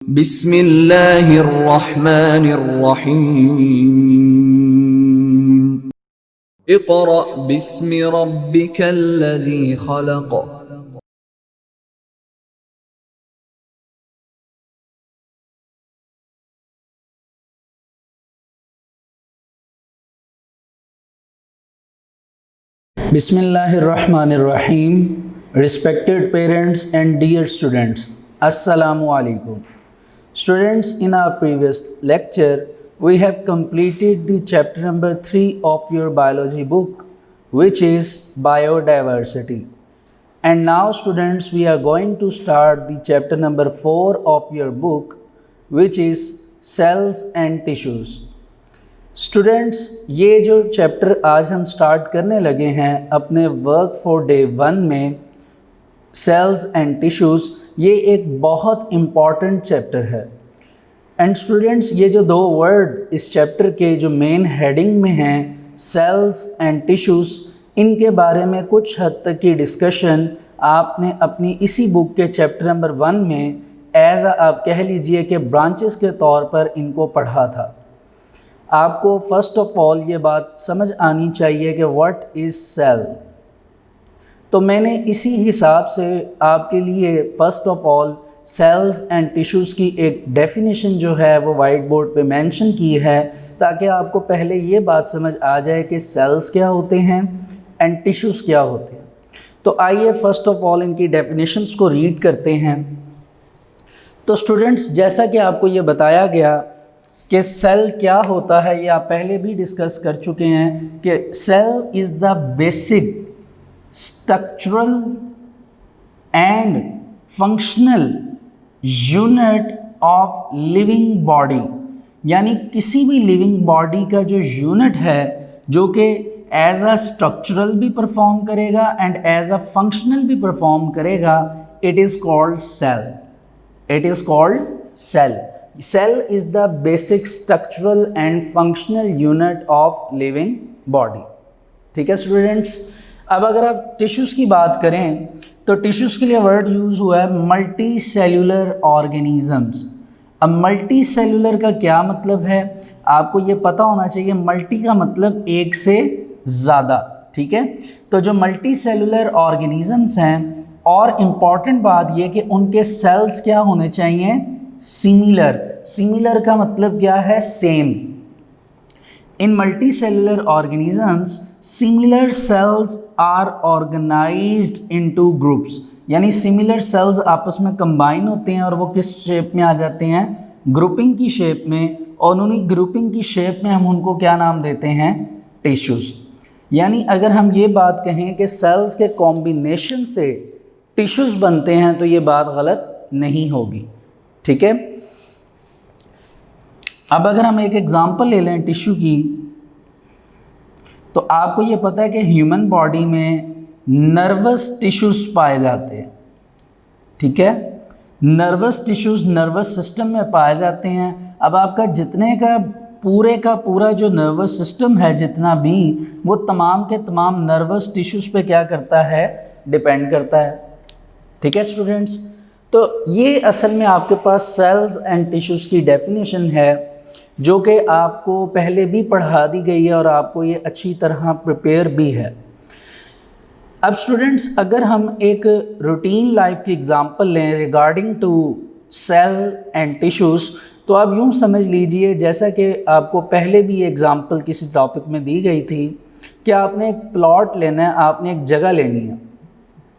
बिस्मिल्लाहिर्रहमानिर्रहीम। Iqra बिस्मि रब्बिकल्लज़ी खलक़। Bismillahirrahmanirrahim. Respected parents and dear students, Assalamu alaikum. Students, in our previous lecture, we have completed the chapter number 3 of your biology book, which is biodiversity. And now, students, we are going to start the chapter number 4 of your book, which is cells and tissues. Students, ये जो chapter आज हम start करने लगे हैं अपने work for day 1 में, sales and tissues, ये एक बहुत इम्पॉर्टेंट चैप्टर है। एंड स्टूडेंट्स, ये जो दो वर्ड इस चैप्टर के जो मेन हेडिंग में हैं, सेल्स एंड टिश्यूज़, इनके बारे में कुछ हद तक की डिस्कशन आपने अपनी इसी बुक के चैप्टर नंबर 1 में एज आप कह लीजिए कि ब्रांचेस के तौर पर इनको पढ़ा था। आपको फर्स्ट ऑफ ऑल ये बात समझ आनी चाहिए कि व्हाट इज़ सेल। तो मैंने इसी हिसाब से आपके लिए first of all cells and tissues की एक डेफिनेशन जो है वो वाइट बोर्ड पे मेंशन की है, ताकि आपको पहले ये बात समझ आ जाए कि सेल्स क्या होते हैं एंड टिश्यूज़ क्या होते हैं। तो आइए फ़र्स्ट ऑफ ऑल इनकी डेफिनेशंस को रीड करते हैं। तो स्टूडेंट्स, जैसा कि आपको ये बताया गया कि सेल क्या होता है, ये आप पहले भी डिस्कस कर चुके हैं कि cell is the basic structural and functional unit of living body. यानी किसी भी लिविंग बॉडी का जो यूनिट है, जो कि एज अ स्ट्रक्चरल भी परफॉर्म करेगा एंड एज अ फंक्शनल भी परफॉर्म करेगा, it is called cell. It is called cell. Cell is the basic structural and functional unit of living body। ठीक है स्टूडेंट्स। अब अगर आप टिश्यूज़ की बात करें तो टिश्यूज़ के लिए वर्ड यूज़ हुआ है मल्टी सेल्यूलर ऑर्गेनिजम्स। अब मल्टी सेल्यूलर का क्या मतलब है, आपको ये पता होना चाहिए। मल्टी का मतलब एक से ज़्यादा, ठीक है। तो जो मल्टी सेल्यूलर ऑर्गेनिजम्स हैं, और इम्पॉर्टेंट बात ये कि उनके सेल्स क्या होने चाहिए, सिमिलर। सिमिलर का मतलब क्या है, same. In multicellular organisms similar cells are organized into groups. यानी सिमिलर सेल्स आपस में कंबाइन होते हैं और वो किस शेप में आ जाते हैं, ग्रुपिंग की शेप में। और उन्हीं ग्रुपिंग की शेप में हम उनको क्या नाम देते हैं, टिश्यूज़। यानी अगर हम ये बात कहें कि सेल्स के कॉम्बिनेशन से टिश्यूज़ बनते हैं, तो ये बात गलत नहीं होगी, ठीक है। अब अगर हम एक एग्जांपल ले लें टिश्यू की, तो आपको ये पता है कि ह्यूमन बॉडी में नर्वस टिश्यूज़ पाए जाते हैं, ठीक है। नर्वस टिश्यूज़ नर्वस सिस्टम में पाए जाते हैं। अब आपका जितने का पूरा जो नर्वस सिस्टम है, जितना भी, वो तमाम के तमाम नर्वस टिश्यूज़ पे क्या करता है, डिपेंड करता है, ठीक है स्टूडेंट्स। तो ये असल में आपके पास सेल्स एंड टिश्यूज़ की डेफिनेशन है, जो कि आपको पहले भी पढ़ा दी गई है और आपको ये अच्छी तरह प्रिपेयर भी है। अब स्टूडेंट्स, अगर हम एक रूटीन लाइफ की एग्जांपल लें regarding to cell and tissues, तो आप यूँ समझ लीजिए, जैसा कि आपको पहले भी एग्जांपल किसी टॉपिक में दी गई थी कि आपने एक प्लॉट लेना है, आपने एक जगह लेनी है।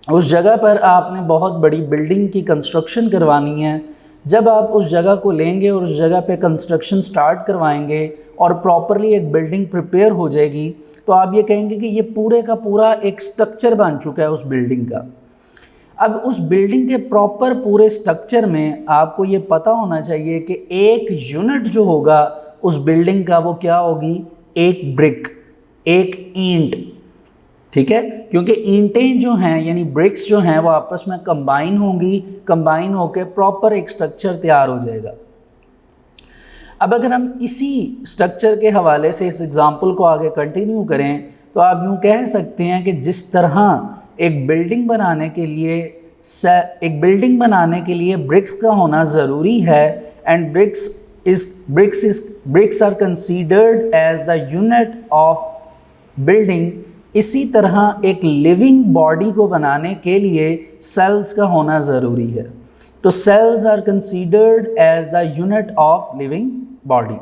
उस जगह पर आपने बहुत बड़ी बिल्डिंग की कंस्ट्रक्शन करवानी है। जब आप उस जगह को लेंगे और उस जगह पे कंस्ट्रक्शन स्टार्ट करवाएंगे और प्रॉपरली एक बिल्डिंग प्रिपेयर हो जाएगी, तो आप ये कहेंगे कि ये पूरे का पूरा एक स्ट्रक्चर बन चुका है उस बिल्डिंग का। अब उस बिल्डिंग के प्रॉपर पूरे स्ट्रक्चर में आपको ये पता होना चाहिए कि एक यूनिट जो होगा उस बिल्डिंग का, वो क्या होगी, एक ब्रिक, एक ईंट, ठीक है। क्योंकि ईंटें जो हैं, यानी ब्रिक्स जो हैं, वो आपस में कंबाइन होंगी, कंबाइन होकर प्रॉपर एक स्ट्रक्चर तैयार हो जाएगा। अब अगर हम इसी स्ट्रक्चर के हवाले से इस एग्जांपल को आगे कंटिन्यू करें, तो आप यूँ कह सकते हैं कि जिस तरह एक बिल्डिंग बनाने के लिए एक बिल्डिंग बनाने के लिए ब्रिक्स का होना ज़रूरी है, and bricks are considered as the unit of building. इसी तरह एक लिविंग बॉडी को बनाने के लिए सेल्स का होना ज़रूरी है। तो cells are considered as the unit of living body.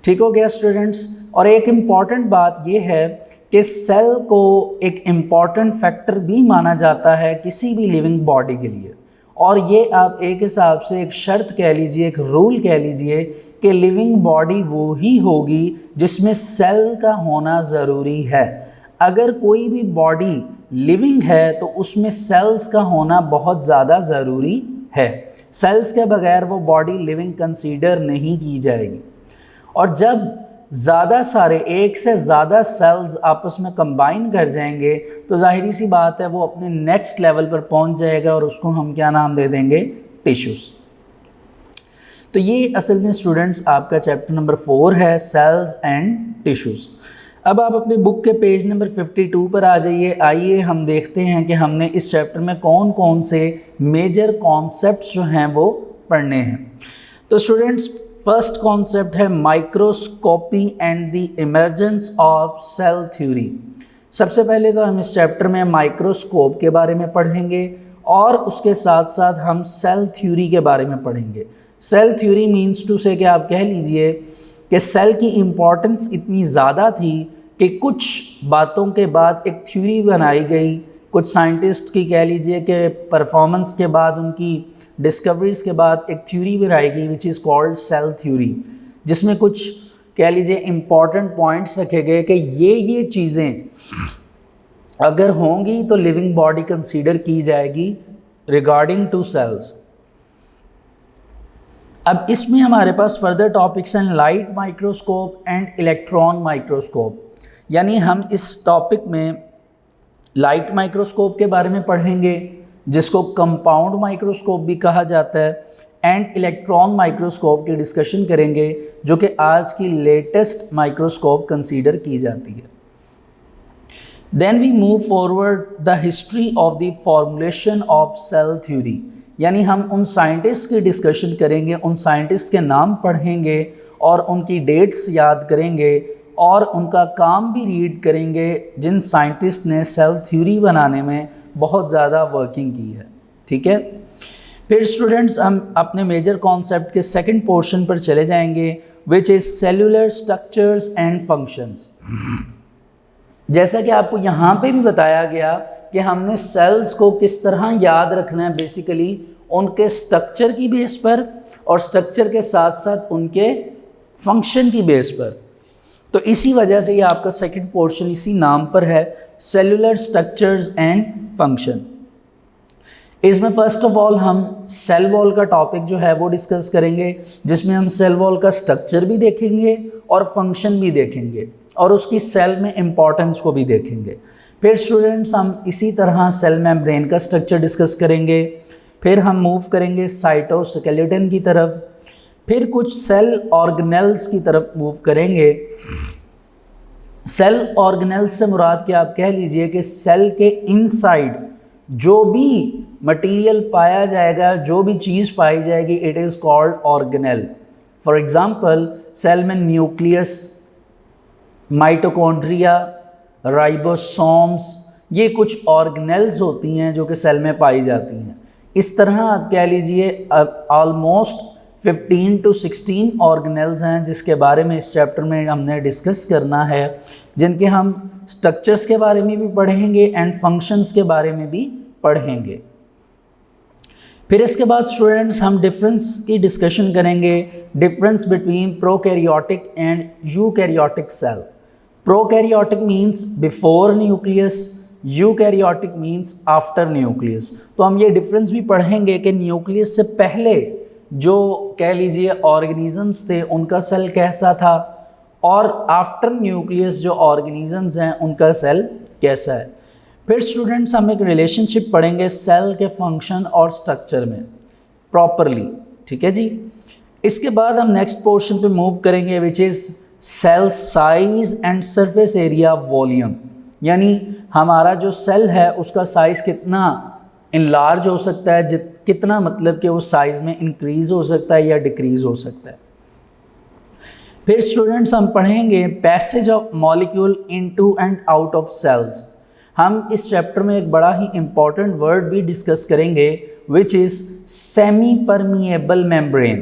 ठीक हो गया स्टूडेंट्स। और एक इम्पॉर्टेंट बात यह है कि सेल को एक इम्पॉर्टेंट फैक्टर भी माना जाता है किसी भी लिविंग बॉडी के लिए, और ये आप एक हिसाब से एक शर्त कह लीजिए, एक रूल कह लीजिए कि लिविंग बॉडी वो ही होगी जिसमें सेल का होना ज़रूरी है। अगर कोई भी बॉडी लिविंग है तो उसमें सेल्स का होना बहुत ज़्यादा ज़रूरी है। सेल्स के बगैर वो बॉडी लिविंग कंसीडर नहीं की जाएगी। और जब ज़्यादा सारे, एक से ज़्यादा सेल्स आपस में कंबाइन कर जाएंगे तो जाहिर सी बात है वो अपने नेक्स्ट लेवल पर पहुंच जाएगा, और उसको हम क्या नाम दे देंगे? टिश्यूज़। तो ये असल में स्टूडेंट्स आपका चैप्टर नंबर 4 है, सेल्स एंड टिश्यूज़। अब आप अपने बुक के पेज नंबर 52 पर आ जाइए। आइए हम देखते हैं कि हमने इस चैप्टर में कौन कौन से मेजर कॉन्सेप्ट्स जो हैं वो पढ़ने हैं। तो स्टूडेंट्स, फर्स्ट कॉन्सेप्ट है microscopy and the emergence of cell theory. सबसे पहले तो हम इस चैप्टर में माइक्रोस्कोप के बारे में पढ़ेंगे और उसके साथ साथ हम सेल थ्योरी के बारे में पढ़ेंगे। Cell theory means to say कि आप कह लीजिए कि सेल की इम्पॉर्टेंस इतनी ज़्यादा थी कि कुछ बातों के बाद एक थ्योरी बनाई गई। कुछ साइंटिस्ट की कह लीजिए कि परफॉर्मेंस के बाद, उनकी डिस्कवरीज़ के बाद एक थ्योरी बनाई गई which is called cell theory, जिसमें कुछ कह लीजिए इम्पॉर्टेंट पॉइंट्स रखे गए कि ये चीज़ें अगर होंगी तो लिविंग बॉडी कंसीडर की जाएगी रिगार्डिंग टू सेल्स। अब इसमें हमारे पास फर्दर टॉपिक्स हैं light microscope and electron microscope. यानी हम इस टॉपिक में लाइट माइक्रोस्कोप के बारे में पढ़ेंगे जिसको कंपाउंड माइक्रोस्कोप भी कहा जाता है, एंड इलेक्ट्रॉन माइक्रोस्कोप की डिस्कशन करेंगे जो कि आज की लेटेस्ट माइक्रोस्कोप कंसीडर की जाती है। Then we move forward the history of the formulation of cell theory. यानी हम उन साइंटिस्ट की डिस्कशन करेंगे, उन साइंटिस्ट के नाम पढ़ेंगे और उनकी डेट्स याद करेंगे और उनका काम भी रीड करेंगे जिन साइंटिस्ट ने सेल थ्योरी बनाने में बहुत ज़्यादा वर्किंग की है। ठीक है। फिर स्टूडेंट्स हम अपने मेजर कॉन्सेप्ट के सेकंड पोर्शन पर चले जाएंगे which is cellular structures and functions. जैसा कि आपको यहाँ पे भी बताया गया कि हमने सेल्स को किस तरह याद रखना है, बेसिकली उनके स्ट्रक्चर की बेस पर और स्ट्रक्चर के साथ साथ उनके फंक्शन की बेस पर। तो इसी वजह से ये आपका सेकंड पोर्शन इसी नाम पर है, सेलुलर स्ट्रक्चर्स एंड फंक्शन। इसमें फर्स्ट ऑफ ऑल हम सेल वॉल का टॉपिक जो है वो डिस्कस करेंगे, जिसमें हम सेल वॉल का स्ट्रक्चर भी देखेंगे और फंक्शन भी देखेंगे और उसकी सेल में इम्पॉर्टेंस को भी देखेंगे। फिर स्टूडेंट्स हम इसी तरह सेल मेम्ब्रेन का स्ट्रक्चर डिस्कस करेंगे। फिर हम मूव करेंगे साइटोस्केलेटन की तरफ, फिर कुछ सेल ऑर्गेनेल्स की तरफ मूव करेंगे। सेल ऑर्गेनेल्स से मुराद क्या, आप कह लीजिए कि सेल के इनसाइड जो भी मटेरियल पाया जाएगा, जो भी चीज़ पाई जाएगी, it is called organelle. For example cell में न्यूक्लियस, माइटोकॉन्ड्रिया, राइबोसोम्स, ये कुछ ऑर्गेनेल्स होती हैं जो कि सेल में पाई जाती हैं। इस तरह आप कह लीजिए ऑलमोस्ट 15 to 16 ऑर्गेनेल्स हैं जिसके बारे में इस चैप्टर में हमने डिस्कस करना है, जिनके हम स्ट्रक्चर्स के बारे में भी पढ़ेंगे एंड फंक्शंस के बारे में भी पढ़ेंगे। फिर इसके बाद स्टूडेंट्स हम डिफरेंस की डिस्कशन करेंगे, difference between prokaryotic and eukaryotic cell. Prokaryotic means before nucleus, eukaryotic means after nucleus. तो हम ये डिफरेंस भी पढ़ेंगे कि न्यूक्लियस से पहले जो कह लीजिए ऑर्गेनिजम्स थे उनका सेल कैसा था, और आफ्टर न्यूक्लियस जो ऑर्गेनिजम्स हैं उनका सेल कैसा है। फिर स्टूडेंट्स हम एक रिलेशनशिप पढ़ेंगे सेल के फंक्शन और स्ट्रक्चर में प्रॉपरली। ठीक है जी। इसके बाद हम नेक्स्ट पोर्शन पे मूव करेंगे which is cell size and surface area volume. यानी हमारा जो सेल है उसका साइज़ कितना इनलार्ज हो सकता है, कितना मतलब कि वो साइज़ में इंक्रीज़ हो सकता है या डिक्रीज़ हो सकता है। फिर स्टूडेंट्स हम पढ़ेंगे passage of molecule into and out of cells. हम इस चैप्टर में एक बड़ा ही इम्पॉर्टेंट वर्ड भी डिस्कस करेंगे which is semi permeable membrane.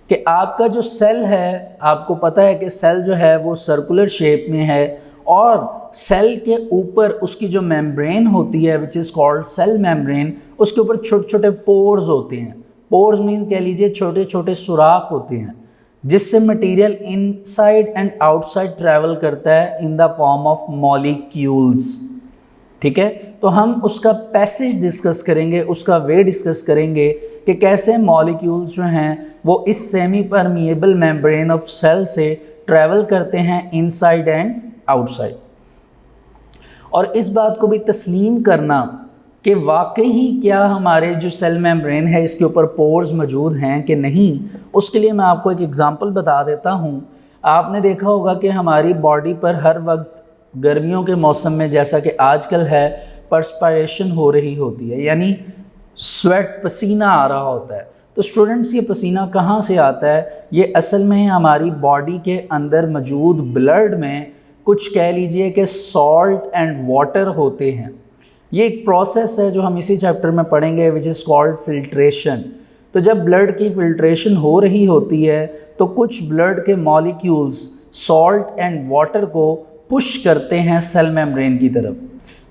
कि आपका जो सेल है, आपको पता है कि सेल जो है वो सर्कुलर शेप में है और सेल के ऊपर उसकी जो मेम्ब्रेन होती है which is called cell membrane, उसके ऊपर छोटे छोटे पोर्स होते हैं। पोर्स मीन कह लीजिए छोटे छोटे सुराख होते हैं जिससे material inside and outside travel करता है in the form of molecules. ठीक है, तो हम उसका पैसेज डिस्कस करेंगे, उसका वे डिस्कस करेंगे कि कैसे मॉलिक्यूल्स जो हैं वो इस semi permeable membrane of cell से ट्रैवल करते हैं इनसाइड एंड आउटसाइड। और इस बात को भी तस्लीम करना कि वाकई ही क्या हमारे जो सेल मेम्ब्रेन है इसके ऊपर पोर्स मौजूद हैं कि नहीं, उसके लिए मैं आपको एक एग्जांपल बता देता हूँ। आपने देखा होगा कि हमारी बॉडी पर हर वक्त गर्मियों के मौसम में, जैसा कि आजकल है, परस्पायरेशन हो रही होती है, यानी स्वेट, पसीना आ रहा होता है। तो स्टूडेंट्स ये पसीना कहाँ से आता है? ये असल में हमारी बॉडी के अंदर मौजूद ब्लड में कुछ कह लीजिए कि सॉल्ट एंड वाटर होते हैं। ये एक प्रोसेस है जो हम इसी चैप्टर में पढ़ेंगे विच इज़ कॉल्ड फिल्ट्रेशन। तो जब ब्लड की फिल्ट्रेशन हो रही होती है तो कुछ ब्लड के मॉलिक्यूल्स सॉल्ट एंड वाटर को पुश करते हैं सेल मेम्ब्रेन की तरफ।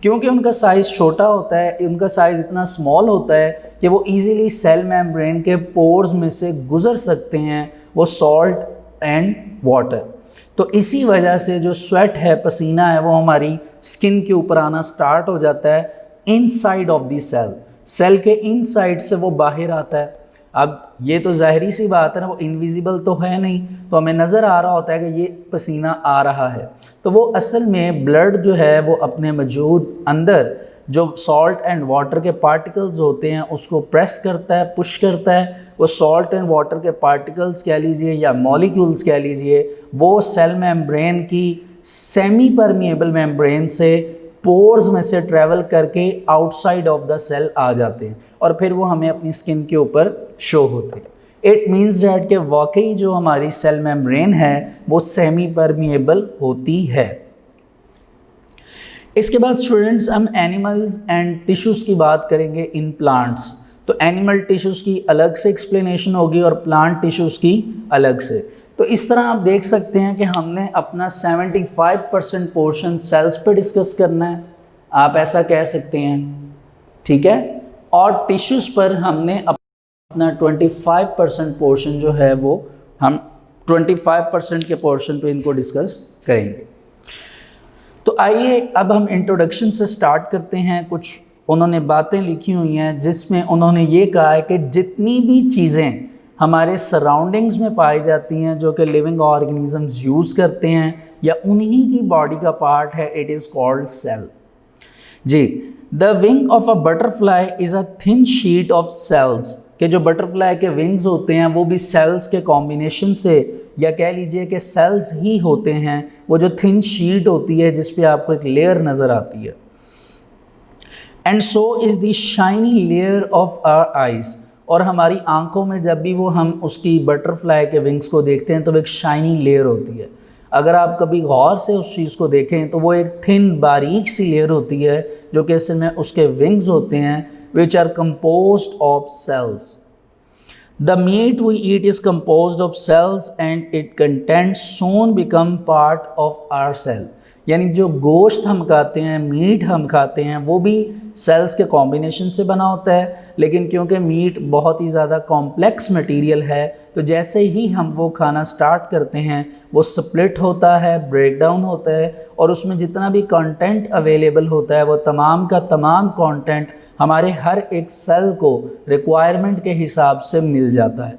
क्योंकि उनका साइज़ छोटा होता है, उनका साइज़ इतना स्मॉल होता है कि वो इजीली सेल मेम्ब्रेन के पोर्स में से गुजर सकते हैं, वो सॉल्ट एंड वाटर। तो इसी वजह से जो स्वेट है, पसीना है, वो हमारी स्किन के ऊपर आना स्टार्ट हो जाता है inside of the cell. Cell के इनसाइड से वो बाहर आता है। अब ये तो ज़ाहिरी सी बात है ना, वो इनविजिबल तो है नहीं, तो हमें नज़र आ रहा होता है कि ये पसीना आ रहा है। तो वो असल में ब्लड जो है वो अपने मौजूद अंदर जो सॉल्ट एंड वाटर के पार्टिकल्स होते हैं उसको प्रेस करता है, पुश करता है। वो सॉल्ट एंड वाटर के पार्टिकल्स कह लीजिए या मॉलिक्यूल्स कह लीजिए, वो सेल मेम्ब्रेन की सेमी परमिएबल मेम्ब्रेन से पोर्स में से ट्रैवल करके आउटसाइड ऑफ द सेल आ जाते हैं और फिर वो हमें अपनी स्किन के ऊपर शो होते हैं। इट मीन्स डैट कि वाकई जो हमारी सेल मेम्ब्रेन है वो सेमी परमिएबल होती है। इसके बाद स्टूडेंट्स हम एनिमल्स एंड टिश्यूज़ की बात करेंगे इन प्लांट्स। तो एनिमल टिश्यूज़ की अलग से एक्सप्लेनेशन होगी और प्लांट टिश्यूज़ की अलग से। तो इस तरह आप देख सकते हैं कि हमने अपना 75% पोर्शन सेल्स पे डिस्कस करना है, आप ऐसा कह सकते हैं, ठीक है। और टिश्यूज़ पर हमने अपना 25% पोर्शन जो है वो हम 25% के पोर्शन पे इनको डिस्कस करेंगे। तो आइए अब हम इंट्रोडक्शन से स्टार्ट करते हैं। कुछ उन्होंने बातें लिखी हुई हैं जिसमें उन्होंने ये कहा है कि जितनी भी चीज़ें हमारे सराउंडिंग्स में पाई जाती हैं जो कि लिविंग ऑर्गेनिजम्स यूज़ करते हैं या उन्हीं की बॉडी का पार्ट है, इट इज़ कॉल्ड सेल। जी, the wing of a butterfly is a thin sheet of cells. कि जो बटरफ्लाई के विंग्स होते हैं वो भी सेल्स के कॉम्बिनेशन से, या कह लीजिए कि सेल्स ही होते हैं। वो जो थिन शीट होती है जिस पे आपको एक लेयर नज़र आती है। And so is the shiny layer of our eyes. और हमारी आंखों में जब भी वो हम उसकी बटरफ्लाई के विंग्स को देखते हैं तो वो एक शाइनी लेयर होती है। अगर आप कभी गौर से उस चीज़ को देखें तो वो एक थिन बारीक सी लेयर होती है जो कि असल में उसके विंग्स होते हैं, which are composed of cells. The meat we eat is composed of cells and its contents soon become part of our cell. यानी जो गोश्त हम खाते हैं, मीट हम खाते हैं, वो भी सेल्स के कॉम्बिनेशन से बना होता है। लेकिन क्योंकि मीट बहुत ही ज़्यादा कॉम्प्लेक्स मटेरियल है तो जैसे ही हम वो खाना स्टार्ट करते हैं वो स्प्लिट होता है, ब्रेक डाउन होता है और उसमें जितना भी कंटेंट अवेलेबल होता है वो तमाम का तमाम कंटेंट हमारे हर एक सेल को रिक्वायरमेंट के हिसाब से मिल जाता है।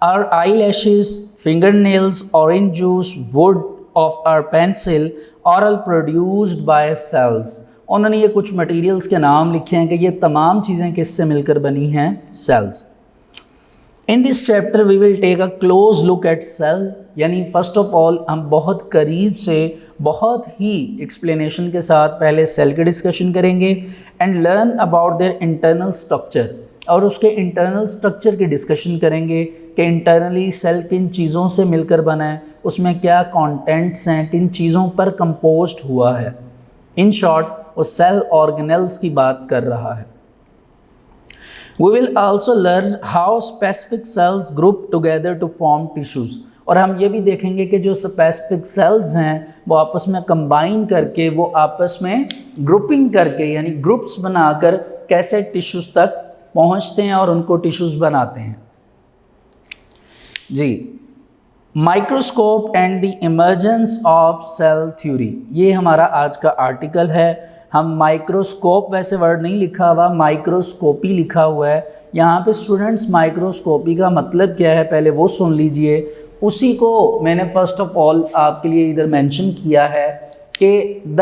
Our eyelashes, fingernails, orange juice, wood of our pencil are all produced by cells. उन्होंने ये कुछ मटेरियल्स के नाम लिखे हैं कि ये तमाम चीज़ें किससे मिलकर बनी हैं? Cells. In this chapter we will take a close look at cell, यानी फर्स्ट ऑफ ऑल हम बहुत करीब से बहुत ही एक्सप्लेनेशन के साथ पहले सेल की डिस्कशन करेंगे and learn about their internal structure, और उसके इंटरनल स्ट्रक्चर की डिस्कशन करेंगे कि इंटरनली सेल किन चीज़ों से मिलकर बना है, उसमें क्या कंटेंट्स हैं, किन चीज़ों पर कंपोज्ड हुआ है। इन शॉर्ट वो सेल ऑर्गेनेल्स की बात कर रहा है। We will also learn how specific cells group together to form tissues, और हम ये भी देखेंगे कि जो स्पेसिफिक सेल्स हैं वो आपस में कंबाइन करके, वो आपस में ग्रुपिंग करके यानी ग्रुप्स बनाकर कैसे टिश्यूज़ तक पहुंचते हैं और उनको टिश्यूज़ बनाते हैं। जी, microscope and the emergence of cell theory, ये हमारा आज का आर्टिकल है। हम माइक्रोस्कोप, वैसे वर्ड नहीं लिखा हुआ, माइक्रोस्कोपी लिखा हुआ है यहाँ पे। स्टूडेंट्स माइक्रोस्कोपी का मतलब क्या है पहले वो सुन लीजिए, उसी को मैंने फर्स्ट ऑफ ऑल आपके लिए इधर मेंशन किया है कि the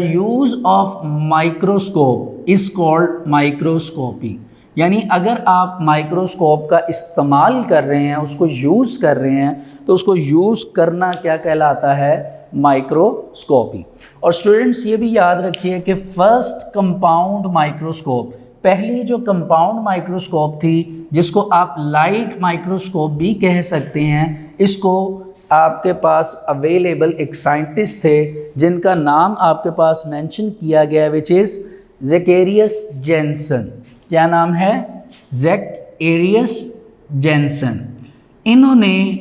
use of microscope is called microscopy. यानी अगर आप माइक्रोस्कोप का इस्तेमाल कर रहे हैं, उसको यूज़ कर रहे हैं, तो उसको यूज़ करना क्या कहलाता है? माइक्रोस्कोपी। और स्टूडेंट्स ये भी याद रखिए कि फर्स्ट कंपाउंड माइक्रोस्कोप, पहली जो कंपाउंड माइक्रोस्कोप थी, जिसको आप लाइट माइक्रोस्कोप भी कह सकते हैं, इसको आपके पास अवेलेबल एक साइंटिस्ट थे जिनका नाम आपके पास मेंशन किया गया, विच इज़ ज़ेकेरियस जेनसन। क्या नाम है? ज़ेकेरियस जेनसन। इन्होंने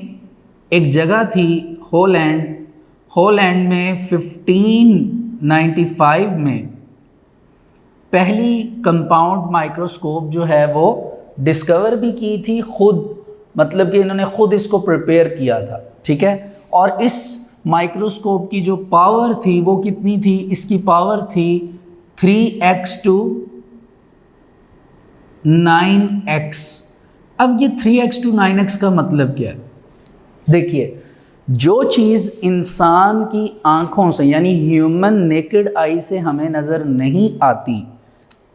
एक जगह थी हॉलैंड में 1595 में पहली कंपाउंड माइक्रोस्कोप जो है वो डिस्कवर भी की थी खुद, मतलब कि इन्होंने खुद इसको प्रिपेयर किया था, ठीक है। और इस माइक्रोस्कोप की जो पावर थी वो कितनी थी? इसकी पावर थी 3x to 9x। अब ये 3x to 9x का मतलब क्या है? देखिए, जो चीज़ इंसान की आंखों से यानी ह्यूमन नेकेड आई से हमें नज़र नहीं आती,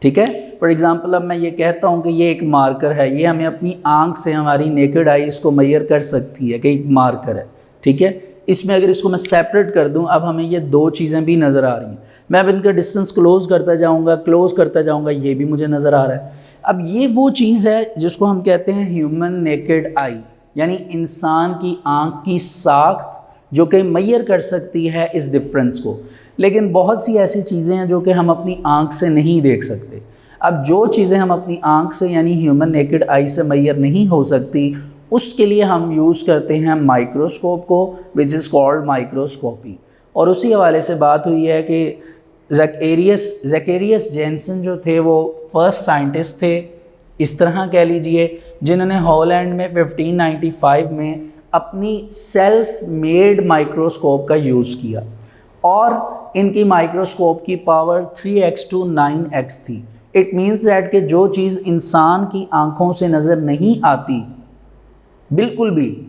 ठीक है। फॉर एग्ज़ाम्पल अब मैं ये कहता हूँ कि ये एक मार्कर है, ये हमें अपनी आंख से, हमारी नेकेड आई इसको मेजर कर सकती है कि एक मार्कर है, ठीक है। इसमें अगर इसको मैं सेपरेट कर दूं, अब हमें ये दो चीज़ें भी नज़र आ रही हैं। मैं अब इनका डिस्टेंस क्लोज़ करता जाऊंगा, ये भी मुझे नज़र आ रहा है। अब ये वो चीज़ है जिसको हम कहते हैं ह्यूमन नेकेड आई, यानी इंसान की आँख की साख्त जो कि मेजर कर सकती है इस डिफरेंस को। लेकिन बहुत सी ऐसी चीज़ें हैं जो कि हम अपनी आँख से नहीं देख सकते। अब जो चीज़ें हम अपनी आँख से यानी ह्यूमन नेकेड आई से मेजर नहीं हो सकती, उसके लिए हम यूज़ करते हैं माइक्रोस्कोप को, विच इज़ कॉल्ड माइक्रोस्कोपी। और उसी हवाले से बात हुई है कि ज़ेकेरियस जेनसन जो थे वो फर्स्ट साइंटिस्ट थे, इस तरह कह लीजिए, जिन्होंने हॉलैंड में 1595 में अपनी सेल्फ मेड माइक्रोस्कोप का यूज़ किया। और इनकी माइक्रोस्कोप की पावर 3x to 9x थी। इट मीन्स दैट कि जो चीज़ इंसान की आंखों से नज़र नहीं आती बिल्कुल भी,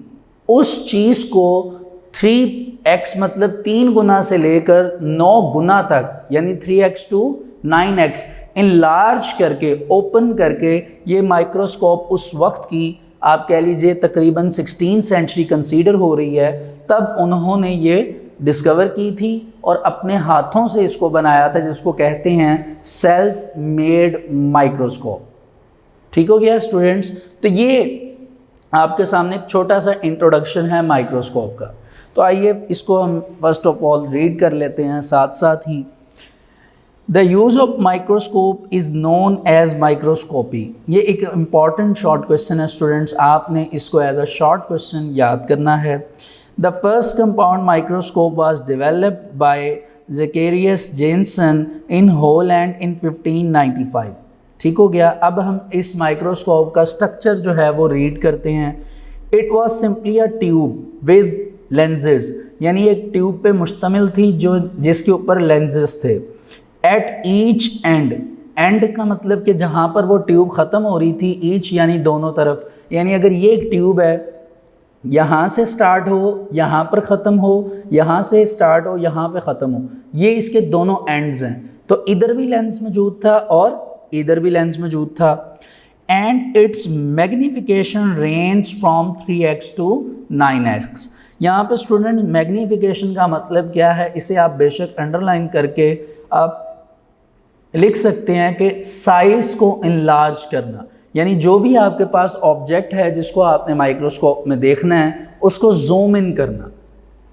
उस चीज़ को 3x मतलब 3 गुना से लेकर 9 गुना तक, यानी 3x to 9x इनलार्ज करके, ओपन करके, ये माइक्रोस्कोप उस वक्त की आप कह लीजिए तकरीबन 16th सेंचुरी कंसीडर हो रही है, तब उन्होंने ये डिस्कवर की थी और अपने हाथों से इसको बनाया था, जिसको कहते हैं सेल्फ मेड माइक्रोस्कोप। ठीक हो गया स्टूडेंट्स? तो ये आपके सामने एक छोटा सा इंट्रोडक्शन है माइक्रोस्कोप का। तो आइए इसको हम फर्स्ट ऑफ ऑल रीड कर लेते हैं साथ साथ ही। The use of microscope is known as microscopy. ये एक इम्पॉर्टेंट शॉर्ट क्वेश्चन है स्टूडेंट्स, आपने इसको एज अ शॉर्ट क्वेश्चन याद करना है। The first compound microscope was developed by Zacharias Janssen in Holland in 1595। ठीक हो गया। अब हम इस माइक्रोस्कोप का स्ट्रक्चर जो है वो रीड करते हैं। It was simply a tube with lenses, यानी एक ट्यूब पे मुश्तमिल थी जो जिसके ऊपर लेंसेज थे। एट ईच एंड का मतलब कि जहाँ पर वो ट्यूब ख़त्म हो रही थी, ईच यानी दोनों तरफ, यानी अगर ये एक ट्यूब है, यहाँ से स्टार्ट हो, यहाँ पर ख़त्म हो, यहाँ से स्टार्ट हो, यहाँ पे ख़त्म हो, ये इसके दोनों एंड्स हैं। तो इधर भी लेंस मौजूद था और इधर भी लेंस मौजूद था, and its magnification range from 3x to 9x। यहाँ पे स्टूडेंट मैग्नीफिकेशन का मतलब क्या है, इसे आप बेशक अंडरलाइन करके आप लिख सकते हैं कि साइज को इनलार्ज करना, यानी जो भी आपके पास ऑब्जेक्ट है जिसको आपने माइक्रोस्कोप में देखना है उसको जूम इन करना,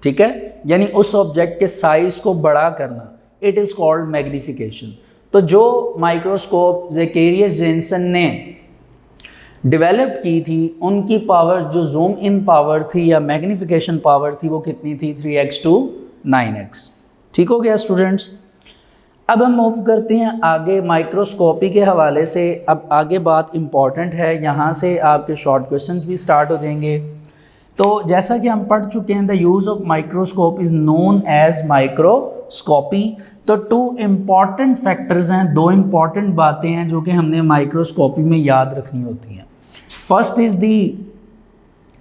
ठीक है, यानी उस ऑब्जेक्ट के साइज को बड़ा करना, इट इज़ कॉल्ड मैग्नीफिकेशन। तो जो माइक्रोस्कोप ज़ेकेरियस जेनसन ने डेवलप की थी उनकी पावर, जो जूम इन पावर थी या मैग्नीफिकेशन पावर थी, वो कितनी थी, 3x टू 9x। ठीक हो गया स्टूडेंट्स। अब हम मूव करते हैं आगे माइक्रोस्कोपी के हवाले से। अब आगे बात इम्पॉर्टेंट है, यहाँ से आपके शॉर्ट क्वेश्चंस भी स्टार्ट हो जाएंगे। तो जैसा कि हम पढ़ चुके हैं, the use of microscope is known as microscopy. तो टू इम्पॉर्टेंट फैक्टर्स हैं, दो इम्पॉर्टेंट बातें हैं जो कि हमने माइक्रोस्कोपी में याद रखनी होती हैं। First is the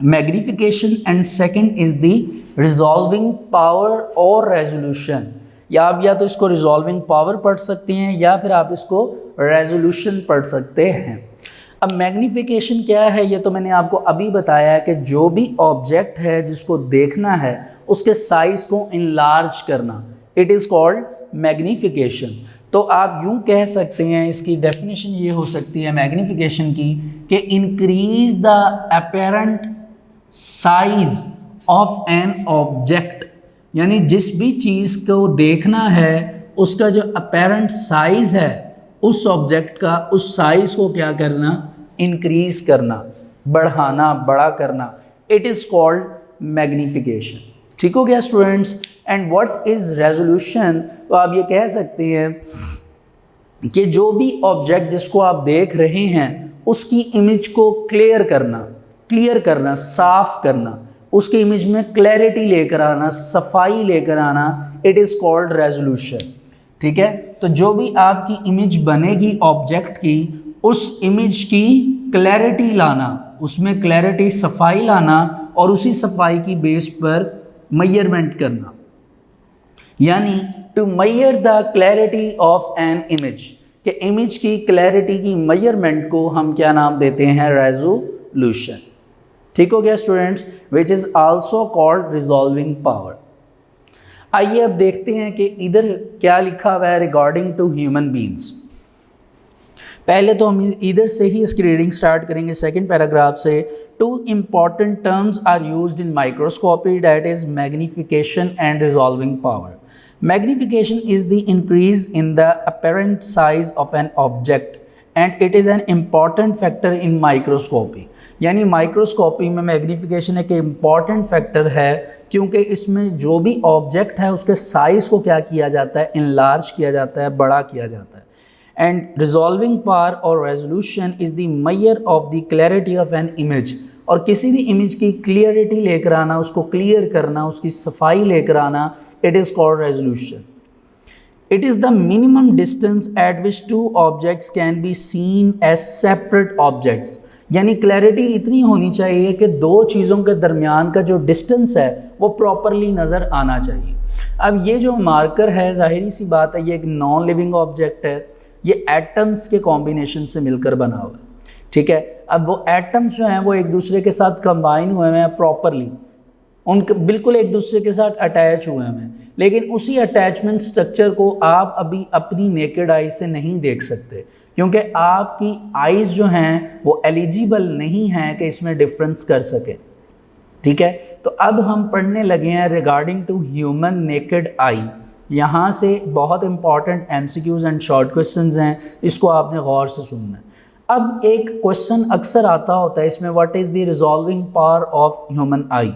magnification and second is the resolving power और रेजोल्यूशन। या तो इसको रिजॉल्विंग पावर पढ़ सकते हैं या फिर आप इसको रेजोल्यूशन पढ़ सकते हैं। अब मैग्नीफिकेशन क्या है, ये तो मैंने आपको अभी बताया है कि जो भी ऑब्जेक्ट है जिसको देखना है उसके साइज को इनलार्ज करना, इट इज़ कॉल्ड मैग्नीफिकेशन। तो आप यूं कह सकते हैं, इसकी डेफिनेशन ये हो सकती है मैग्नीफिकेशन की कि increase the apparent size of an object, यानी जिस भी चीज़ को देखना है उसका जो अपैरेंट साइज है उस ऑब्जेक्ट का, उस साइज को क्या करना, इंक्रीज करना, बढ़ाना, बड़ा करना, इट इज़ कॉल्ड मैग्नीफिकेशन। ठीक हो गया students. And what is resolution, तो आप ये कह सकते हैं कि जो भी ऑब्जेक्ट जिसको आप देख रहे हैं उसकी इमेज को क्लियर करना, साफ करना, उसकी इमेज में क्लैरिटी लेकर आना, सफाई लेकर आना, इट इज़ कॉल्ड रेजोल्यूशन। ठीक है, तो जो भी आपकी इमेज बनेगी ऑब्जेक्ट की, उस इमेज की क्लैरिटी लाना, उसमें क्लैरिटी, सफाई लाना और उसी सफाई की बेस पर मेजरमेंट करना, यानी to measure the clarity of an image, कि इमेज की क्लैरिटी की मेजरमेंट को हम क्या नाम देते हैं, रेजोल्यूशन। ठीक हो गया students, which is also called resolving power. आइए अब देखते हैं कि इधर क्या लिखा हुआ है रिगार्डिंग टू ह्यूमन बीइंग्स। पहले तो हम इधर से ही इसकी रीडिंग स्टार्ट करेंगे, सेकंड पैराग्राफ से। Two important terms are used in microscopy, that is magnification and resolving power. Magnification is the increase in the apparent size of an object and it is an important factor in microscopy. यानी microscopy में magnification एक important factor है, क्योंकि इसमें जो भी object है उसके साइज़ को क्या किया जाता है, इनलार्ज किया जाता है, बड़ा किया जाता है। एंड रिजॉल्विंग पावर और resolution is the measure of the clarity of an image. और किसी भी इमेज की क्लियरिटी लेकर आना, उसको क्लियर करना, उसकी सफाई लेकर आना, it is called resolution. It is the minimum distance at which two objects can be seen as separate objects। यानी क्लैरिटी इतनी होनी चाहिए कि दो चीज़ों के दरमियान का जो डिस्टेंस है वो प्रॉपरली नज़र आना चाहिए। अब ये जो मार्कर है, ज़ाहिरी सी बात है, ये एक नॉन लिविंग ऑब्जेक्ट है, ये एटम्स के कॉम्बिनेशन से मिलकर बना हुआ है। ठीक है, अब वो एटम्स जो हैं वो एक दूसरे के साथ कंबाइन हुए हैं प्रॉपरली, उनके बिल्कुल एक दूसरे के साथ अटैच हुए हैं, लेकिन उसी अटैचमेंट स्ट्रक्चर को आप अभी अपनी नेकेड आई से नहीं देख सकते, क्योंकि आपकी आइज़ जो हैं वो एलिजिबल नहीं हैं कि इसमें डिफरेंस कर सके। ठीक है, तो अब हम पढ़ने लगे हैं regarding to human naked eye. यहाँ से बहुत important MCQs and short questions हैं, इसको आपने गौर से सुनना है। अब एक क्वेश्चन अक्सर आता होता है इसमें, what is the resolving power of human आई।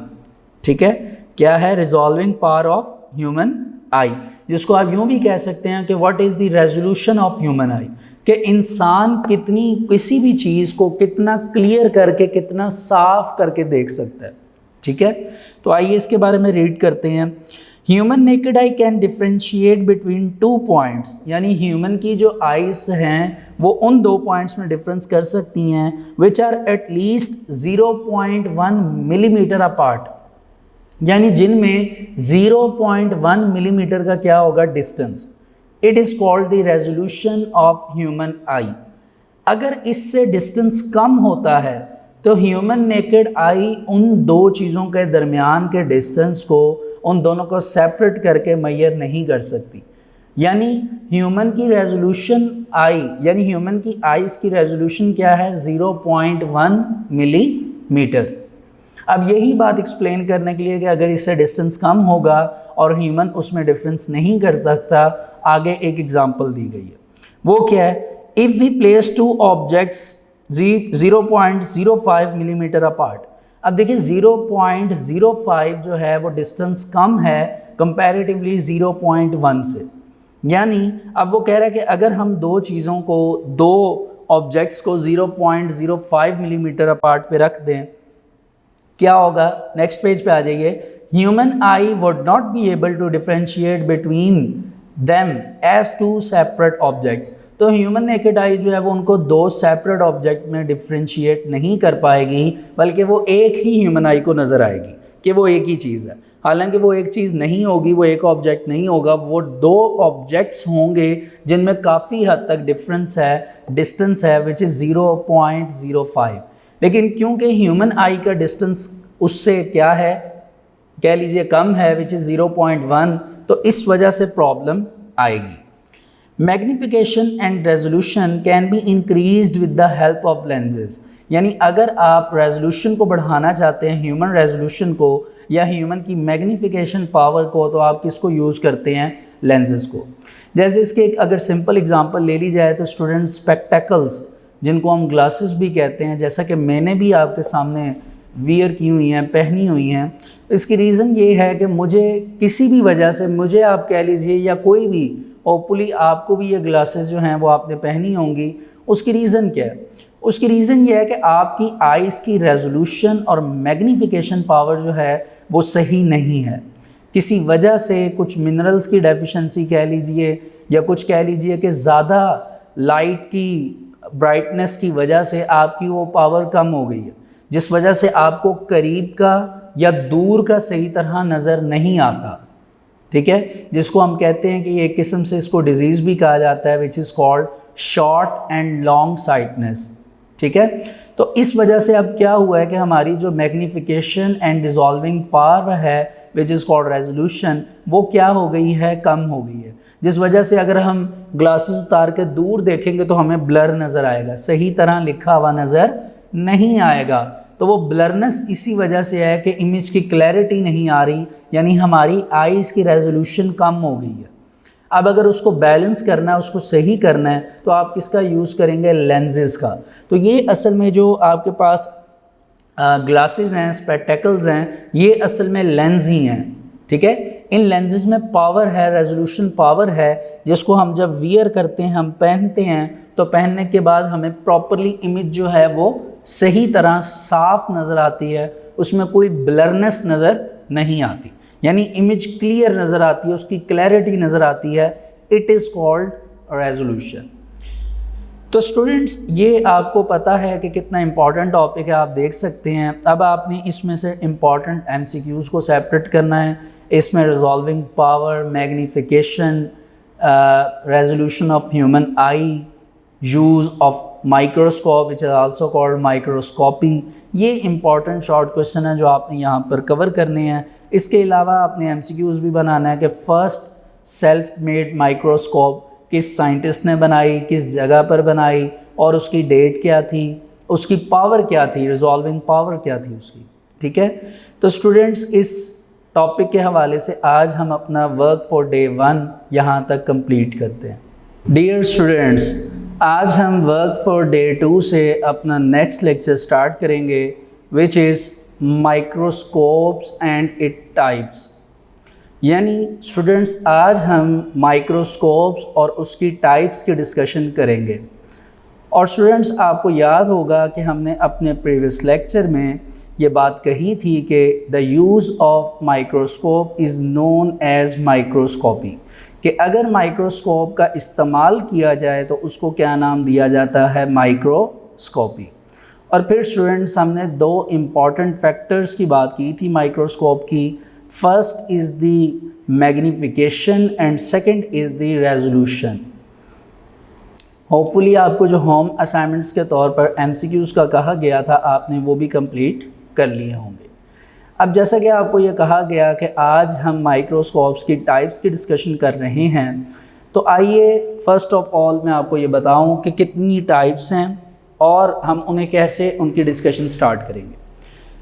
ठीक है, क्या है रिजॉल्विंग पावर ऑफ ह्यूमन आई, जिसको आप यूँ भी कह सकते हैं कि what is the resolution of human आई, कि इंसान किसी भी चीज़ को कितना क्लियर करके, कितना साफ करके देख सकता है। ठीक है, तो आइए इसके बारे में रीड करते हैं। Human naked I can differentiate between 2 points, यानी ह्यूमन की जो आइज़ हैं वो उन 2 पॉइंट्स में डिफरेंस कर सकती हैं, which are at least 0.1 millimetre apart, यानी जिनमें 0.1 मिलीमीटर का क्या होगा, distance. It is called the resolution of human eye. अगर इससे डिस्टेंस कम होता है तो ह्यूमन नेकेड आई उन दो चीज़ों के दरमियान के डिस्टेंस को, उन दोनों को सेपरेट करके मेजर नहीं कर सकती। यानी ह्यूमन की रेजोल्यूशन आई, यानी ह्यूमन की आइज़ की रेजोल्यूशन क्या है, 0.1 मिलीमीटर। अब यही बात एक्सप्लेन करने के लिए कि अगर इससे डिस्टेंस कम होगा और ह्यूमन उसमें डिफरेंस नहीं कर सकता, आगे एक एग्जांपल दी गई है। वो क्या है, if we place two objects 0.05 millimetre apart. अब देखिए 0.05 जो है वो डिस्टेंस कम है कंपैरेटिवली 0.1 से। यानी अब वो कह रहा है कि अगर हम दो चीज़ों को, दो ऑब्जेक्ट्स को 0.05 मिलीमीटर अपार्ट पे रख दें, क्या होगा, नेक्स्ट पेज पे आ जाइए। Human eye would not be able to differentiate between them as two separate objects. तो ह्यूमन नेकेड आई जो है वो उनको दो सेपरेट ऑब्जेक्ट में डिफरेंशिएट नहीं कर पाएगी, बल्कि वो एक ही ह्यूमन आई को नज़र आएगी कि वो एक ही चीज़ है। हालांकि वो एक चीज़ नहीं होगी, वो एक ऑब्जेक्ट नहीं होगा, वो दो ऑब्जेक्ट्स होंगे जिनमें काफ़ी हद तक डिफरेंस है, डिस्टेंस है, विच इज़ 0.05। लेकिन क्योंकि ह्यूमन आई का डिस्टेंस उससे क्या है, कह लीजिए कम है, विच इज़ 0.1, तो इस वजह से प्रॉब्लम आएगी। Magnification and resolution can be increased with the help of lenses. यानी अगर आप रेजोल्यूशन को बढ़ाना चाहते हैं, ह्यूमन रेजोल्यूशन को या ह्यूमन की मैग्नीफिकेशन पावर को, तो आप किसको यूज़ करते हैं, लेंसेज को। जैसे इसके एक अगर सिंपल एग्जांपल ले ली जाए तो स्टूडेंट स्पेक्टेकल्स, जिनको हम ग्लासेस भी कहते हैं, जैसा कि मैंने भी आपके सामने वियर की हुई हैं, पहनी हुई हैं। इसकी रीज़न ये है कि मुझे किसी भी वजह से, मुझे आप कह लीजिए या कोई भी, होपफुली आपको भी ये ग्लासेस जो हैं वो आपने पहनी होंगी। उसकी रीज़न क्या है, उसकी रीज़न ये है कि आपकी आइज़ की रेजोल्यूशन और मैग्नीफिकेशन पावर जो है वो सही नहीं है। किसी वजह से, कुछ मिनरल्स की डेफिशिएंसी कह लीजिए, या कुछ कह लीजिए कि ज़्यादा लाइट की ब्राइटनेस की वजह से आपकी वो पावर कम हो गई है, जिस वजह से आपको करीब का या दूर का सही तरह नज़र नहीं आता। ठीक है, जिसको हम कहते हैं कि एक किस्म से इसको डिजीज़ भी कहा जाता है, which is called short and long sightedness. ठीक है, तो इस वजह से अब क्या हुआ है कि हमारी जो मैग्नीफिकेशन एंड डिज़ोल्विंग पावर है, विच इज़ कॉल्ड रेजोल्यूशन, वो क्या हो गई है, कम हो गई है। जिस वजह से अगर हम ग्लासेस उतार के दूर देखेंगे तो हमें ब्लर नज़र आएगा, सही तरह लिखा हुआ नज़र नहीं आएगा। तो वो ब्लरनेस इसी वजह से है कि इमेज की क्लैरिटी नहीं आ रही, यानी हमारी आइज़ की रेजोल्यूशन कम हो गई है। अब अगर उसको बैलेंस करना है, उसको सही करना है, तो आप किसका यूज़ करेंगे, लेंसेज का। तो ये असल में जो आपके पास ग्लासेस हैं, स्पेक्टेकल्स हैं, ये असल में लेंस ही हैं। ठीक है, इन लेंसेज में पावर है, रेजोल्यूशन पावर है, जिसको हम जब वियर करते हैं, हम पहनते हैं, तो पहनने के बाद हमें प्रॉपरली इमेज जो है वो सही तरह साफ नज़र आती है, उसमें कोई ब्लरनेस नज़र नहीं आती, यानी इमेज क्लियर नज़र आती है, उसकी क्लैरिटी नज़र आती है। It is called resolution. तो स्टूडेंट्स, ये आपको पता है कि कितना इम्पॉर्टेंट टॉपिक है, आप देख सकते हैं। अब आपने इसमें से इम्पॉर्टेंट MCQs को सेपरेट करना है। इसमें resolving power, magnification, resolution of human I, use of microscope which is also called microscopy, ये इंपॉर्टेंट शॉर्ट क्वेश्चन है जो आपने यहाँ पर कवर करने हैं। इसके अलावा आपने MCQs भी बनाना है कि फ़र्स्ट सेल्फ मेड माइक्रोस्कोप किस साइंटिस्ट ने बनाई, किस जगह पर बनाई, और उसकी डेट क्या थी, उसकी पावर क्या थी, रिजॉल्विंग पावर क्या थी उसकी। ठीक है, तो स्टूडेंट्स, इस टॉपिक के हवाले से आज हम अपना वर्क फॉर डे 1 यहाँ तक कंप्लीट करते हैं। डियर स्टूडेंट्स, आज हम वर्क फॉर डे 2 से अपना नेक्स्ट लेक्चर स्टार्ट करेंगे, which is microscopes and it types. यानी स्टूडेंट्स, आज हम माइक्रोस्कोप्स और उसकी टाइप्स की डिस्कशन करेंगे। और स्टूडेंट्स, आपको याद होगा कि हमने अपने प्रीवियस लेक्चर में ये बात कही थी कि the use of microscope is known as microscopy, कि अगर माइक्रोस्कोप का इस्तेमाल किया जाए तो उसको क्या नाम दिया जाता है, माइक्रोस्कोपी। और फिर स्टूडेंट्स, हमने दो इम्पॉर्टेंट फैक्टर्स की बात की थी माइक्रोस्कोप की, first is the magnification and second is the resolution. Hopefully आपको जो होम असाइनमेंट्स के तौर पर MCQs का कहा गया था आपने वो भी कंप्लीट कर लिए होंगे। अब जैसा कि आपको ये कहा गया कि आज हम माइक्रोस्कोप्स की टाइप्स की डिस्कशन कर रहे हैं, तो आइए फर्स्ट ऑफ ऑल मैं आपको ये बताऊं कि कितनी टाइप्स हैं और हम उन्हें कैसे उनकी डिस्कशन स्टार्ट करेंगे।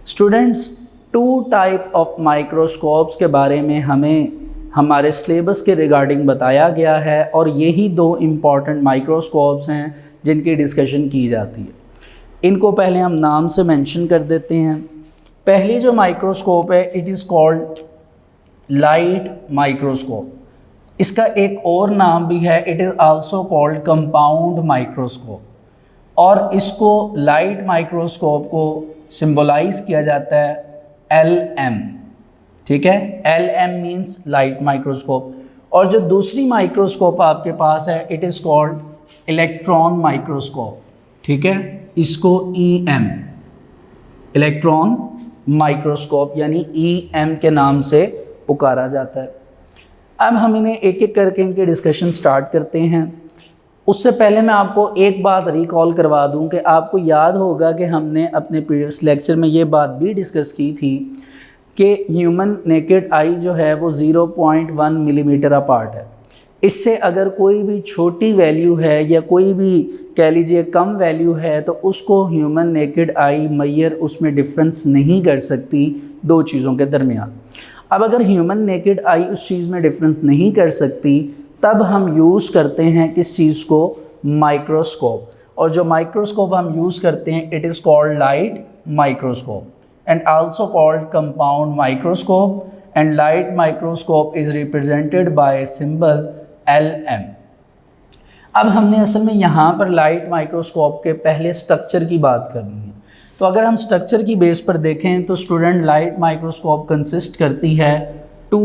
स्टूडेंट्स, 2 टाइप ऑफ माइक्रोस्कोप्स के बारे में हमें हमारे सिलेबस के रिगार्डिंग बताया गया है और यही 2 इम्पॉर्टेंट माइक्रोस्कोप्स हैं जिनकी डिस्कशन की जाती है। इनको पहले हम नाम से मेंशन कर देते हैं। पहली जो माइक्रोस्कोप है it is called light microscope. इसका एक और नाम भी है, it is also called compound microscope. और इसको लाइट माइक्रोस्कोप को सिंबलाइज किया जाता है LM, ठीक है। LM means light microscope. और जो दूसरी माइक्रोस्कोप आपके पास है it is called electron microscope, ठीक है। इसको EM इलेक्ट्रॉन माइक्रोस्कोप यानी EM के नाम से पुकारा जाता है। अब हम इन्हें एक एक करके इनके डिस्कशन स्टार्ट करते हैं। उससे पहले मैं आपको एक बात रिकॉल करवा दूं कि आपको याद होगा कि हमने अपने प्रीवियस लेक्चर में ये बात भी डिस्कस की थी कि ह्यूमन नेकेड आई जो है वो 0.1 मिलीमीटर अपार्ट है। इससे अगर कोई भी छोटी वैल्यू है या कोई भी कह लीजिए कम वैल्यू है तो उसको ह्यूमन नेकेड आई मैयर उसमें डिफरेंस नहीं कर सकती 2 चीज़ों के दरमियान। अब अगर ह्यूमन नेकेड आई उस चीज़ में डिफरेंस नहीं कर सकती तब हम यूज़ करते हैं किस चीज़ को, माइक्रोस्कोप। और जो माइक्रोस्कोप हम यूज़ करते हैं it is called light microscope and also called compound microscope and light microscope is represented by symbol LM। अब हमने असल में यहाँ पर लाइट माइक्रोस्कोप के पहले स्ट्रक्चर की बात करनी है। तो अगर हम स्ट्रक्चर की बेस पर देखें तो स्टूडेंट लाइट माइक्रोस्कोप कंसिस्ट करती है 2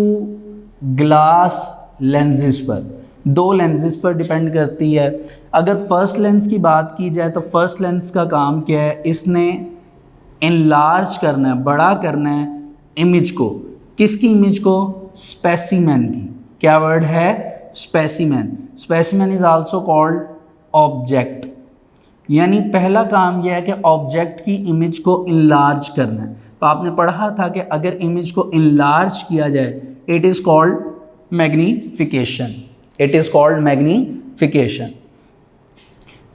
ग्लास लेंसेज पर, 2 लेंसेज पर डिपेंड करती है। अगर फर्स्ट लेंस की बात की जाए तो फर्स्ट लेंस का काम क्या है, इसने इनलार्ज करना है, बड़ा करना है इमेज को। किसकी इमेज को, स्पेसिमेन की। क्या वर्ड है, specimen. Specimen is also called object. यानी पहला काम यह है कि ऑब्जेक्ट की इमेज को इनलार्ज करना है। तो आपने पढ़ा था कि अगर इमेज को इनलार्ज किया जाए it is called magnification, it is called magnification.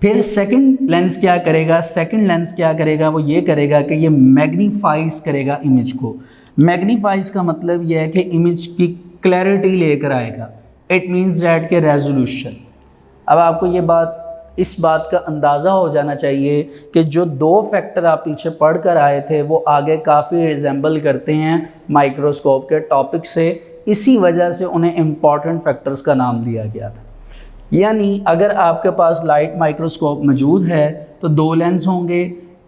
फिर सेकंड लेंस क्या करेगा, सेकंड लेंस क्या करेगा, वो ये करेगा कि ये मैग्नीफाइज करेगा इमेज को। मैग्नीफाइज का मतलब यह है कि इमेज की क्लैरिटी लेकर आएगा। इट मीन्स डैट के रेजोल्यूशन। अब आपको ये बात, इस बात का अंदाज़ा हो जाना चाहिए कि जो 2 फैक्टर आप पीछे पढ़ कर आए थे वो आगे काफ़ी रिजेंबल करते हैं माइक्रोस्कोप के टॉपिक से, इसी वजह से उन्हें इम्पॉर्टेंट फैक्टर्स का नाम दिया गया था। यानी अगर आपके पास लाइट माइक्रोस्कोप मौजूद है तो 2 लेंस होंगे।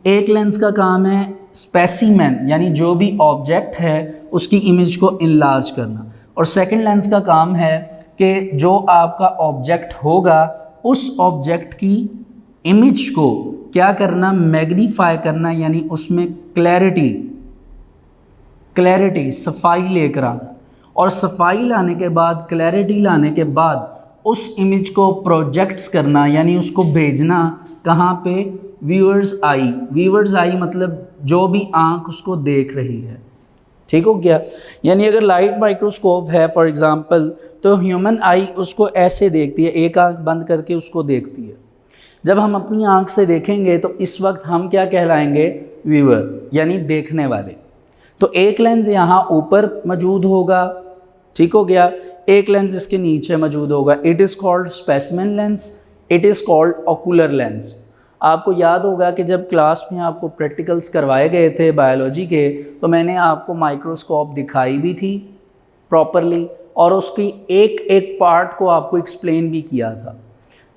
एक लेंस का काम है स्पेसिमेन यानी जो भी ऑब्जेक्ट है उसकी इमेज को इनलार्ज करना, और सेकंड लेंस का काम है कि जो आपका ऑब्जेक्ट होगा उस ऑब्जेक्ट की इमेज को क्या करना, मैग्नीफाई करना, यानी उसमें क्लैरिटी सफाई लेकर आना। और सफाई लाने के बाद, क्लैरिटी लाने के बाद उस इमेज को प्रोजेक्ट्स करना, यानी उसको भेजना कहाँ पे, व्यूअर्स आई। व्यूअर्स आई मतलब जो भी आंख उसको देख रही है, ठीक हो गया। यानी अगर लाइट माइक्रोस्कोप है फॉर एग्जांपल तो ह्यूमन आई उसको ऐसे देखती है, एक आंख बंद करके उसको देखती है। जब हम अपनी आंख से देखेंगे तो इस वक्त हम क्या कहलाएंगे, व्यूअर यानी देखने वाले। तो एक लेंस यहाँ ऊपर मौजूद होगा, ठीक हो गया, एक लेंस इसके नीचे मौजूद होगा। It is called specimen lens, it is called ocular lens. आपको याद होगा कि जब क्लास में आपको प्रैक्टिकल्स करवाए गए थे बायोलॉजी के तो मैंने आपको माइक्रोस्कोप दिखाई भी थी प्रॉपरली और उसकी एक एक पार्ट को आपको एक्सप्लेन भी किया था।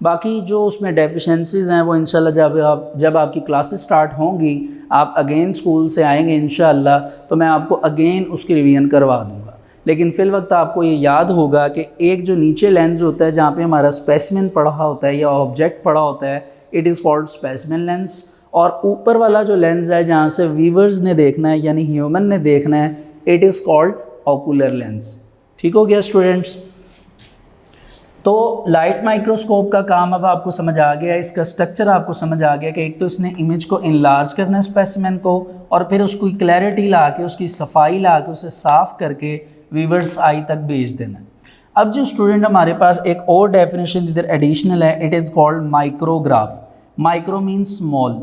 बाकी जो उसमें डेफिशिएंसीज हैं वो इंशाल्लाह जब आपकी क्लासेस स्टार्ट होंगी, आप अगेन स्कूल से आएंगे इंशाल्लाह, तो मैं आपको अगेन उसकी रिवीजन करवा दूँगा। लेकिन फिल वक्त आपको ये याद होगा कि एक जो नीचे लेंस होता है जहाँ पे हमारा स्पेसिमेन पड़ा होता है या ऑब्जेक्ट पड़ा होता है, it is called specimen lens. और ऊपर वाला जो लेंस है जहाँ से व्यूअर्स ने देखना है यानी ह्यूमन ने देखना है, it is called ocular lens. ठीक हो गया स्टूडेंट्स। तो लाइट माइक्रोस्कोप का काम अब आपको समझ आ गया, इसका स्ट्रक्चर आपको समझ आ गया कि एक तो इसने इमेज को इनलार्ज करना है स्पेसिमेन को, और फिर उसकी क्लैरिटी ला के, उसकी सफाई ला के, उसे साफ करके वीवर्स आई तक भेज देना है। अब जो स्टूडेंट हमारे पास एक और डेफिनेशन इधर एडिशनल है, it is called micrograph. Micro mean small,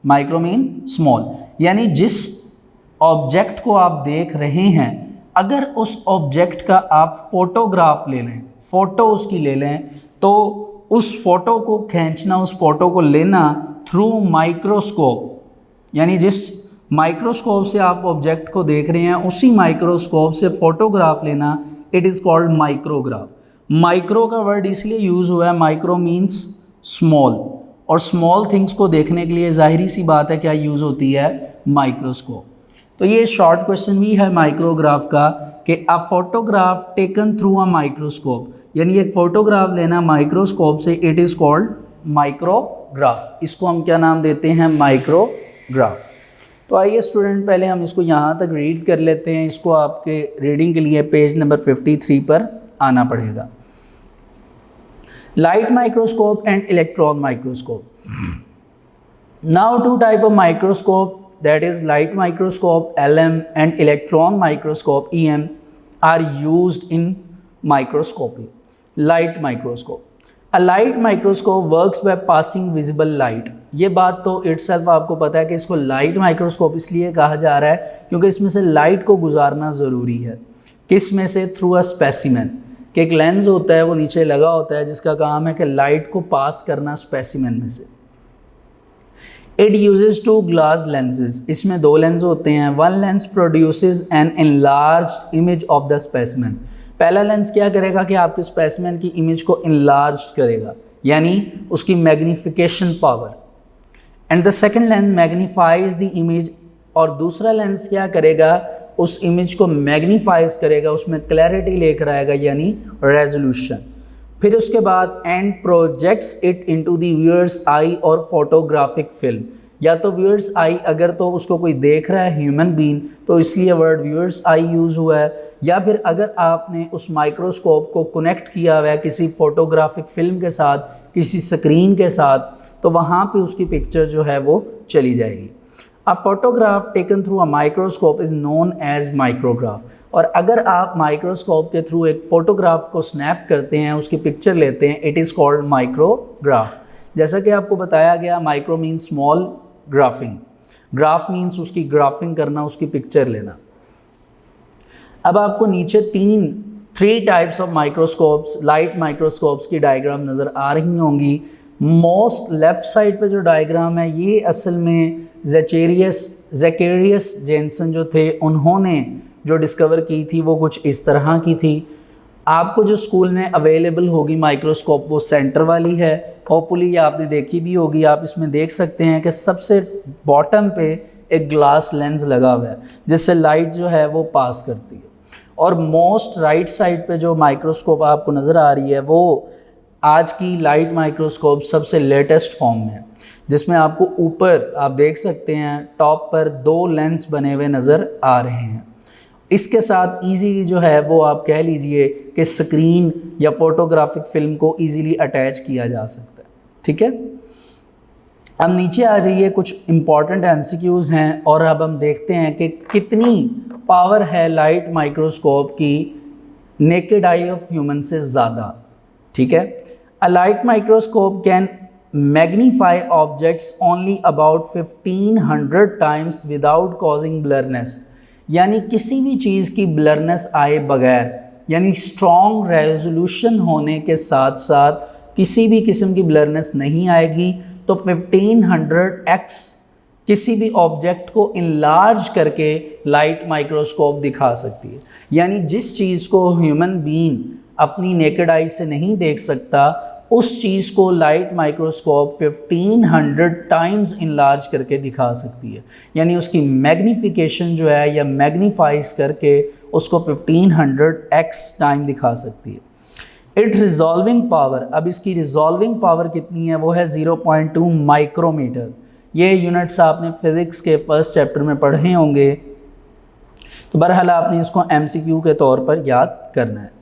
micro mean small, यानी जिस ऑब्जेक्ट को आप देख रहे हैं, अगर उस ऑब्जेक्ट का आप फोटोग्राफ ले लें, फ़ोटो उसकी ले लें, तो उस फोटो को खींचना, उस फोटो को लेना थ्रू माइक्रोस्कोप, यानी जिस माइक्रोस्कोप से आप ऑब्जेक्ट को देख रहे हैं उसी माइक्रोस्कोप से फोटोग्राफ लेना, it is called micrograph. Micro का वर्ड इसलिए यूज़ हुआ है, माइक्रो मीन्स स्मॉल, और स्मॉल थिंग्स को देखने के लिए जाहिर सी बात है क्या यूज़ होती है, माइक्रोस्कोप। तो ये शॉर्ट क्वेश्चन भी है माइक्रोग्राफ का कि अ photograph taken through a microscope, यानी एक फ़ोटोग्राफ लेना माइक्रोस्कोप से, इट इज़ कॉल्ड माइक्रोग्राफ। इसको हम क्या नाम देते हैं, माइक्रोग्राफ। तो आइए स्टूडेंट पहले हम इसको यहाँ तक रीड कर लेते हैं। इसको आपके रीडिंग के लिए पेज नंबर 53 पर आना पड़ेगा। Light microscope and electron microscope. Now two type of microscope, that is light microscope LM and electron microscope EM are used in microscopy. Light microscope, a light microscope works by passing visible light. ये बात तो itself आपको पता है कि इसको light microscope इसलिए कहा जा रहा है क्योंकि इसमें से लाइट को गुजारना ज़रूरी है। किस में से, थ्रू अ स्पेसिमेन, कि एक लेंस होता है वो नीचे लगा होता है जिसका काम है कि लाइट को पास करना स्पेसिमेन में से। It uses two glass lenses. इसमें दो लेंस होते हैं। One lens produces an enlarged image of the specimen. पहला लेंस क्या करेगा कि आपके स्पेसिमेन की इमेज को इनलार्ज करेगा, यानी उसकी magnification power. And the second lens magnifies the image, और दूसरा लेंस क्या करेगा, उस इमेज को मैग्नीफाइज करेगा, उसमें क्लैरिटी लेकर आएगा, यानी रेजोल्यूशन। फिर उसके बाद and projects it into the viewers I और फोटोग्राफिक फिल्म, या तो व्यूअर्स आई अगर तो उसको कोई देख रहा है ह्यूमन बीइंग तो इसलिए वर्ड व्यूअर्स आई यूज़ हुआ है, या फिर अगर आपने उस माइक्रोस्कोप को कनेक्ट किया हुआ है किसी फोटोग्राफिक फिल्म के साथ, किसी स्क्रीन के साथ, तो वहाँ पे उसकी पिक्चर जो है वो चली जाएगी। A photograph taken through a microscope is known as micrograph. और अगर आप माइक्रोस्कोप के थ्रू एक फ़ोटोग्राफ को स्नैप करते हैं, उसकी पिक्चर लेते हैं, इट इज़ कॉल्ड माइक्रोग्राफ। जैसा कि आपको बताया गया, micro means small, graphic, graph means उसकी ग्राफिंग करना, उसकी पिक्चर लेना। अब आपको नीचे three types of microscopes, light microscopes की डायग्राम नज़र आ रही होंगी। मोस्ट लेफ़्ट साइड पे जो डायग्राम है ये असल में ज़ेकेरियस जेनसन जो थे उन्होंने जो डिस्कवर की थी वो कुछ इस तरह की थी। आपको जो स्कूल में अवेलेबल होगी माइक्रोस्कोप वो सेंटर वाली है, होपफुली ये आपने देखी भी होगी। आप इसमें देख सकते हैं कि सबसे बॉटम पे एक ग्लास लेंस लगा हुआ है जिससे लाइट जो है वो पास करती है। और मोस्ट राइट साइड पे जो माइक्रोस्कोप आपको नज़र आ रही है वो आज की लाइट माइक्रोस्कोप सबसे लेटेस्ट फॉर्म में है, जिसमें आपको ऊपर आप देख सकते हैं टॉप पर दो लेंस बने हुए नज़र आ रहे हैं। इसके साथ इजीली जो है वो आप कह लीजिए कि स्क्रीन या फोटोग्राफिक फिल्म को इजीली अटैच किया जा सकता है। ठीक है, अब नीचे आ जाइए, कुछ इम्पॉर्टेंट एमसीक्यूज़ हैं और अब हम देखते हैं कि कितनी पावर है लाइट माइक्रोस्कोप की नेकेड आई ऑफ ह्यूमन से ज़्यादा। ठीक है, a light microscope can magnify objects only about 1500 times without causing blurness, यानी किसी भी चीज़ की ब्लरनेस आए बगैर, यानी स्ट्रॉन्ग रेजोल्यूशन होने के साथ साथ किसी भी किस्म की ब्लरनेस नहीं आएगी, तो 1500x किसी भी ऑब्जेक्ट को इनलार्ज करके लाइट माइक्रोस्कोप दिखा सकती है। यानी जिस चीज़ को ह्यूमन बीइंग अपनी नेकेड आई से नहीं देख सकता, उस चीज़ को लाइट माइक्रोस्कोप 1500 टाइम्स इनलार्ज करके दिखा सकती है। यानी उसकी मैग्नीफिकेशन जो है या मैग्नीफाइज करके उसको 1500x टाइम दिखा सकती है। इट रिजॉल्विंग पावर, अब इसकी रिजॉल्विंग पावर कितनी है, वो है 0.2 माइक्रोमीटर। ये यूनिट्स आपने फिज़िक्स के फर्स्ट चैप्टर में पढ़े होंगे। तो बहरहाल आपने इसको MCQ के तौर पर याद करना है।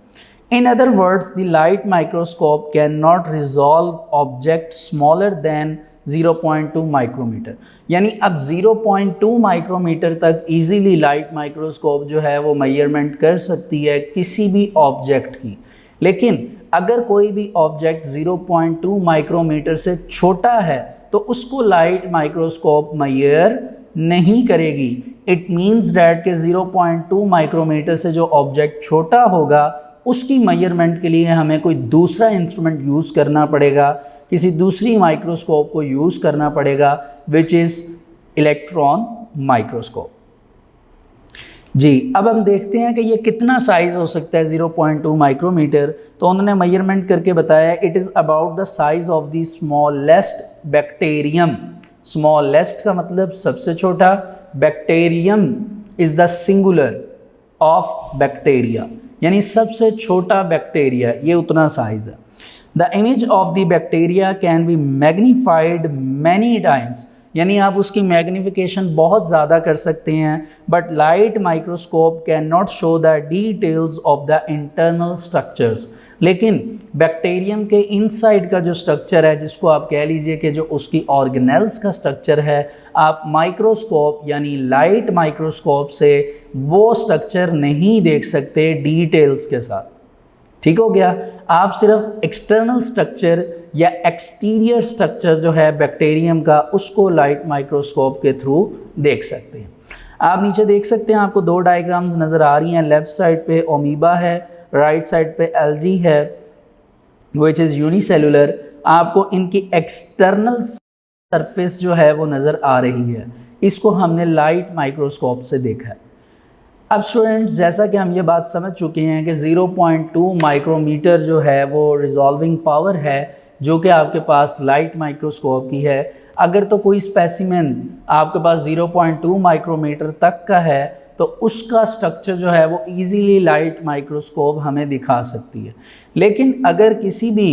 In other words, the light microscope cannot resolve object smaller than 0.2 micrometre. यानी अब 0.2 माइक्रोमीटर तक इजीली लाइट माइक्रोस्कोप जो है वो मेजरमेंट कर सकती है किसी भी ऑब्जेक्ट की। लेकिन अगर कोई भी ऑब्जेक्ट 0.2 माइक्रोमीटर से छोटा है तो उसको लाइट माइक्रोस्कोप मेजर नहीं करेगी। इट मीन्स डैट कि 0.2 माइक्रोमीटर से जो ऑब्जेक्ट छोटा होगा उसकी मेजरमेंट के लिए हमें कोई दूसरा इंस्ट्रूमेंट यूज़ करना पड़ेगा, किसी दूसरी माइक्रोस्कोप को यूज़ करना पड़ेगा, विच इज़ इलेक्ट्रॉन माइक्रोस्कोप। जी, अब हम देखते हैं कि ये कितना साइज़ हो सकता है 0.2 माइक्रोमीटर। तो उन्होंने मेजरमेंट करके बताया it is about the size of the smallest bacterium. Smallest का मतलब सबसे छोटा, bacterium is the singular of bacteria, यानी सबसे छोटा बैक्टीरिया, ये उतना साइज़ है। The image of the bacteria can be magnified many times, यानी आप उसकी मैग्नीफिकेशन बहुत ज़्यादा कर सकते हैं। But light microscope can not show the details of the internal structures. लेकिन बैक्टीरियम के इनसाइड का जो स्ट्रक्चर है, जिसको आप कह लीजिए कि जो उसकी ऑर्गेनेल्स का स्ट्रक्चर है, आप माइक्रोस्कोप यानी लाइट माइक्रोस्कोप से वो स्ट्रक्चर नहीं देख सकते डिटेल्स के साथ। ठीक हो गया। आप सिर्फ एक्सटर्नल स्ट्रक्चर या एक्सटीरियर स्ट्रक्चर जो है बैक्टीरियम का, उसको लाइट माइक्रोस्कोप के थ्रू देख सकते हैं। आप नीचे देख सकते हैं, आपको दो डायग्राम्स नज़र आ रही हैं। लेफ़्ट साइड पे ओमीबा है, राइट साइड पे एल्गी है विच इज़ यूनिसेलुलर। आपको इनकी एक्सटर्नल सरफेस जो है वो नज़र आ रही है, इसको हमने लाइट माइक्रोस्कोप से देखा है। अब स्टूडेंट्स, जैसा कि हम ये बात समझ चुके हैं कि 0.2 माइक्रोमीटर जो है वो रिजॉल्विंग पावर है जो कि आपके पास लाइट माइक्रोस्कोप की है। अगर तो कोई स्पेसिमेन आपके पास 0.2 माइक्रोमीटर तक का है तो उसका स्ट्रक्चर जो है वो इजीली लाइट माइक्रोस्कोप हमें दिखा सकती है। लेकिन अगर किसी भी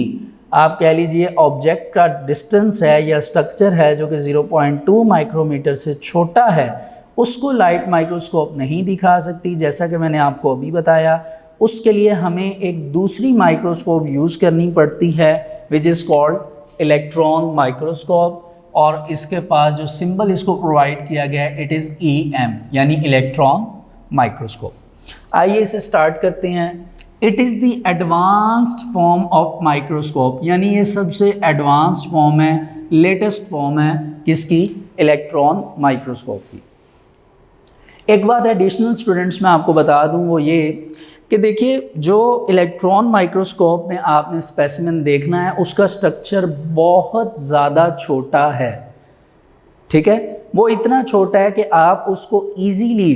आप कह लीजिए ऑब्जेक्ट का डिस्टेंस है या स्ट्रक्चर है जो कि 0.2 माइक्रोमीटर से छोटा है, उसको लाइट माइक्रोस्कोप नहीं दिखा सकती। जैसा कि मैंने आपको अभी बताया, उसके लिए हमें एक दूसरी माइक्रोस्कोप यूज़ करनी पड़ती है which is called electron microscope, और इसके पास जो सिंबल इसको प्रोवाइड किया गया है इट इज़ EM यानी इलेक्ट्रॉन माइक्रोस्कोप। आइए इसे स्टार्ट करते हैं। It is the advanced form of microscope, यानी ये सबसे एडवांस्ड फॉर्म है, लेटेस्ट फॉर्म है किसकी? इलेक्ट्रॉन माइक्रोस्कोप की। एक बात एडिशनल स्टूडेंट्स मैं आपको बता दूं, वो ये कि देखिए जो इलेक्ट्रॉन माइक्रोस्कोप में आपने स्पेसिमेन देखना है उसका स्ट्रक्चर बहुत ज़्यादा छोटा है। ठीक है, वो इतना छोटा है कि आप उसको इजीली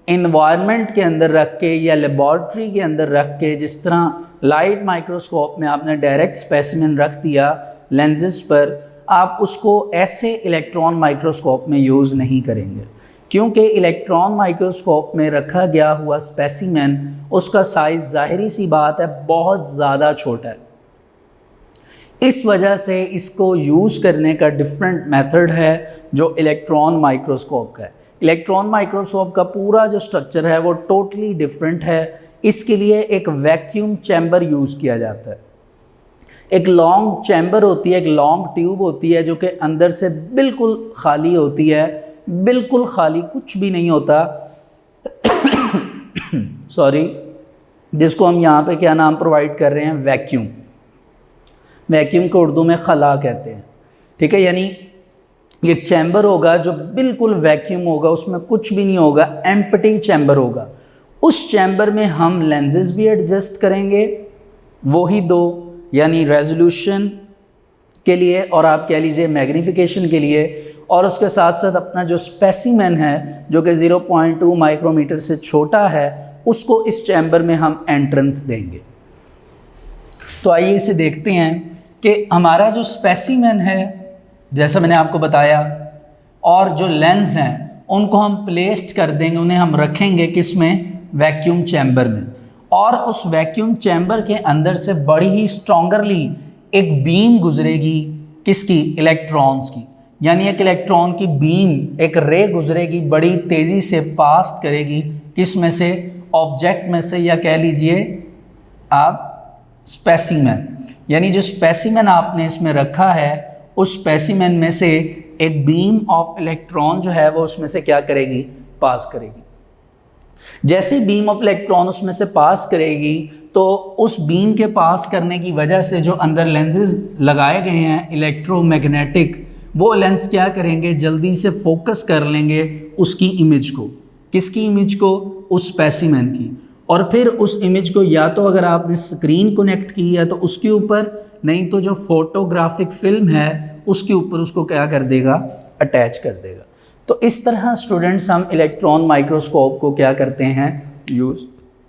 इन्वायरमेंट के अंदर रख के या लेबॉर्ट्री के अंदर रख के, जिस तरह लाइट माइक्रोस्कोप में आपने डायरेक्ट स्पेसिमेन रख दिया लेंसेज पर, आप उसको ऐसे इलेक्ट्रॉन माइक्रोस्कोप में यूज़ नहीं करेंगे, क्योंकि इलेक्ट्रॉन माइक्रोस्कोप में रखा गया हुआ स्पेसिमेन उसका साइज़ जाहिरी सी बात है बहुत ज़्यादा छोटा है। इस वजह से इसको यूज़ करने का डिफरेंट मेथड है जो इलेक्ट्रॉन माइक्रोस्कोप का है। इलेक्ट्रॉन माइक्रोस्कोप का पूरा जो स्ट्रक्चर है वो टोटली डिफरेंट है। इसके लिए एक वैक्यूम चैम्बर यूज़ किया जाता है। एक लॉन्ग चैम्बर होती है, एक लॉन्ग ट्यूब होती है जो कि अंदर से बिल्कुल खाली होती है, बिल्कुल खाली, कुछ भी नहीं होता सॉरी, जिसको हम यहाँ पे क्या नाम प्रोवाइड कर रहे हैं? वैक्यूम। वैक्यूम को उर्दू में खला कहते हैं। ठीक है, यानी ये चैम्बर होगा जो बिल्कुल वैक्यूम होगा, उसमें कुछ भी नहीं होगा, एम्प्टी चैम्बर होगा। उस चैम्बर में हम लेंसेज भी एडजस्ट करेंगे, वही दो, यानी रेजोल्यूशन के लिए और आप कह लीजिए मैग्नीफिकेशन के लिए, और उसके साथ साथ अपना जो स्पेसिमेन है जो कि 0.2 माइक्रोमीटर से छोटा है उसको इस चैम्बर में हम एंट्रेंस देंगे। तो आइए इसे देखते हैं कि हमारा जो स्पेसिमेन है, जैसा मैंने आपको बताया, और जो लेंस हैं उनको हम प्लेस्ड कर देंगे, उन्हें हम रखेंगे किस में? वैक्यूम चैम्बर में। और उस वैक्यूम चैम्बर के अंदर से बड़ी ही स्ट्रॉन्गरली एक बीम गुजरेगी, किसकी? इलेक्ट्रॉन्स की। यानी एक इलेक्ट्रॉन की बीम, एक रे गुजरेगी, बड़ी तेज़ी से पास करेगी, किस में से, ऑब्जेक्ट में से, या कह लीजिए आप स्पेसिमेन, यानी जो स्पेसिमेन आपने इसमें रखा है उस स्पेसिमेन में से एक बीम ऑफ इलेक्ट्रॉन जो है वो उसमें से क्या करेगी, पास करेगी। जैसे बीम ऑफ इलेक्ट्रॉन उसमें से पास करेगी तो उस बीम के पास करने की वजह से जो अंदर लेंसेज लगाए गए हैं इलेक्ट्रोमैग्नेटिक, वो लेंस क्या करेंगे, जल्दी से फोकस कर लेंगे उसकी इमेज को। किसकी इमेज को, उस स्पेसिमेन की। और फिर उस इमेज को या तो अगर आपने स्क्रीन कनेक्ट की है तो उसके ऊपर, नहीं तो जो फोटोग्राफिक फिल्म है उसके ऊपर उसको क्या कर देगा, अटैच कर देगा। तो इस तरह स्टूडेंट्स हम इलेक्ट्रॉन माइक्रोस्कोप को क्या करते हैं, यूज़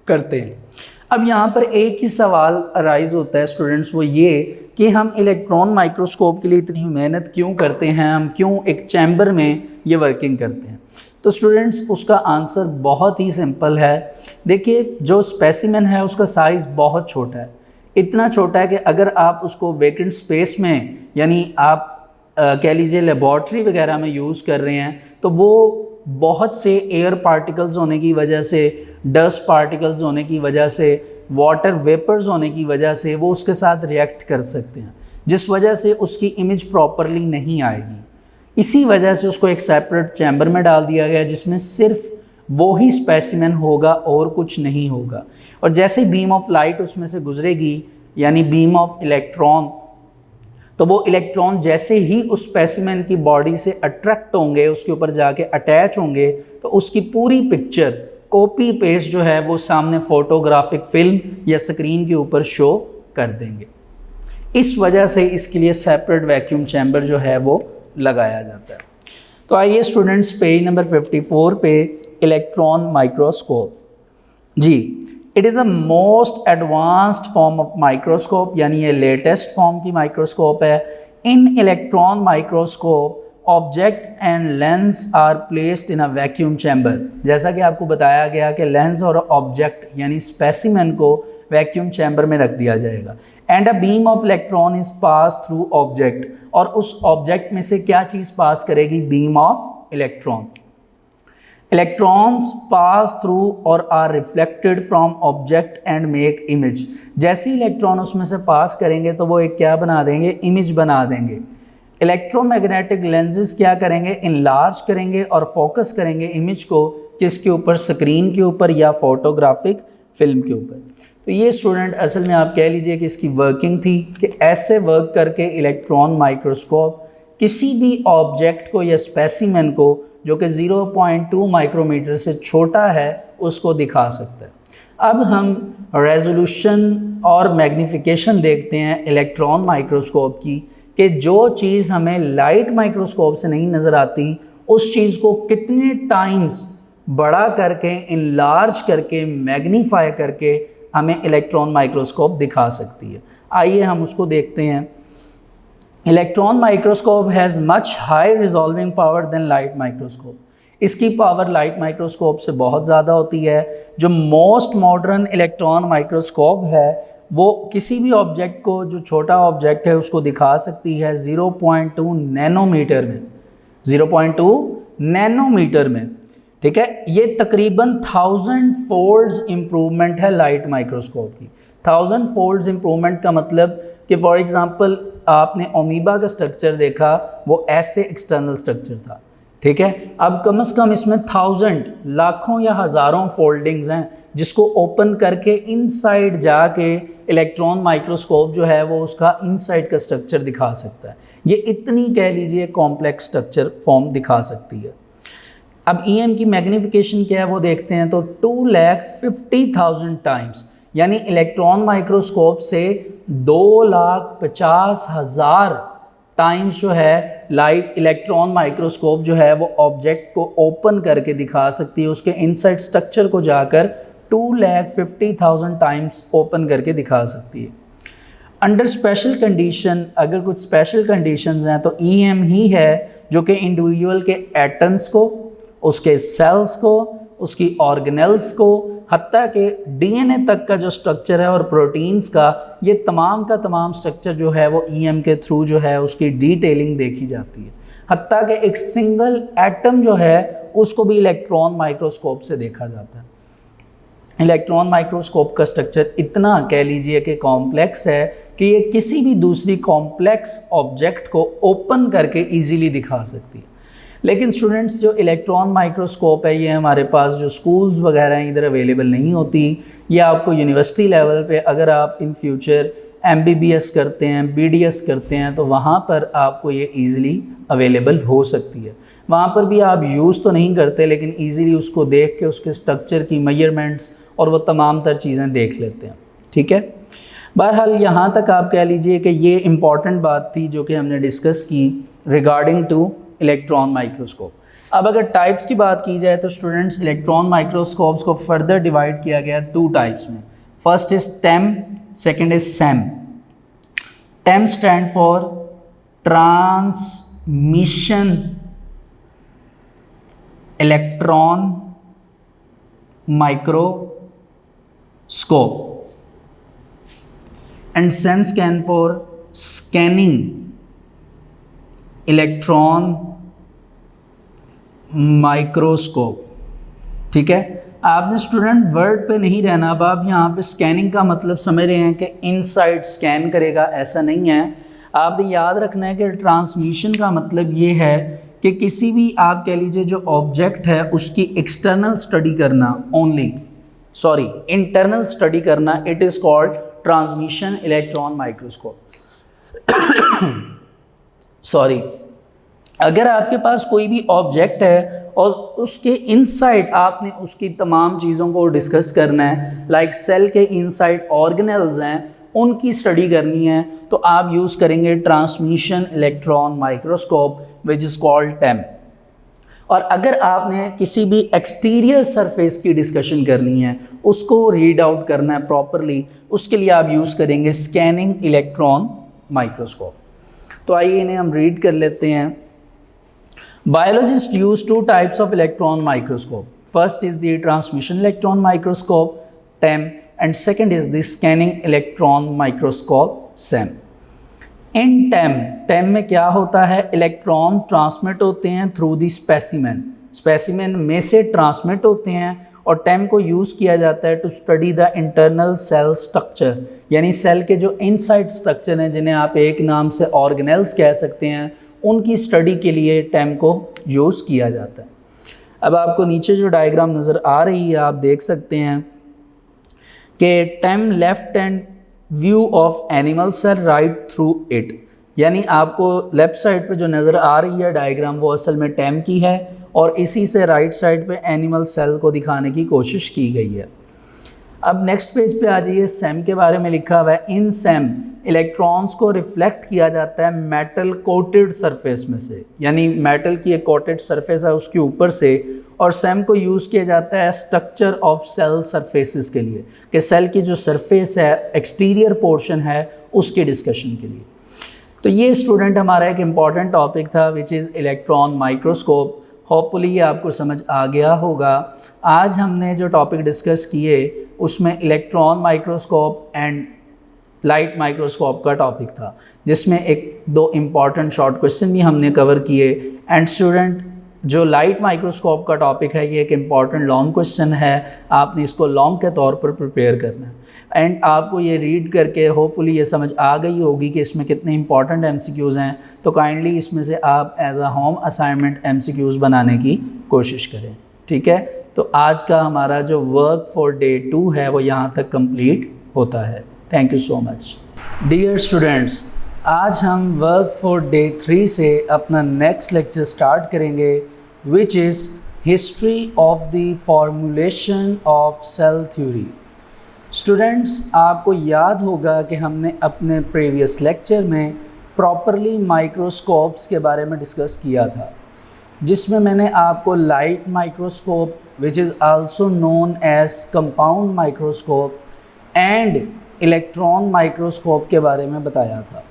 करते हैं। अब यहाँ पर एक ही सवाल अराइज होता है स्टूडेंट्स, वो ये कि हम इलेक्ट्रॉन माइक्रोस्कोप के लिए इतनी मेहनत क्यों करते हैं, हम क्यों एक चैम्बर में ये वर्किंग करते हैं। तो स्टूडेंट्स उसका आंसर बहुत ही सिंपल है। देखिए जो स्पेसिमेन है उसका साइज़ बहुत छोटा है, इतना छोटा है कि अगर आप उसको वेकेंट स्पेस में, यानी आप कह लीजिए लेबॉर्ट्री वगैरह में यूज़ कर रहे हैं, तो वो बहुत से एयर पार्टिकल्स होने की वजह से, डस्ट पार्टिकल्स होने की वजह से, वाटर वेपर्स होने की वजह से वो उसके साथ रिएक्ट कर सकते हैं, जिस वजह से उसकी इमेज प्रॉपरली नहीं आएगी। इसी वजह से उसको एक सेपरेट चैम्बर में डाल दिया गया जिसमें सिर्फ वो ही स्पेसिमेन होगा और कुछ नहीं होगा। और जैसे बीम ऑफ लाइट उसमें से गुजरेगी, यानी बीम ऑफ इलेक्ट्रॉन, तो वो इलेक्ट्रॉन जैसे ही उस स्पेसिमेन की बॉडी से अट्रैक्ट होंगे, उसके ऊपर जाके अटैच होंगे, तो उसकी पूरी पिक्चर कॉपी पेस्ट जो है वो सामने फोटोग्राफिक फिल्म या स्क्रीन के ऊपर शो कर देंगे। इस वजह से इसके लिए सेपरेट वैक्यूम चैम्बर जो है वो लगाया जाता है। तो आइए स्टूडेंट्स पेज नंबर 54 पे इलेक्ट्रॉन माइक्रोस्कोप। जी, it is the most advanced form of microscope, यानी ये लेटेस्ट फॉर्म की माइक्रोस्कोप है। In electron microscope object and lens are placed in a vacuum chamber. जैसा कि आपको बताया गया कि लेंस और ऑब्जेक्ट यानी स्पेसिमेन को वैक्यूम चैम्बर में रख दिया जाएगा। And a beam of electron is pass through object, और उस ऑब्जेक्ट में से क्या चीज़ पास करेगी, beam of electron. Electrons pass through और are reflected from object and make image. जैसे इलेक्ट्रॉन उसमें से पास करेंगे तो वो एक क्या बना देंगे, इमेज बना देंगे। इलेक्ट्रोमैग्नेटिक लेंसेज क्या करेंगे, इनलार्ज करेंगे और फोकस करेंगे इमेज को, किसके ऊपर, स्क्रीन के ऊपर या फोटोग्राफिक फिल्म के ऊपर। तो ये स्टूडेंट असल में आप कह लीजिए कि इसकी वर्किंग थी कि ऐसे वर्क करके इलेक्ट्रॉन माइक्रोस्कोप किसी भी ऑब्जेक्ट को या स्पेसिमेन को जो कि 0.2 माइक्रोमीटर से छोटा है उसको दिखा सकता है। अब हम रेजोल्यूशन और मैग्नीफिकेशन देखते हैं इलेक्ट्रॉन माइक्रोस्कोप की, कि जो चीज़ हमें लाइट माइक्रोस्कोप से नहीं नज़र आती उस चीज़ को कितने टाइम्स बड़ा करके, इनलार्ज करके, मैग्नीफाई करके हमें इलेक्ट्रॉन माइक्रोस्कोप दिखा सकती है। आइए हम उसको देखते हैं। Electron microscope has much high resolving power than light microscope. इसकी पावर लाइट माइक्रोस्कोप से बहुत ज़्यादा होती है। जो मोस्ट मॉडर्न इलेक्ट्रॉन माइक्रोस्कोप है वो किसी भी ऑब्जेक्ट को, जो छोटा ऑब्जेक्ट है उसको दिखा सकती है 0.2 नैनोमीटर में, 0.2 नैनोमीटर में। ठीक है, ये तकरीबन 1000 फोल्ड्स इम्प्रूवमेंट है लाइट माइक्रोस्कोप की। 1000 फोल्ड्स इम्प्रूवमेंट का मतलब कि फॉर एग्जांपल आपने ओमीबा का स्ट्रक्चर देखा, वो ऐसे एक्सटर्नल स्ट्रक्चर था। ठीक है, अब कम से कम इसमें 1000, लाखों या हज़ारों फोल्डिंग्स हैं जिसको ओपन करके इनसाइड जाके इलेक्ट्रॉन माइक्रोस्कोप जो है वो उसका इनसाइड का स्ट्रक्चर दिखा सकता है। ये इतनी कह लीजिए कॉम्प्लेक्स स्ट्रक्चर फॉर्म दिखा सकती है। अब EM की मैग्नीफिकेशन क्या है वो देखते हैं, तो 2,50,000 टाइम्स, यानी इलेक्ट्रॉन माइक्रोस्कोप से 2,50,000 टाइम्स जो है लाइट इलेक्ट्रॉन माइक्रोस्कोप जो है वो ऑब्जेक्ट को ओपन करके दिखा सकती है, उसके इनसाइड स्ट्रक्चर को जाकर 2,50,000 टाइम्स ओपन करके दिखा सकती है। अंडर स्पेशल कंडीशन, अगर कुछ स्पेशल कंडीशंस हैं तो EM ही है जो कि इंडिविजुअल के एटम्स को, उसके सेल्स को उसकी ऑर्गेनेल्स को, हत्ता कि डीएनए तक का जो स्ट्रक्चर है और प्रोटीन्स का, ये तमाम का तमाम स्ट्रक्चर जो है वो ईएम के थ्रू जो है उसकी डिटेलिंग देखी जाती है। हत्ता कि एक सिंगल एटम जो है उसको भी इलेक्ट्रॉन माइक्रोस्कोप से देखा जाता है। इलेक्ट्रॉन माइक्रोस्कोप का स्ट्रक्चर इतना कह लीजिए कि कॉम्प्लेक्स है कि ये किसी भी दूसरी कॉम्प्लेक्स ऑब्जेक्ट को ओपन करके इजीली दिखा सकती है। लेकिन स्टूडेंट्स जो इलेक्ट्रॉन माइक्रोस्कोप है ये हमारे पास जो स्कूल्स वगैरह हैं इधर अवेलेबल नहीं होती। ये आपको यूनिवर्सिटी लेवल पे अगर आप इन फ्यूचर एमबीबीएस करते हैं, बीडीएस करते हैं, तो वहाँ पर आपको ये ईज़िली अवेलेबल हो सकती है। वहाँ पर भी आप यूज़ तो नहीं करते लेकिन ईज़िली उसको देख के उसके स्ट्रक्चर की मेजरमेंट्स और वो तमाम तर चीज़ें देख लेते हैं। ठीक है, बहरहाल यहाँ तक आप कह लीजिए कि ये इम्पॉर्टेंट बात थी जो कि हमने डिस्कस की रिगार्डिंग टू इलेक्ट्रॉन माइक्रोस्कोप। अब अगर टाइप्स की बात की जाए तो स्टूडेंट्स इलेक्ट्रॉन माइक्रोस्कोप्स को फर्दर डिवाइड किया गया 2 टाइप्स में। First is time, second is Sam. Time stand for transmission electron microscope and SEM stand for scanning electron microscope। ठीक है, आपने स्टूडेंट वर्ड पे नहीं रहना। अब आप यहाँ पे स्कैनिंग का मतलब समझ रहे हैं कि इनसाइड स्कैन करेगा, ऐसा नहीं है। आपने याद रखना है कि ट्रांसमिशन का मतलब ये है कि किसी भी आप कह लीजिए जो ऑब्जेक्ट है उसकी एक्सटर्नल स्टडी करना ओनली, सॉरी इंटरनल स्टडी करना, it is called transmission electron microscope. Sorry, अगर आपके पास कोई भी ऑब्जेक्ट है और उसके इनसाइड आपने उसकी तमाम चीज़ों को डिस्कस करना है, लाइक सेल के इनसाइड ऑर्गेनेल्स हैं उनकी स्टडी करनी है, तो आप यूज़ करेंगे transmission electron microscope which is called TEM. और अगर आपने किसी भी एक्सटीरियर सरफेस की डिस्कशन करनी है, उसको रीड आउट करना है प्रॉपरली, उसके लिए आप यूज़ करेंगे स्कैनिंग इलेक्ट्रॉन माइक्रोस्कोप। तो आइए इन्हें हम रीड कर लेते हैं। Biologist use 2 types of electron microscope. First is the transmission electron microscope TEM and second is the scanning electron microscope SEM. In TEM में क्या होता है, इलेक्ट्रॉन ट्रांसमिट होते हैं थ्रू दी स्पेसिमेन में से ट्रांसमिट होते हैं, और टेम को यूज़ किया जाता है to study the internal cell structure, यानी सेल के जो इनसाइड स्ट्रक्चर हैं जिन्हें आप एक नाम से ऑर्गेनेल्स कह सकते हैं, उनकी स्टडी के लिए टेम को यूज़ किया जाता है। अब आपको नीचे जो डायग्राम नज़र आ रही है आप देख सकते हैं कि TEM left hand view of animal cell right through it, यानी आपको लेफ़्ट साइड पे जो नज़र आ रही है डायग्राम वो असल में टेम की है, और इसी से राइट साइड पे एनिमल सेल को दिखाने की कोशिश की गई है। अब नेक्स्ट पेज पे आ जाइए, सैम के बारे में लिखा हुआ है। इन सैम इलेक्ट्रॉन्स को रिफ्लेक्ट किया जाता है मेटल कोटेड सरफेस में से, यानी मेटल की एक कोटेड सरफेस है उसके ऊपर से, और सैम को यूज़ किया जाता है स्ट्रक्चर ऑफ सेल सरफेसेस के लिए, कि सेल की जो सरफेस है, एक्सटीरियर पोर्शन है, उसके डिस्कशन के लिए। तो ये स्टूडेंट हमारा एक इम्पॉर्टेंट टॉपिक था which is electron microscope. Hopefully ये आपको समझ आ गया होगा। आज हमने जो टॉपिक डिस्कस किए उसमें electron microscope and light microscope का टॉपिक था, जिसमें 1-2 इम्पॉर्टेंट शॉर्ट क्वेश्चन भी हमने कवर किए। एंड स्टूडेंट, जो लाइट माइक्रोस्कोप का टॉपिक है ये एक इम्पॉर्टेंट लॉन्ग क्वेश्चन है, आपने इसको लॉन्ग के तौर पर प्रिपेयर करना है। एंड आपको ये रीड करके होपफुली ये समझ आ गई होगी कि इसमें कितने इंपॉर्टेंट एमसीक्यूज़ हैं, तो काइंडली इसमें से आप as a home assignment MCQs बनाने की कोशिश करें। ठीक है, तो आज का हमारा जो वर्क फॉर डे 2 है वो यहाँ तक कंप्लीट होता है। Thank you so much. Dear students, आज हम वर्क फॉर डे 3 से अपना नेक्स्ट लेक्चर स्टार्ट करेंगे which is history of the formulation of cell theory. Students, आपको याद होगा कि हमने अपने प्रीवियस लेक्चर में प्रॉपरली माइक्रोस्कोप्स के बारे में डिस्कस किया था, जिसमें मैंने आपको light microscope which is also known as compound microscope and electron microscope के बारे में बताया था।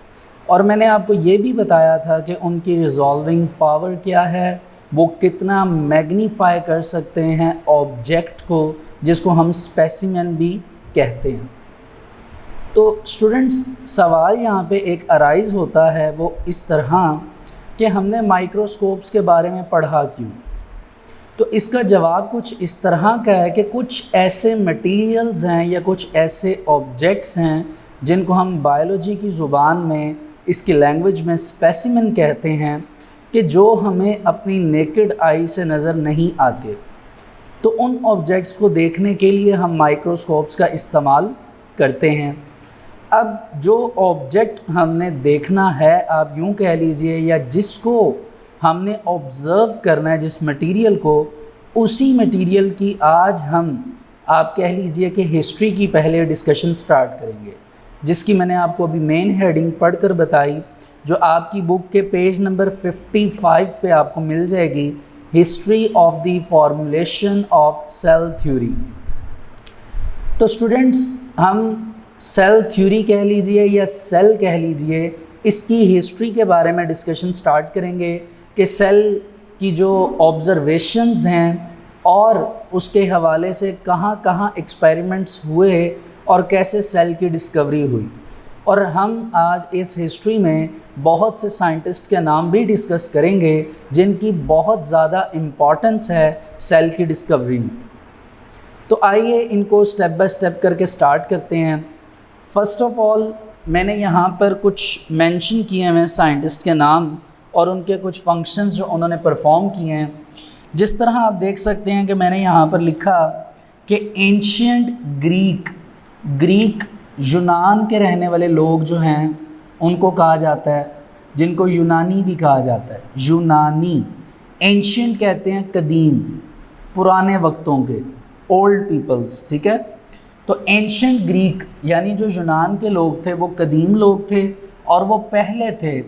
और मैंने आपको ये भी बताया था कि उनकी रिजॉल्विंग पावर क्या है, वो कितना मैग्नीफाई कर सकते हैं ऑब्जेक्ट को, जिसको हम स्पेसिमेन भी कहते हैं। तो स्टूडेंट्स, सवाल यहाँ पे एक अराइज होता है वो इस तरह कि हमने माइक्रोस्कोप्स के बारे में पढ़ा क्यों। तो इसका जवाब कुछ इस तरह का है कि कुछ ऐसे मटेरियल्स हैं या कुछ ऐसे ऑब्जेक्ट्स हैं जिनको हम बायोलॉजी की ज़ुबान में, इसकी लैंग्वेज में स्पेसिमेन कहते हैं, कि जो हमें अपनी नेकेड आई से नज़र नहीं आते। तो उन ऑब्जेक्ट्स को देखने के लिए हम माइक्रोस्कोप्स का इस्तेमाल करते हैं। अब जो ऑब्जेक्ट हमने देखना है, आप यूँ कह लीजिए, या जिसको हमने ऑब्ज़र्व करना है, जिस मटेरियल को, उसी मटेरियल की आज हम, आप कह लीजिए कि हिस्ट्री की पहले डिस्कशन स्टार्ट करेंगे, जिसकी मैंने आपको अभी मेन हेडिंग पढ़कर बताई, जो आपकी बुक के पेज नंबर 55 पे आपको मिल जाएगी, history of the formulation of cell theory. तो स्टूडेंट्स, हम सेल थ्योरी कह लीजिए या सेल कह लीजिए, इसकी हिस्ट्री के बारे में डिस्कशन स्टार्ट करेंगे कि सेल की जो ऑब्ज़र्वेशंस हैं और उसके हवाले से कहाँ कहाँ एक्सपेरिमेंट्स हुए और कैसे सेल की डिस्कवरी हुई। और हम आज इस हिस्ट्री में बहुत से साइंटिस्ट के नाम भी डिस्कस करेंगे जिनकी बहुत ज़्यादा इम्पॉर्टेंस है सेल की डिस्कवरी में। तो आइए इनको स्टेप बाय स्टेप करके स्टार्ट करते हैं। फ़र्स्ट ऑफ ऑल, मैंने यहाँ पर कुछ मेंशन किए हैं साइंटिस्ट के नाम और उनके कुछ फंक्शंस जो उन्होंने परफॉर्म किए हैं। जिस तरह आप देख सकते हैं कि मैंने यहाँ पर लिखा कि एंशिएंट ग्रीक यूनान के रहने वाले लोग जो हैं उनको कहा जाता है, जिनको यूनानी भी कहा जाता है। यूनानी, एंशिएंट कहते हैं कदीम, पुराने वक्तों के, ओल्ड पीपल्स, ठीक है। तो एंशिएंट ग्रीक यानी जो यूनान के लोग थे वो कदीम लोग थे और वो पहले थे,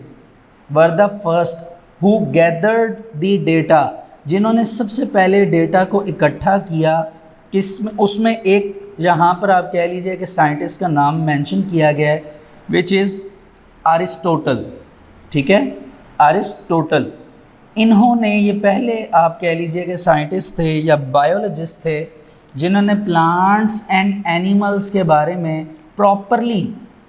वर the first who gathered the data, जिन्होंने सबसे पहले डेटा को इकट्ठा किया। किसमें? उसमें एक यहाँ पर आप कह लीजिए कि साइंटिस्ट का नाम मेंशन किया गया है, विच इज़ अरिस्टोटल, ठीक है, अरिस्टोटल। इन्होंने, ये पहले आप कह लीजिए कि साइंटिस्ट थे या बायोलॉजिस्ट थे जिन्होंने प्लांट्स एंड एनिमल्स के बारे में प्रॉपरली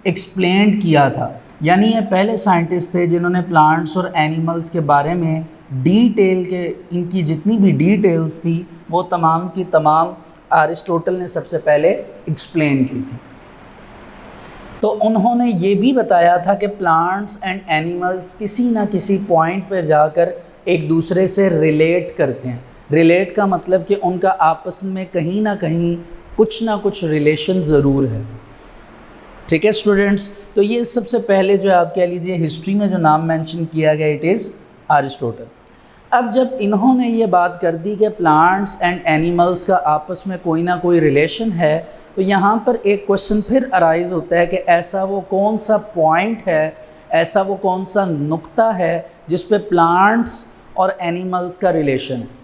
एक्सप्लेन किया था। यानी ये पहले साइंटिस्ट थे जिन्होंने प्लांट्स और एनिमल्स के बारे में डिटेल के, इनकी जितनी भी डिटेल्स थी वो तमाम की तमाम अरिस्टोटल ने सबसे पहले एक्सप्लेन की थी। तो उन्होंने ये भी बताया था कि प्लांट्स एंड एनिमल्स किसी ना किसी पॉइंट पर जाकर एक दूसरे से रिलेट करते हैं। रिलेट का मतलब कि उनका आपस में कहीं ना कुछ रिलेशन ज़रूर है, ठीक है स्टूडेंट्स। तो ये सबसे पहले जो आप कह लीजिए हिस्ट्री में जो नाम मेंशन किया गया, इट इज़ अरिस्टोटल। अब जब इन्होंने ये बात कर दी कि प्लांट्स एंड एनिमल्स का आपस में कोई ना कोई रिलेशन है, तो यहाँ पर एक क्वेश्चन फिर अराइज होता है कि ऐसा वो कौन सा पॉइंट है, ऐसा वो कौन सा नुक्ता है जिस पे प्लांट्स और एनिमल्स का रिलेशन है।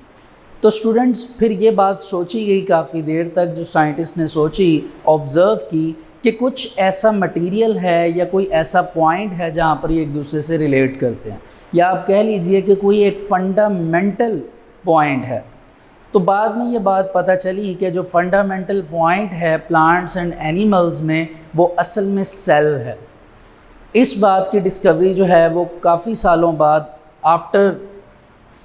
तो स्टूडेंट्स, फिर ये बात सोची गई काफ़ी देर तक, जो साइंटिस्ट ने सोची, ऑब्ज़र्व की कि कुछ ऐसा मटेरियल है या कोई ऐसा पॉइंट है जहाँ पर ये एक दूसरे से रिलेट करते हैं, या आप कह लीजिए कि कोई एक फंडामेंटल पॉइंट है। तो बाद में ये बात पता चली कि जो फंडामेंटल पॉइंट है प्लांट्स एंड एनिमल्स में, वो असल में सेल है। इस बात की डिस्कवरी जो है वो काफ़ी सालों बाद, आफ्टर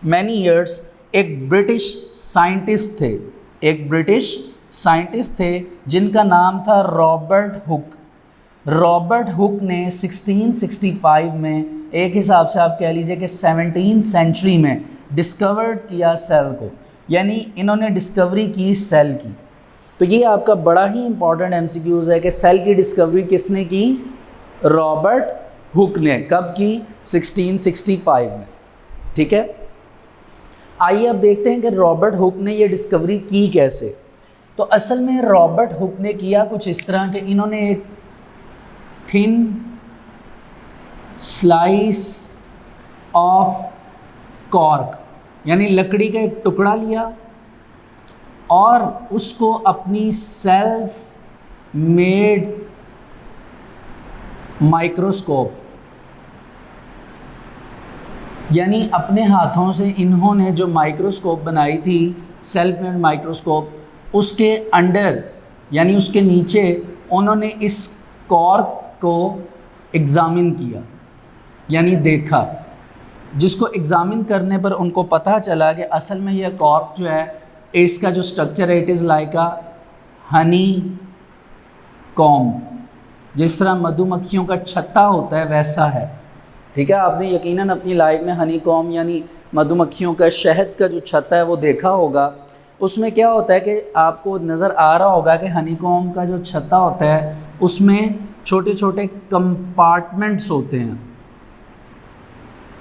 मैनी ईयर्स, एक ब्रिटिश साइंटिस्ट थे जिनका नाम था रॉबर्ट हुक। रॉबर्ट हुक ने 1665 में, एक हिसाब से आप कह लीजिए कि 17th सेंचुरी में डिस्कवर्ड किया सेल को, यानी इन्होंने डिस्कवरी की सेल की। तो ये आपका बड़ा ही इंपॉर्टेंट एमसीक्यूज़ है कि सेल की डिस्कवरी किसने की? रॉबर्ट हुक ने। कब की? 1665 में, ठीक है। आइए अब देखते हैं कि रॉबर्ट हुक ने ये डिस्कवरी की कैसे। तो असल में रॉबर्ट हुक ने किया कुछ इस तरह कि इन्होंने एक थिन स्लाइस ऑफ कॉर्क, यानी लकड़ी का एक टुकड़ा लिया और उसको अपनी सेल्फ मेड यानी अपने हाथों से इन्होंने जो माइक्रोस्कोप बनाई थी, सेल्फ मेड माइक्रोस्कोप, उसके अंडर यानी उसके नीचे उन्होंने इस कॉर्क को एग्ज़ामिन किया, यानी देखा, जिसको एग्ज़ामिन करने पर उनको पता चला कि असल में यह कॉर्क जो है, इसका जो स्ट्रक्चर है, it is like a Honey com, जिस तरह मधुमक्खियों का छत्ता होता है वैसा है। ठीक है, आपने यकीनन अपनी लाइफ में हनी कॉम यानी मधुमक्खियों का शहद का जो छत्ता है वो देखा होगा। उसमें क्या होता है कि आपको नज़र आ रहा होगा कि हनी कॉम का जो छत्ता होता है उसमें छोटे छोटे कंपार्टमेंट्स होते हैं।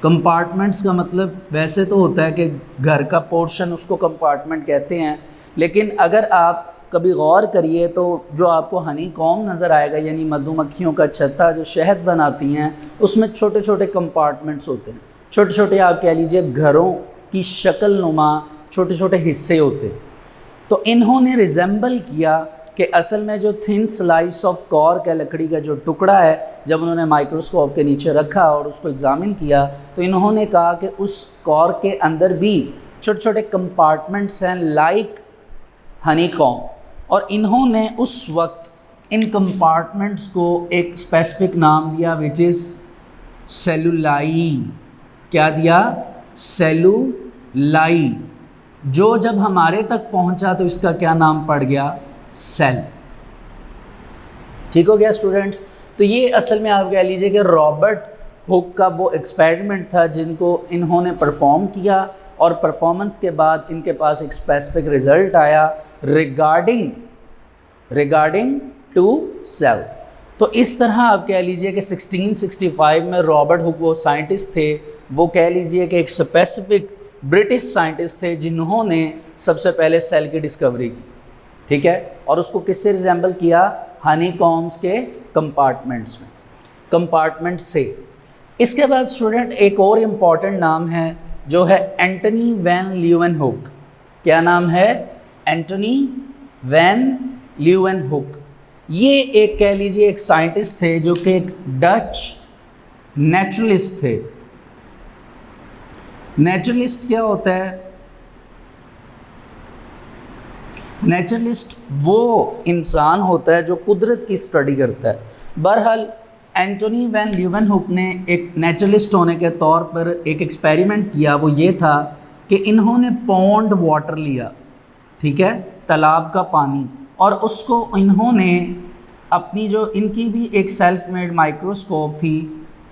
कंपार्टमेंट्स का मतलब वैसे तो होता है कि घर का पोर्शन, उसको कंपार्टमेंट कहते हैं, लेकिन अगर आप कभी गौर करिए तो जो आपको हनी कॉम नज़र आएगा यानी मधुमक्खियों का छत्ता जो शहद बनाती हैं, उसमें छोटे छोटे कंपार्टमेंट्स होते हैं, छोटे छोटे आप कह लीजिए घरों की शक्ल नुमा छोटे छोटे हिस्से होते हैं। तो इन्होंने रिजेंबल किया कि असल में जो थिन स्लाइस ऑफ कॉर्क है, लकड़ी का जो टुकड़ा है, जब उन्होंने माइक्रोस्कोप के नीचे रखा और उसको एग्ज़ामिन किया तो इन्होंने कहा कि उस कॉर्क के अंदर भी छोटे छोटे कंपार्टमेंट्स हैं लाइक हनी कॉम, और इन्होंने उस वक्त इन कंपार्टमेंट्स को एक स्पेसिफिक नाम दिया विच इज़ सेलुलाई। क्या दिया? सेलुलाई। जो जब हमारे तक पहुंचा तो इसका क्या नाम पड़ गया? सेल। ठीक हो गया स्टूडेंट्स। तो ये असल में आप कह लीजिए कि रॉबर्ट हुक का वो एक्सपेरिमेंट था जिनको इन्होंने परफॉर्म किया, और परफॉर्मेंस के बाद इनके पास एक स्पेसिफिक रिजल्ट आया रिगार्डिंग टू सेल। तो इस तरह आप कह लीजिए कि 1665 में रॉबर्ट हुक वो साइंटिस्ट थे, वो कह लीजिए कि एक स्पेसिफिक ब्रिटिश साइंटिस्ट थे जिन्होंने सबसे पहले सेल की डिस्कवरी की। ठीक है, और उसको किससे रिजेंबल किया? हनी कॉम्स के कंपार्टमेंट्स में, कंपार्टमेंट से। इसके बाद स्टूडेंट एक और इम्पॉर्टेंट नाम है जो है एंटनी वैन लीeuwenhoek। क्या नाम है? Antony van Leeuwenhoek. ये एक कह लीजिए एक साइंटिस्ट थे जो कि एक डच नेचुरलिस्ट थे। नेचुरलिस्ट क्या होता है? नेचुरलिस्ट वो इंसान होता है जो कुदरत की स्टडी करता है। बहरहाल एंटनी वैन लीeuwenhoek ने एक नेचुरलिस्ट होने के तौर पर एक एक्सपेरिमेंट किया। वो ये था कि इन्होंने पॉन्ड वाटर लिया, ठीक है, तालाब का पानी, और उसको इन्होंने अपनी जो इनकी भी एक सेल्फ मेड माइक्रोस्कोप थी,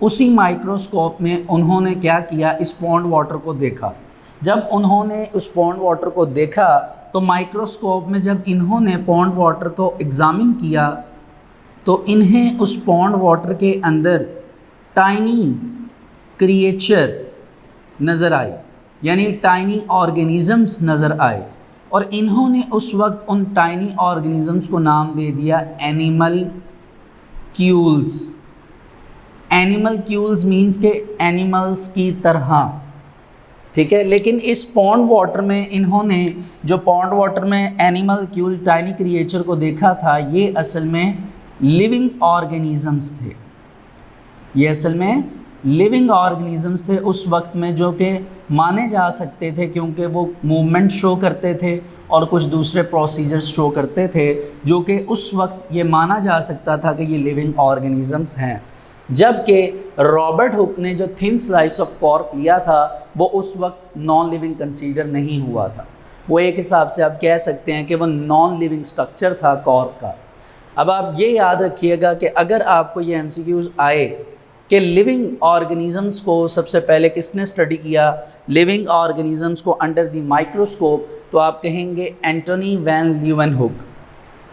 उसी माइक्रोस्कोप में उन्होंने क्या किया? इस पॉन्ड वाटर को देखा। जब उन्होंने उस पॉन्ड वाटर को देखा तो माइक्रोस्कोप में जब इन्होंने पॉन्ड वाटर को एग्ज़ामिन किया तो इन्हें उस पॉन्ड वाटर के अंदर टाइनी क्रिएचर नज़र आई, यानी टाइनी ऑर्गेनिज़म्स नज़र आए, और इन्होंने उस वक्त उन टाइनी ऑर्गेनिज़म्स को नाम दे दिया एनिमल क्यूल्स। एनिमल क्यूल्स मीन्स के एनिमल्स की तरह। ठीक है, लेकिन इस पॉन्ड वाटर में इन्होंने जो पॉन्ड वाटर में एनिमल क्यूल टाइनी क्रिएचर को देखा था, ये असल में लिविंग ऑर्गेनिज़म्स थे। ये असल में लिविंग ऑर्गेनिज़म्स थे उस वक्त में, जो कि माने जा सकते थे क्योंकि वो मूवमेंट शो करते थे और कुछ दूसरे प्रोसीजर्स शो करते थे, जो कि उस वक्त ये माना जा सकता था कि ये लिविंग ऑर्गेनिज़म्स हैं। जबकि रॉबर्ट हुक ने जो थिन स्लाइस ऑफ कॉर्क लिया था वो उस वक्त नॉन लिविंग कंसीडर नहीं हुआ था। वो एक हिसाब से आप कह सकते हैं कि वो नॉन लिविंग स्ट्रक्चर था कॉर्क का। अब आप ये याद रखिएगा कि अगर आपको ये MCQs आए कि लिविंग ऑर्गेनिज़म्स को सबसे पहले किसने स्टडी किया, लिविंग ऑर्गेनिज़म्स को अंडर द माइक्रोस्कोप, तो आप कहेंगे एंटनी वैन लीeuwenhoek।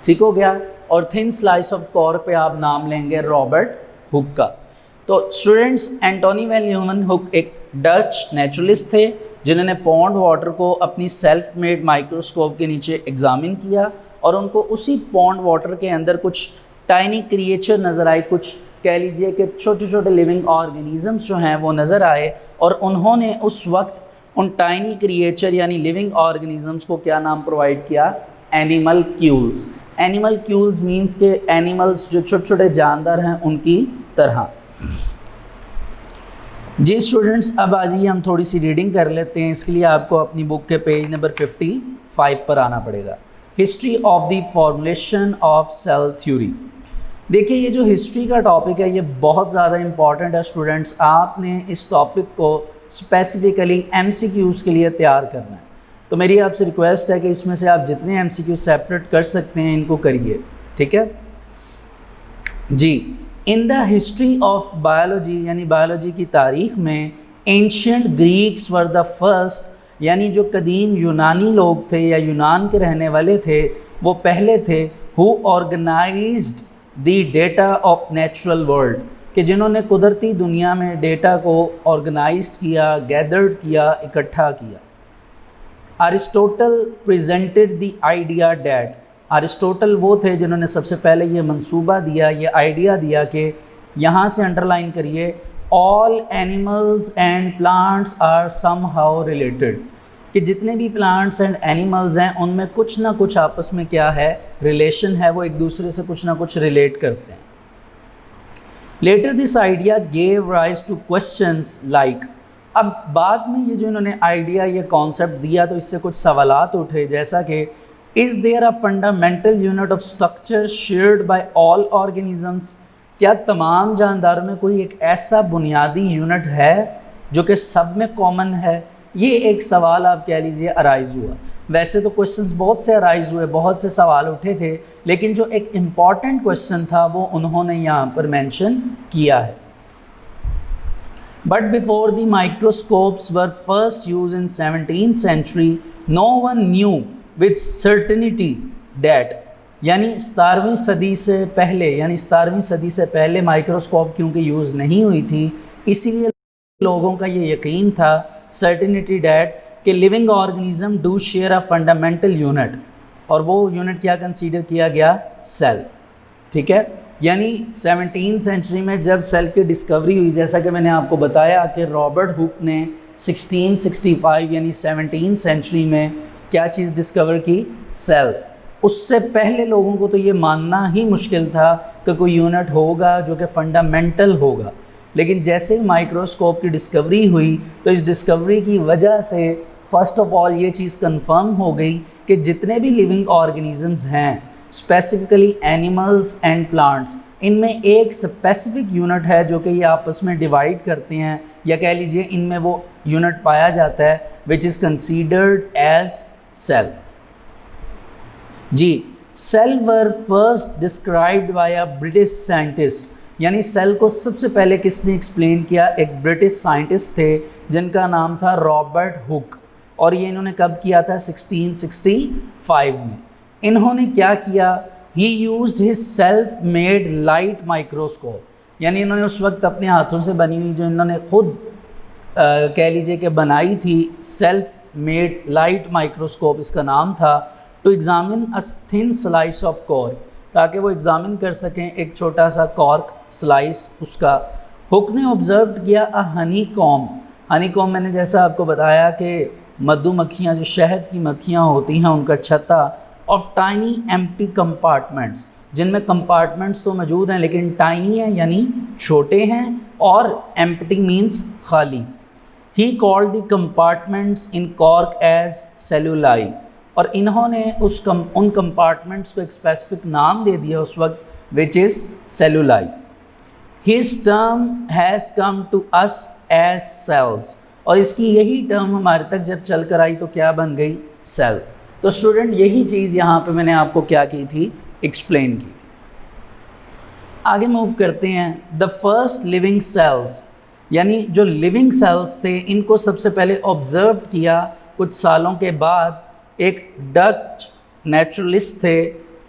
ठीक हो गया। और थिन स्लाइस ऑफ कॉर्क पे आप नाम लेंगे रॉबर्ट हुक का। तो स्टूडेंट्स, एंटनी वैन लीeuwenhoek एक डच नेचुरलिस्ट थे जिन्होंने पॉन्ड वाटर को अपनी सेल्फ मेड माइक्रोस्कोप के नीचे एग्ज़ामिन किया, और उनको उसी पॉन्ड वाटर के अंदर कुछ टाइनी क्रिएचर नज़र आए, कुछ कह लीजिए कि छोटे छोटे लिविंग ऑर्गेनिज़म्स जो हैं वो नज़र आए, और उन्होंने उस वक्त उन टाइनी क्रिएचर यानी लिविंग ऑर्गेनिज़म्स को क्या नाम प्रोवाइड किया? एनिमल क्यूल्स। एनिमल क्यूल्स मीन्स के एनिमल्स जो छोटे छोटे जानवर हैं उनकी तरह। जी स्टूडेंट्स, अब आ जाइए हम थोड़ी सी रीडिंग कर लेते हैं। इसके लिए आपको अपनी बुक के पेज नंबर 55 पर आना पड़ेगा। History of the formulation of cell theory. देखिए, ये जो हिस्ट्री का टॉपिक है ये बहुत ज़्यादा इंपॉर्टेंट है स्टूडेंट्स। आपने इस टॉपिक को स्पेसिफिकली MCQs के लिए तैयार करना है। तो मेरी आपसे रिक्वेस्ट है कि इसमें से आप जितने MCQ सेपरेट कर सकते हैं इनको करिए, ठीक है जी। In the history of biology, यानी बायोलॉजी की तारीख में, ancient Greeks were the first, यानी जो कदीम यूनानी लोग थे या यूनान के रहने वाले थे वो पहले थे, who organised the data of natural world, कि जिन्होंने कुदरती दुनिया में डेटा को ऑर्गेनाइज्ड किया, गैदर्ड किया, इकट्ठा किया। Aristotle presented the idea that, Aristotle वो थे जिन्होंने सबसे पहले ये मंसूबा दिया, ये आइडिया दिया कि यहाँ से अंडरलाइन करिए, all animals and plants are somehow related, कि जितने भी प्लांट्स एंड एनिमल्स हैं उनमें कुछ ना कुछ आपस में क्या है, रिलेशन है, वो एक दूसरे से कुछ ना कुछ रिलेट करते हैं। Later this idea gave rise to questions like, अब बाद में ये जो इन्होंने आइडिया, ये कॉन्सेप्ट दिया तो इससे कुछ सवालात उठे, जैसा कि is there a fundamental unit of structure shared by all organisms, क्या तमाम जानदारों में कोई एक ऐसा बुनियादी यूनिट है जो कि सब में कॉमन है। ये एक सवाल आप कह लीजिए अराइज़ हुआ। वैसे तो क्वेश्चंस बहुत से अराइज़ हुए, बहुत से सवाल उठे थे, लेकिन जो एक इम्पॉर्टेंट क्वेश्चन था वो उन्होंने यहाँ पर मेंशन किया है। But before the microscopes were first use in 17th century, no one knew with certainty that, यानी 17वीं सदी से पहले, यानी 17वीं सदी से पहले माइक्रोस्कोप क्योंकि यूज़ नहीं हुई थी, इसीलिए लोगों का ये यकीन था, सर्टेनिटी डैट, कि living organism do share a fundamental unit, और वो यूनिट क्या कंसीडर किया गया, सेल, ठीक है। यानी 17th सेंचुरी में जब सेल की डिस्कवरी हुई, जैसा कि मैंने आपको बताया कि रॉबर्ट हुक ने 1665 यानी 17th सेंचुरी में क्या चीज़ डिस्कवर की, सेल। उससे पहले लोगों को तो ये मानना ही मुश्किल था कि कोई यूनिट होगा जो कि फंडामेंटल होगा, लेकिन जैसे माइक्रोस्कोप की डिस्कवरी हुई तो इस डिस्कवरी की वजह से फर्स्ट ऑफ ऑल ये चीज़ कंफर्म हो गई कि जितने भी लिविंग ऑर्गेनिजम्स हैं, स्पेसिफिकली एनिमल्स एंड प्लांट्स, इनमें एक स्पेसिफिक यूनिट है जो कि ये आपस में डिवाइड करते हैं, या कह लीजिए इनमें वो यूनिट पाया जाता है which is considered as cell. जी, cell were first described by a British scientist, यानी सेल को सबसे पहले किसने एक्सप्लेन किया, एक ब्रिटिश साइंटिस्ट थे जिनका नाम था रॉबर्ट हुक, और ये इन्होंने कब किया था, 1665 में। इन्होंने क्या किया, ही used his self made light microscope, यानी इन्होंने उस वक्त अपने हाथों से बनी हुई, जो इन्होंने खुद कह लीजिए कि बनाई थी, सेल्फ मेड लाइट माइक्रोस्कोप इसका नाम था, to examine a thin slice of cork, ताकि वो एग्जामिन कर सकें एक छोटा सा कॉर्क स्लाइस उसका। हुक ने ऑब्जर्व किया a honeycomb, honeycomb मैंने जैसा आपको बताया कि मधुमक्खियाँ, जो शहद की मक्खियाँ होती हैं, उनका छत्ता, ऑफ टाइनी एम्प्टी कंपार्टमेंट्स, जिनमें कंपार्टमेंट्स तो मौजूद हैं लेकिन टाइनी हैं यानी छोटे हैं, और एम्प्टी मीन्स खाली। He called the compartments in cork as cellulae, और इन्होंने उन कंपार्टमेंट्स को एक स्पेसिफिक नाम दे दिया उस वक्त, which is cellulae. His term has come to us as cells, और इसकी यही टर्म हमारे तक जब चल कर आई तो क्या बन गई, सेल। तो स्टूडेंट यही चीज़ यहाँ पे मैंने आपको क्या की थी, एक्सप्लेन की थी। आगे मूव करते हैं। द फर्स्ट लिविंग सेल्स, यानी जो लिविंग सेल्स थे इनको सबसे पहले ऑब्जर्व किया कुछ सालों के बाद एक डच नेचुरलिस्ट थे,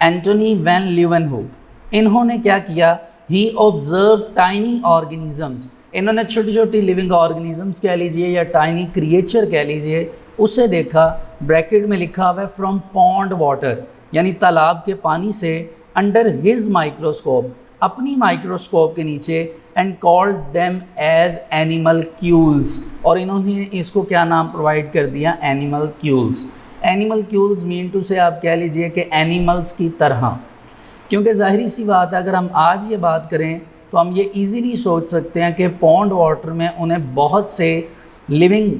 एंटोनी वैन लीeuwenhoek। इन्होंने क्या किया, ही ऑब्जर्व टाइनी ऑर्गेनिजम्स, इन्होंने छोटी छोटी लिविंग ऑर्गेनिजम्स कह लीजिए या टाइनी क्रिएचर कह लीजिए, उसे देखा। ब्रैकेट में लिखा हुआ है फ्रॉम पॉन्ड वाटर, यानी तालाब के पानी से, अंडर हिज माइक्रोस्कोप, अपनी माइक्रोस्कोप के नीचे, and called them as animalcules, और इन्होंने इसको क्या नाम प्रोवाइड कर दिया, animalcules. Animalcules mean to say आप कह लीजिए कि एनिमल्स की तरह, क्योंकि ज़ाहिरी सी बात है अगर हम आज ये बात करें तो तो हम ये इजीली सोच सकते हैं कि पॉन्ड वाटर में उन्हें बहुत से लिविंग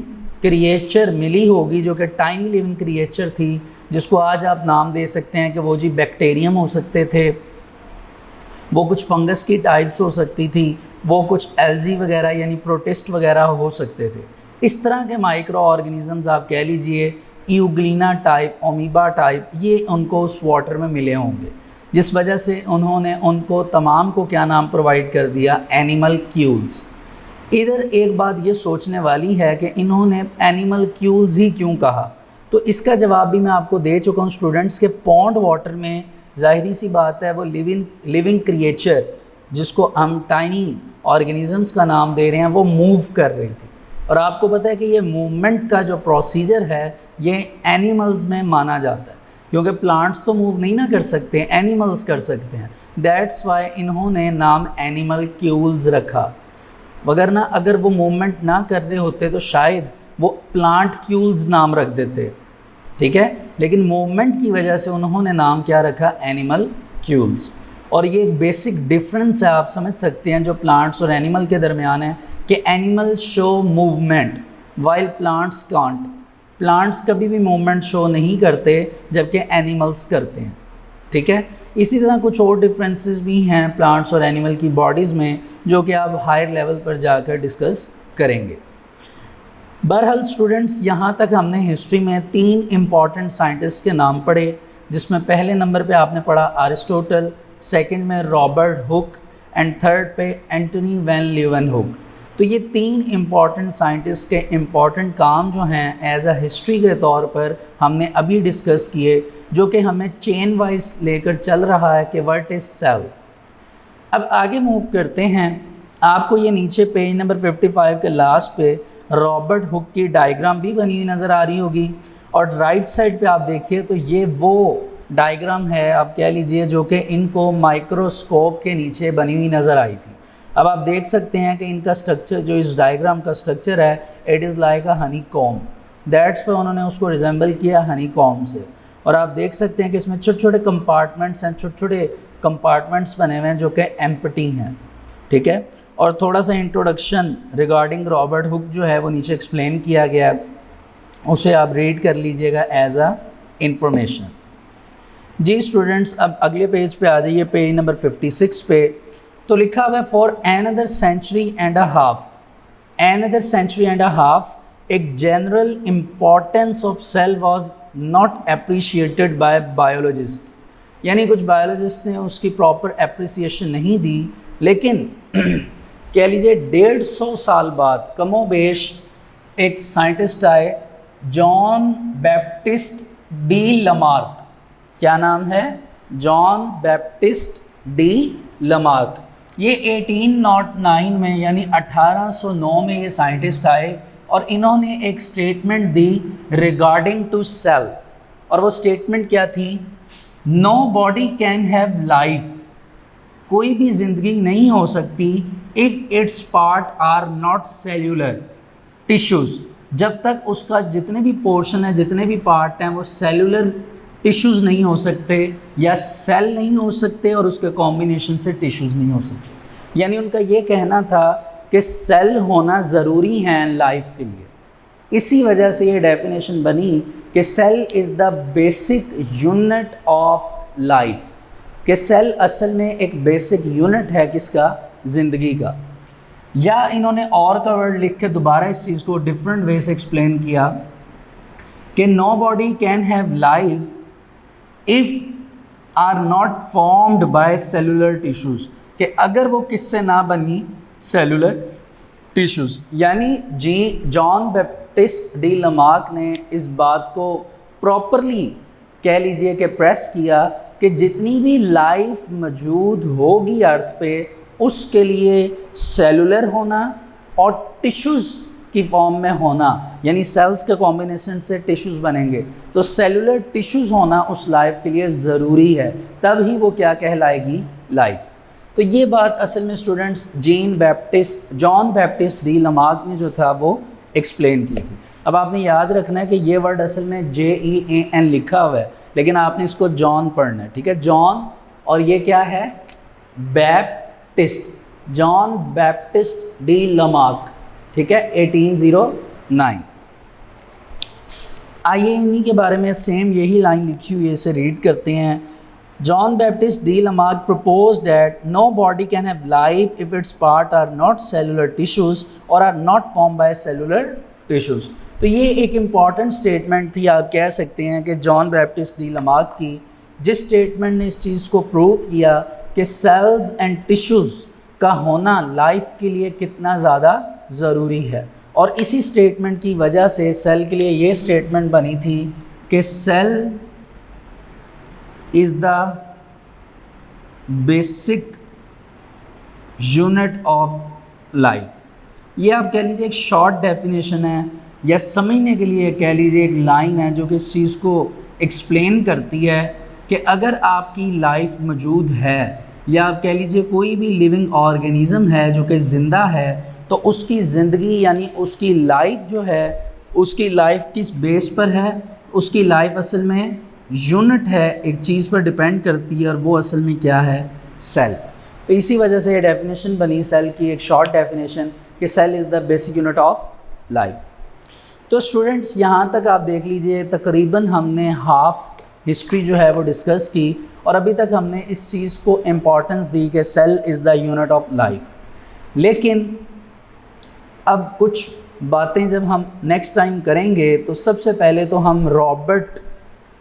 क्रिएचर मिली होगी जो कि टाइनी लिविंग क्रिएचर थी, जिसको आज आप नाम दे सकते हैं कि वो जी बैक्टीरियम हो सकते थे, वो कुछ फंगस की टाइप्स हो सकती थी, वो कुछ एल्जी वगैरह यानी प्रोटिस्ट वगैरह हो सकते थे। इस तरह के माइक्रो ऑर्गेनिजम्स आप कह लीजिए यूग्लिना टाइप, ओमीबा टाइप, ये उनको उस वाटर में मिले होंगे, जिस वजह से उन्होंने उनको तमाम को क्या नाम प्रोवाइड कर दिया, एनिमल क्यूल्स। इधर एक बात ये सोचने वाली है कि इन्होंने एनिमल क्यूल्स ही क्यों कहा, तो इसका जवाब भी मैं आपको दे चुका हूँ स्टूडेंट्स के पॉन्ड वाटर में ज़ाहिरी सी बात है वो लिविंग क्रिएचर जिसको हम टाइनी ऑर्गेनिजम्स का नाम दे रहे हैं वो मूव कर रही थी। और आपको पता है कि ये मूवमेंट का जो प्रोसीजर है ये एनिमल्स में माना जाता है, क्योंकि प्लांट्स तो मूव नहीं ना कर सकते, एनिमल्स कर सकते हैं। दैट्स वाई इन्होंने नाम एनिमल क्यूल्स रखा, वगरना अगर वो मूवमेंट ना कर रहे होते तो शायद वो प्लांट क्यूल्स नाम रख देते, ठीक है। लेकिन मूवमेंट की वजह से उन्होंने नाम क्या रखा, एनिमल क्यूल्स। और ये एक बेसिक डिफरेंस है, आप समझ सकते हैं, जो प्लांट्स और एनिमल के दरमियान है कि animals show movement while plants can't. Plants कभी भी मूवमेंट शो नहीं करते जबकि एनिमल्स करते हैं, ठीक है। इसी तरह कुछ और डिफरेंसेस भी हैं प्लांट्स और एनिमल की बॉडीज़ में जो कि आप हायर लेवल पर जाकर डिस्कस करेंगे। बहरहाल स्टूडेंट्स, यहाँ तक हमने हिस्ट्री में 3 इम्पॉर्टेंट साइंटिस्ट के नाम पढ़े, जिसमें पहले नंबर पे आपने पढ़ा अरिस्टोटल, सेकंड में रॉबर्ट हुक एंड थर्ड पे एंटनी वैन लीeuwenhoek। तो ये 3 इम्पॉर्टेंट साइंटिस्ट के इम्पॉर्टेंट काम जो हैं एज अ हिस्ट्री के तौर पर हमने अभी डिस्कस किए, जो कि हमें चेन वाइज लेकर चल रहा है कि व्हाट इज़ सेल। अब आगे मूव करते हैं। आपको ये नीचे पेज नंबर 55 के लास्ट पे रॉबर्ट हुक की डायग्राम भी बनी हुई नज़र आ रही होगी, और राइट साइड पे आप देखिए तो ये वो डायग्राम है, आप कह लीजिए, जो कि इनको माइक्रोस्कोप के नीचे बनी हुई नज़र आई थी। अब आप देख सकते हैं कि इनका स्ट्रक्चर, जो इस डायग्राम का स्ट्रक्चर है, it is like a Honey com. That's पे उन्होंने उसको रिजेंबल किया हनी कॉम से। और आप देख सकते हैं कि इसमें छोटे छोटे कंपार्टमेंट्स हैं, छोटे छोटे कंपार्टमेंट्स बने हुए हैं जो कि एम्प्टी हैं, ठीक है। और थोड़ा सा इंट्रोडक्शन रिगार्डिंग रॉबर्ट हुक जो है वो नीचे एक्सप्लेन किया गया है, उसे आप रीड कर लीजिएगा एज अ इंफॉर्मेशन। जी स्टूडेंट्स, अब अगले पेज पे आ जाइए, पेज नंबर 56 पे। तो लिखा हुआ है for another century and a half. Another century and a half, एक general importance of cell was not appreciated by biologist, यानी कुछ बायोलॉजिस्ट ने उसकी प्रॉपर अप्रिसिएशन नहीं दी। लेकिन कह लीजिए 150 साल बाद कमोबेश एक साइंटिस्ट आए, जॉन बैप्टिस्ट डी लमार्क। क्या नाम है? Jean Baptiste de Lamarck. ये 1809 में यानी 1809 में ये साइंटिस्ट आए और इन्होंने एक स्टेटमेंट दी रिगार्डिंग टू सेल। और वो स्टेटमेंट क्या थी? No body can have life, कोई भी ज़िंदगी नहीं हो सकती if its part are not cellular tissues, जब तक उसका जितने भी पोर्शन है, जितने भी पार्ट हैं, वो सेल्यूलर टिश्यूज़ नहीं हो सकते या सेल नहीं हो सकते और उसके कॉम्बिनेशन से टिश्यूज़ नहीं हो सकते। यानी उनका ये कहना था कि सेल होना ज़रूरी है लाइफ के लिए। इसी वजह से ये डेफिनेशन बनी कि cell is the basic unit of life, कि सेल असल में एक बेसिक यूनिट है किसका? ज़िंदगी का। या इन्होंने और का वर्ड लिख के दोबारा इस चीज़ को डिफरेंट वे से एक्सप्लेन किया कि no body can have life if are not formed by cellular tissues, कि अगर वो किससे ना बनी? Cellular tissues. यानी जॉन बैप्टिस्ट डी लमार्क ने इस बात को प्रॉपरली कह लीजिए कि प्रेस किया कि जितनी भी लाइफ मौजूद होगी अर्थ पे, उसके लिए सेलुलर होना और टिश्यूज़ की फॉर्म में होना, यानी सेल्स के कॉम्बिनेशन से टिश्यूज़ बनेंगे, तो सेलुलर टिश्यूज़ होना उस लाइफ के लिए ज़रूरी है, तब ही वो क्या कहलाएगी? लाइफ। तो ये बात असल में students Jean Baptiste de Lamarck ने जो था वो एक्सप्लेन की थी। अब आपने याद रखना है कि ये वर्ड असल में JEAN लिखा हुआ है, लेकिन आपने इसको जॉन पढ़ना है, ठीक है? जॉन, और ये क्या है? Baptiste. Jean Baptiste de Lamarck, ठीक है, 1809। आइए इन्हीं के बारे में सेम यही लाइन लिखी हुई है, इसे रीड करते हैं। Jean Baptiste de Lamarck proposed that no body can have life if its part are not cellular tissues or are not formed by cellular tissues। तो ये एक इम्पॉर्टेंट स्टेटमेंट थी, आप कह सकते हैं कि जॉन बैप्टिस्ट डी लमार्क की, जिस स्टेटमेंट ने इस चीज़ को प्रूव किया कि सेल्स एंड टिश्यूज़ का होना लाइफ के लिए कितना ज़्यादा ज़रूरी है। और इसी स्टेटमेंट की वजह से सेल के लिए ये स्टेटमेंट बनी थी कि cell is the basic unit of life. ये आप कह लीजिए एक शॉर्ट डेफिनेशन है, या समझने के लिए कह लीजिए एक लाइन है जो कि इस चीज़ को एक्सप्लेन करती है कि अगर आपकी लाइफ मौजूद है, या आप कह लीजिए कोई भी लिविंग ऑर्गेनिज़म है जो कि ज़िंदा है, तो उसकी ज़िंदगी यानी उसकी लाइफ जो है, उसकी लाइफ किस बेस पर है? उसकी लाइफ असल में यूनिट है, एक चीज़ पर डिपेंड करती है, और वो असल में क्या है? सेल। तो इसी वजह से ये डेफिनेशन बनी सेल की, एक शॉर्ट डेफिनेशन कि cell is the basic unit of life. तो स्टूडेंट्स यहाँ तक आप देख लीजिए, तकरीबन हमने हाफ हिस्ट्री जो है वो डिस्कस की, और अभी तक हमने इस चीज़ को इम्पॉर्टेंस दी कि cell is the unit of life. लेकिन अब कुछ बातें जब हम नेक्स्ट टाइम करेंगे, तो सबसे पहले तो हम रॉबर्ट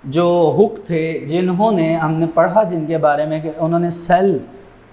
जो हुक थे, जिन्होंने हमने पढ़ा जिनके बारे में कि उन्होंने सेल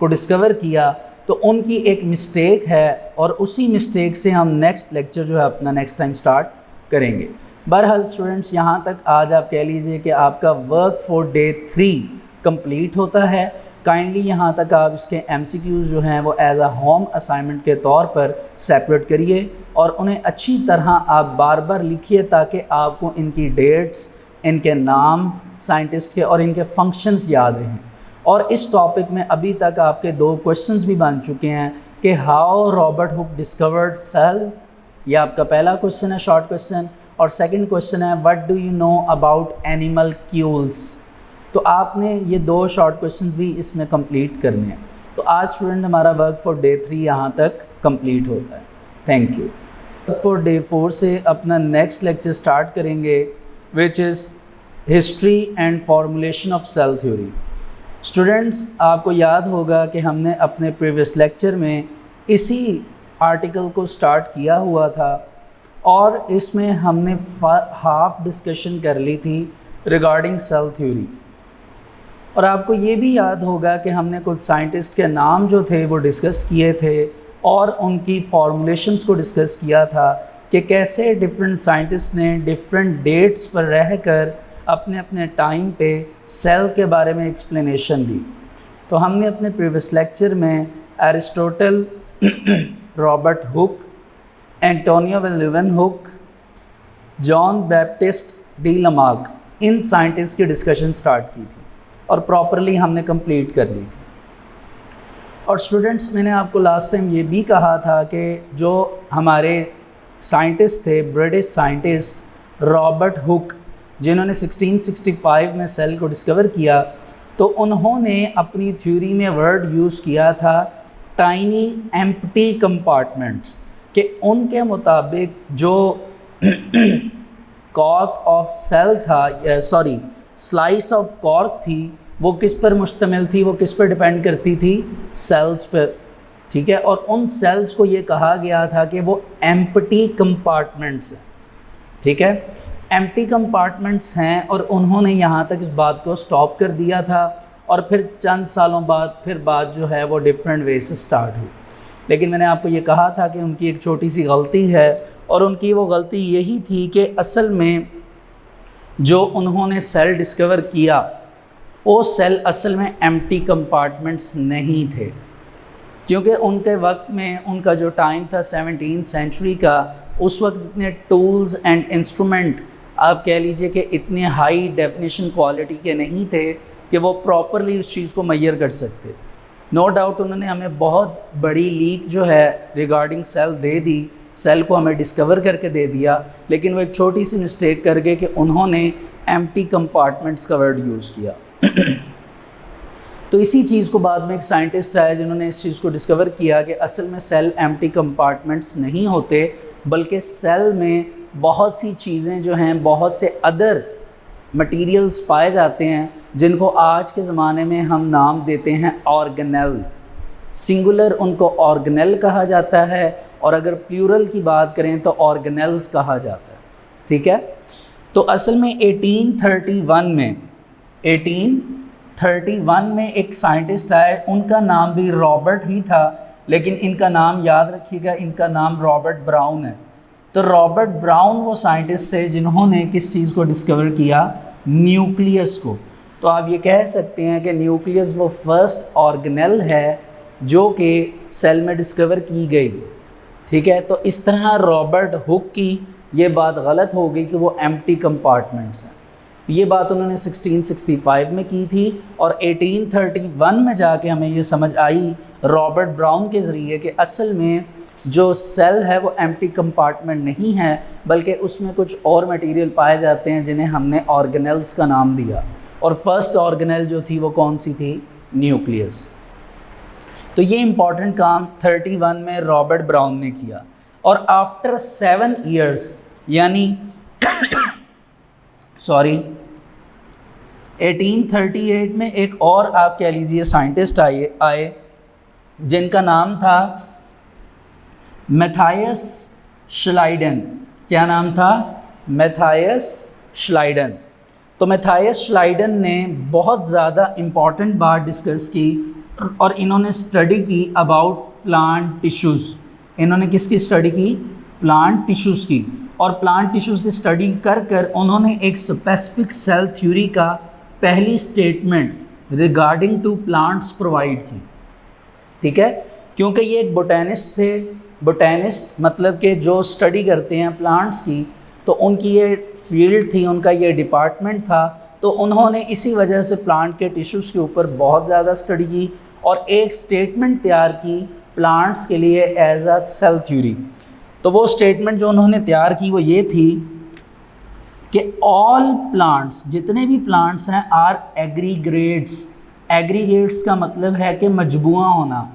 को डिस्कवर किया, तो उनकी एक मिस्टेक है, और उसी मिस्टेक से हम नेक्स्ट लेक्चर जो है अपना नेक्स्ट टाइम स्टार्ट करेंगे। बहरहाल स्टूडेंट्स, यहाँ तक आज आप कह लीजिए कि आपका वर्क फॉर डे 3 कंप्लीट होता है। काइंडली यहाँ तक आप इसके MCQs जो हैं वो एज अ होम असाइनमेंट के तौर पर सेपरेट करिए, और उन्हें अच्छी तरह आप बार बार लिखिए, ताकि आपको इनकी डेट्स, इनके नाम साइंटिस्ट के और इनके फंक्शंस याद रहें। और इस टॉपिक में अभी तक आपके 2 क्वेश्चंस भी बन चुके हैं कि how Robert Hooke discovered cell, ये आपका पहला क्वेश्चन है, शॉर्ट क्वेश्चन, और सेकंड क्वेश्चन है what do you know about animalcules. तो आपने ये 2 शॉर्ट क्वेश्चंस भी इसमें कंप्लीट करने हैं। तो आज स्टूडेंट हमारा वर्क फॉर डे 3 यहाँ तक कंप्लीट होता है। Thank you. Work for day 4 से अपना नेक्स्ट लेक्चर स्टार्ट करेंगे, which is history and formulation of cell theory. Students, आपको याद होगा कि हमने अपने प्रीवियस लेक्चर में इसी आर्टिकल को स्टार्ट किया हुआ था, और इसमें हमने हाफ डिस्कशन कर ली थी रिगार्डिंग सेल थ्योरी। और आपको ये भी याद होगा कि हमने कुछ साइंटिस्ट के नाम जो थे वो डिस्कस किए थे, और उनकी फॉर्मुलेशंस को डिस्कस किया था कि कैसे डिफरेंट साइंटिस्ट ने डिफरेंट डेट्स पर रहकर अपने अपने टाइम पे सेल के बारे में एक्सप्लेनेशन दी। तो हमने अपने प्रीवियस लेक्चर में Aristotle, Robert Hooke, Antonio van Leeuwenhoek, John Baptiste de Lamarck, इन साइंटिस्ट की डिस्कशन स्टार्ट की थी, और प्रॉपरली हमने कंप्लीट कर ली थी। और स्टूडेंट्स, मैंने आपको लास्ट टाइम ये भी कहा था कि जो हमारे साइंटिस्ट थे, ब्रिटिश साइंटिस्ट रॉबर्ट हुक, जिन्होंने 1665 में सेल को डिस्कवर किया, तो उन्होंने अपनी थ्योरी में वर्ड यूज़ किया था टाइनी एम्प्टी कंपार्टमेंट्स, कि उनके मुताबिक जो कॉर्क ऑफ सेल था, सॉरी स्लाइस ऑफ कॉर्क थी, वो किस पर मुश्तमिल थी? वो किस पर डिपेंड करती थी? सेल्स पर, ठीक है। और उन सेल्स को ये कहा गया था कि वो एम्प्टी कंपार्टमेंट्स हैं, ठीक है, एम्प्टी कंपार्टमेंट्स हैं। और उन्होंने यहाँ तक इस बात को स्टॉप कर दिया था, और फिर चंद सालों बाद फिर बात जो है वो डिफरेंट वे से स्टार्ट हुई। लेकिन मैंने आपको ये कहा था कि उनकी एक छोटी सी गलती है, और उनकी वो गलती यही थी कि असल में जो उन्होंने सेल डिस्कवर किया, वो सेल असल में एम्प्टी कंपार्टमेंट्स नहीं थे, क्योंकि उनके वक्त में उनका जो टाइम था 17th सेंचुरी का, उस वक्त इतने टूल्स एंड इंस्ट्रूमेंट आप कह लीजिए कि इतने हाई डेफिनेशन क्वालिटी के नहीं थे कि वो प्रॉपरली उस चीज़ को मेजर कर सकते। नो डाउट उन्होंने हमें बहुत बड़ी लीक जो है रिगार्डिंग सेल दे दी, सेल को हमें डिस्कवर करके दे दिया, लेकिन वो एक छोटी सी मिस्टेक कर गए कि उन्होंने एम्प्टी कंपार्टमेंट्स का वर्ड यूज़ किया। तो इसी चीज़ को बाद में एक साइंटिस्ट आया जिन्होंने इस चीज़ को डिस्कवर किया कि असल में सेल एम्प्टी कंपार्टमेंट्स नहीं होते, बल्कि सेल में बहुत सी चीज़ें जो हैं, बहुत से अदर मटेरियल्स पाए जाते हैं जिनको आज के ज़माने में हम नाम देते हैं ऑर्गेनेल। सिंगुलर उनको ऑर्गेनेल कहा जाता है और अगर प्लूरल की बात करें तो ऑर्गेनेल्स कहा जाता है। ठीक है, तो असल में 1831 में एक साइंटिस्ट आए, उनका नाम भी रॉबर्ट ही था, लेकिन इनका नाम याद रखिएगा, इनका नाम रॉबर्ट ब्राउन है। तो रॉबर्ट ब्राउन वो साइंटिस्ट थे जिन्होंने किस चीज़ को डिस्कवर किया? न्यूक्लियस को। तो आप ये कह सकते हैं कि न्यूक्लियस वो फर्स्ट ऑर्गेनेल है जो कि सेल में डिस्कवर की गई। ठीक है, तो इस तरह रॉबर्ट हुक की ये बात गलत हो गई कि वो एम्प्टी कंपार्टमेंट्स हैं। ये बात उन्होंने 1665 में की थी और 1831 में जाके हमें ये समझ आई रॉबर्ट ब्राउन के ज़रिए कि असल में जो सेल है वो एम्प्टी कंपार्टमेंट नहीं है, बल्कि उसमें कुछ और मटेरियल पाए जाते हैं जिन्हें हमने ऑर्गेनेल्स का नाम दिया। और फर्स्ट ऑर्गेनेल जो थी वो कौन सी थी? न्यूक्लियस। तो ये इम्पॉर्टेंट काम 31 में रॉबर्ट ब्राउन ने किया। और आफ्टर 7 ईयर्स यानी 1838 में एक और आप कह लीजिए साइंटिस्ट आए जिनका नाम था मैथायस श्लाइडन। क्या नाम था? मैथायस श्लाइडन। तो मैथायस श्लाइडन ने बहुत ज़्यादा इम्पॉर्टेंट बात डिस्कस की और इन्होंने स्टडी की अबाउट प्लांट टिश्यूज़। इन्होंने किसकी स्टडी की? प्लांट टिश्यूज़ की। और प्लांट टिश्यूज़ की स्टडी कर उन्होंने एक स्पेसिफिक सेल थ्योरी का पहली statement regarding to plants provide की। ठीक है, क्योंकि ये एक बोटेनिस्ट थे। बोटेनिस्ट मतलब कि जो स्टडी करते हैं प्लांट्स की, तो उनकी ये फील्ड थी, उनका ये डिपार्टमेंट था। तो उन्होंने इसी वजह से प्लांट के टिश्यूज़ के ऊपर बहुत ज़्यादा स्टडी की और एक स्टेटमेंट तैयार की प्लांट्स के लिए एज अ सेल थ्योरी। तो वो स्टेटमेंट जो उन्होंने तैयार की वो ये थी कि ऑल प्लांट्स, जितने भी प्लांट्स हैं, आर एग्रीगेट्स। एग्रीगेट्स का मतलब है कि मजबूआ होना,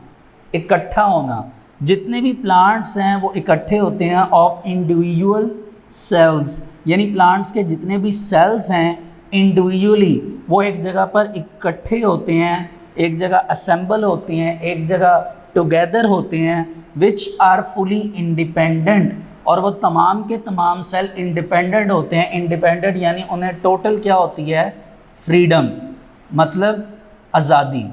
इकट्ठा होना। जितने भी प्लांट्स हैं वो इकट्ठे होते हैं ऑफ इंडिविजुअल सेल्स, यानी प्लांट्स के जितने भी सेल्स हैं इंडिविजुअली वो एक जगह पर इकट्ठे होते हैं, एक जगह असेंबल होते हैं, एक जगह टुगेदर होते हैं, विच आर फुली इंडिपेंडेंट। और वो तमाम के तमाम सेल इंडिपेंडेंट होते हैं। इंडिपेंडेंट यानी उन्हें टोटल क्या होती है? फ्रीडम, मतलब आज़ादी।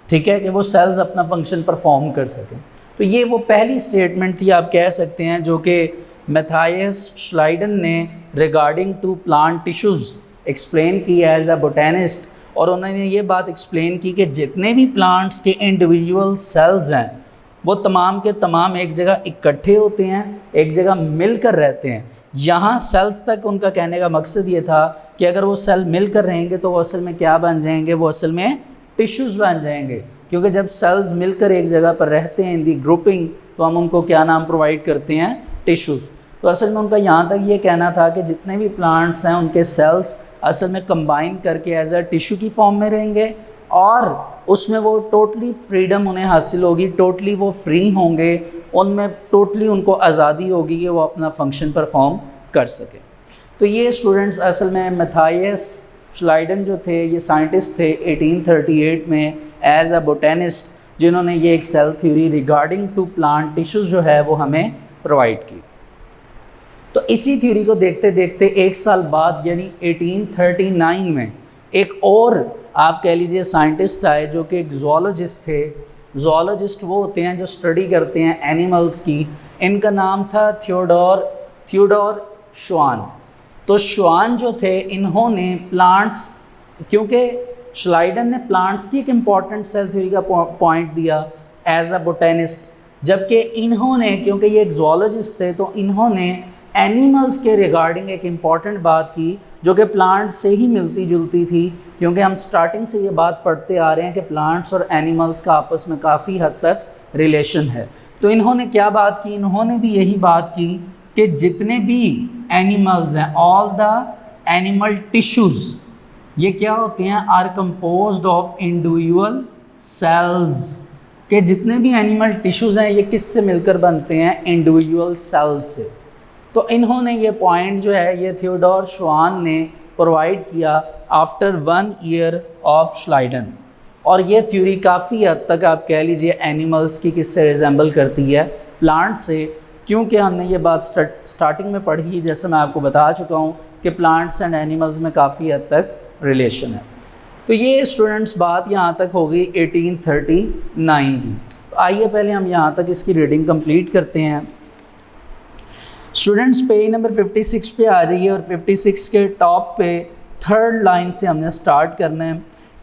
ठीक है, कि वो सेल्स अपना फंक्शन परफॉर्म कर सकें। तो ये वो पहली स्टेटमेंट थी आप कह सकते हैं जो कि मैथायस श्लाइडन ने regarding to plant tissues explain की एज अ बोटेनिस्ट। और उन्होंने ये बात एक्सप्लेन की कि जितने भी प्लांट्स के इंडिविजुअल सेल्स हैं वो तमाम के तमाम एक जगह इकट्ठे होते हैं, एक जगह मिलकर रहते हैं। यहाँ सेल्स तक उनका कहने का मकसद ये था कि अगर वो सेल मिलकर रहेंगे तो वो असल में क्या बन जाएंगे? वो असल में टिश्यूज़ बन जाएंगे। क्योंकि जब सेल्स मिलकर एक जगह पर रहते हैं इन दी ग्रुपिंग, तो हम उनको क्या नाम प्रोवाइड करते हैं? टिश्यूज़। तो असल में उनका यहाँ तक ये कहना था कि जितने भी प्लांट्स हैं उनके सेल्स असल में कंबाइन करके एज अ टिश्यू की फॉर्म में रहेंगे और उसमें वो टोटली फ्रीडम उन्हें हासिल होगी, टोटली वो फ्री होंगे, उनमें टोटली उनको आज़ादी होगी कि वो अपना फंक्शन परफॉर्म कर सके। तो ये स्टूडेंट्स असल में मैथायस श्लाइडन जो थे ये साइंटिस्ट थे 1838 में एज अ बोटेनिस्ट, जिन्होंने ये एक cell theory regarding to plant tissues जो है वो हमें प्रोवाइड की। तो इसी थ्योरी को देखते देखते एक साल बाद यानी 1839 में एक और आप कह लीजिए साइंटिस्ट आए जो कि एक ज़ूलॉजिस्ट थे। ज़ूलॉजिस्ट वो होते हैं जो स्टडी करते हैं एनिमल्स की। इनका नाम था थियोडोर श्वान। तो श्वान जो थे इन्होंने प्लांट्स, क्योंकि श्लाइडन ने प्लांट्स की एक इम्पॉर्टेंट सेल थ्योरी का पॉइंट दिया एज अ बोटेनिस्ट, जबकि इन्होंने, क्योंकि ये एक ज़ूलॉजिस्ट थे, तो इन्होंने एनिमल्स के रिगार्डिंग एक इम्पॉर्टेंट बात की जो कि प्लांट से ही मिलती जुलती थी। क्योंकि हम स्टार्टिंग से ये बात पढ़ते आ रहे हैं कि प्लांट्स और एनिमल्स का आपस में काफ़ी हद तक रिलेशन है। तो इन्होंने क्या बात की? इन्होंने भी यही बात की कि जितने भी एनिमल्स हैं, ऑल द एनिमल टिश्यूज़ ये क्या होते हैं? Are composed of individual cells, के जितने भी एनिमल टिश्यूज़ हैं ये किससे मिलकर बनते हैं? इंडिविजुअल सेल्स से। तो इन्होंने ये पॉइंट जो है ये थियोडोर श्वान ने प्रोवाइड किया आफ्टर 1 ईयर ऑफ श्लाइडन, और ये थ्योरी काफ़ी हद तक आप कह लीजिए एनिमल्स की किससे रिजेंबल करती है? प्लांट से, क्योंकि हमने ये बात स्टार्टिंग में पढ़ी, जैसे मैं आपको बता चुका हूँ कि प्लांट्स एंड एनिमल्स में काफ़ी हद तक रिलेशन है। तो ये स्टूडेंट्स बात यहाँ तक हो गई 1839 की। तो आइए पहले हम यहाँ तक इसकी रीडिंग कंप्लीट करते हैं। स्टूडेंट्स पेज नंबर 56 पे आ जाइए और 56 के टॉप पे थर्ड लाइन से हमने स्टार्ट करना है।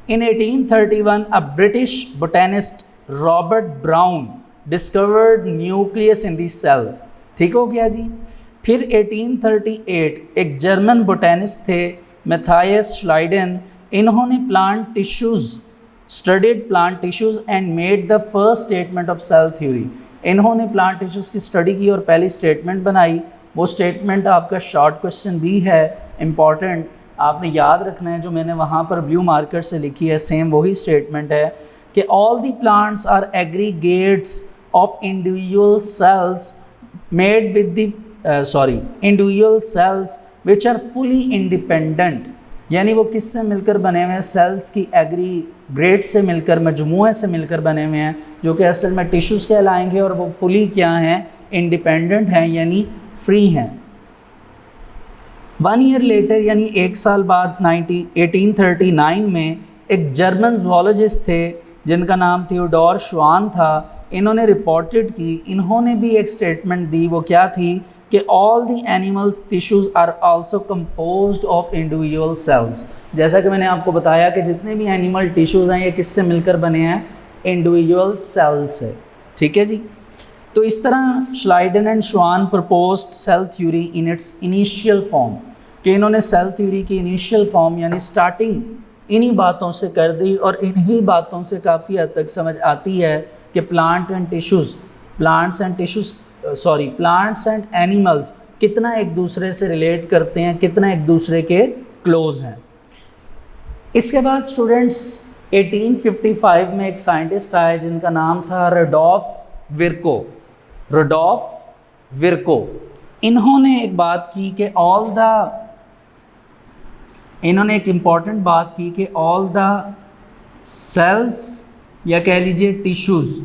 In 1831 a British botanist Robert Brown discovered nucleus in the cell. ठीक हो गया जी। फिर 1838 एक जर्मन बोटेनिस्ट थे मैथायस श्लाइडन, इन्होंने plant tissues studied plant tissues and made the first statement of cell theory. इन्होंने प्लांट टिश्यूज़ की स्टडी की और पहली स्टेटमेंट बनाई। वो स्टेटमेंट आपका शॉर्ट क्वेश्चन भी है, इम्पॉर्टेंट, आपने याद रखना है। जो मैंने वहाँ पर ब्लू मार्कर से लिखी है सेम वही स्टेटमेंट है कि all the plants are aggregates of individual cells made with the individual cells which are fully independent, यानी वो किससे मिलकर बने हुए हैं? सेल्स की एग्रीगेट से मिलकर, मजमूए से मिलकर बने हुए हैं, जो कि असल में टिश्यूज़ कहलाएंगे, और वो फुली क्या हैं? इंडिपेंडेंट हैं, यानी फ्री हैं। 1 ईयर लेटर यानी 1 साल बाद 1839 में एक जर्मन जूलॉजिस्ट थे जिनका नाम थियोडोर श्वान था, इन्होंने रिपोर्टेड की, इन्होंने भी एक स्टेटमेंट दी। वो क्या थी? कि all the animals tissues are also composed of individual cells. जैसा कि मैंने आपको बताया कि जितने भी एनिमल टिश्यूज़ हैं ये किससे मिलकर बने हैं? इंडिविजुअल सेल्स से। ठीक है जी। तो इस तरह Schleiden and Schwann proposed cell theory in its initial form, कि इन्होंने सेल थ्योरी की इनिशियल फॉर्म यानी स्टार्टिंग इन्हीं बातों से कर दी, और इन्हीं बातों से काफ़ी हद तक समझ आती है कि प्लांट्स एंड एनिमल्स कितना एक दूसरे से रिलेट करते हैं, कितना एक दूसरे के क्लोज हैं। इसके बाद स्टूडेंट्स 1855 में एक साइंटिस्ट आए जिनका नाम था रुडोल्फ विर्को। इन्होंने एक बात की कि इन्होंने एक इम्पॉर्टेंट बात की कि ऑल द सेल्स या कह लीजिए टिश्यूज़,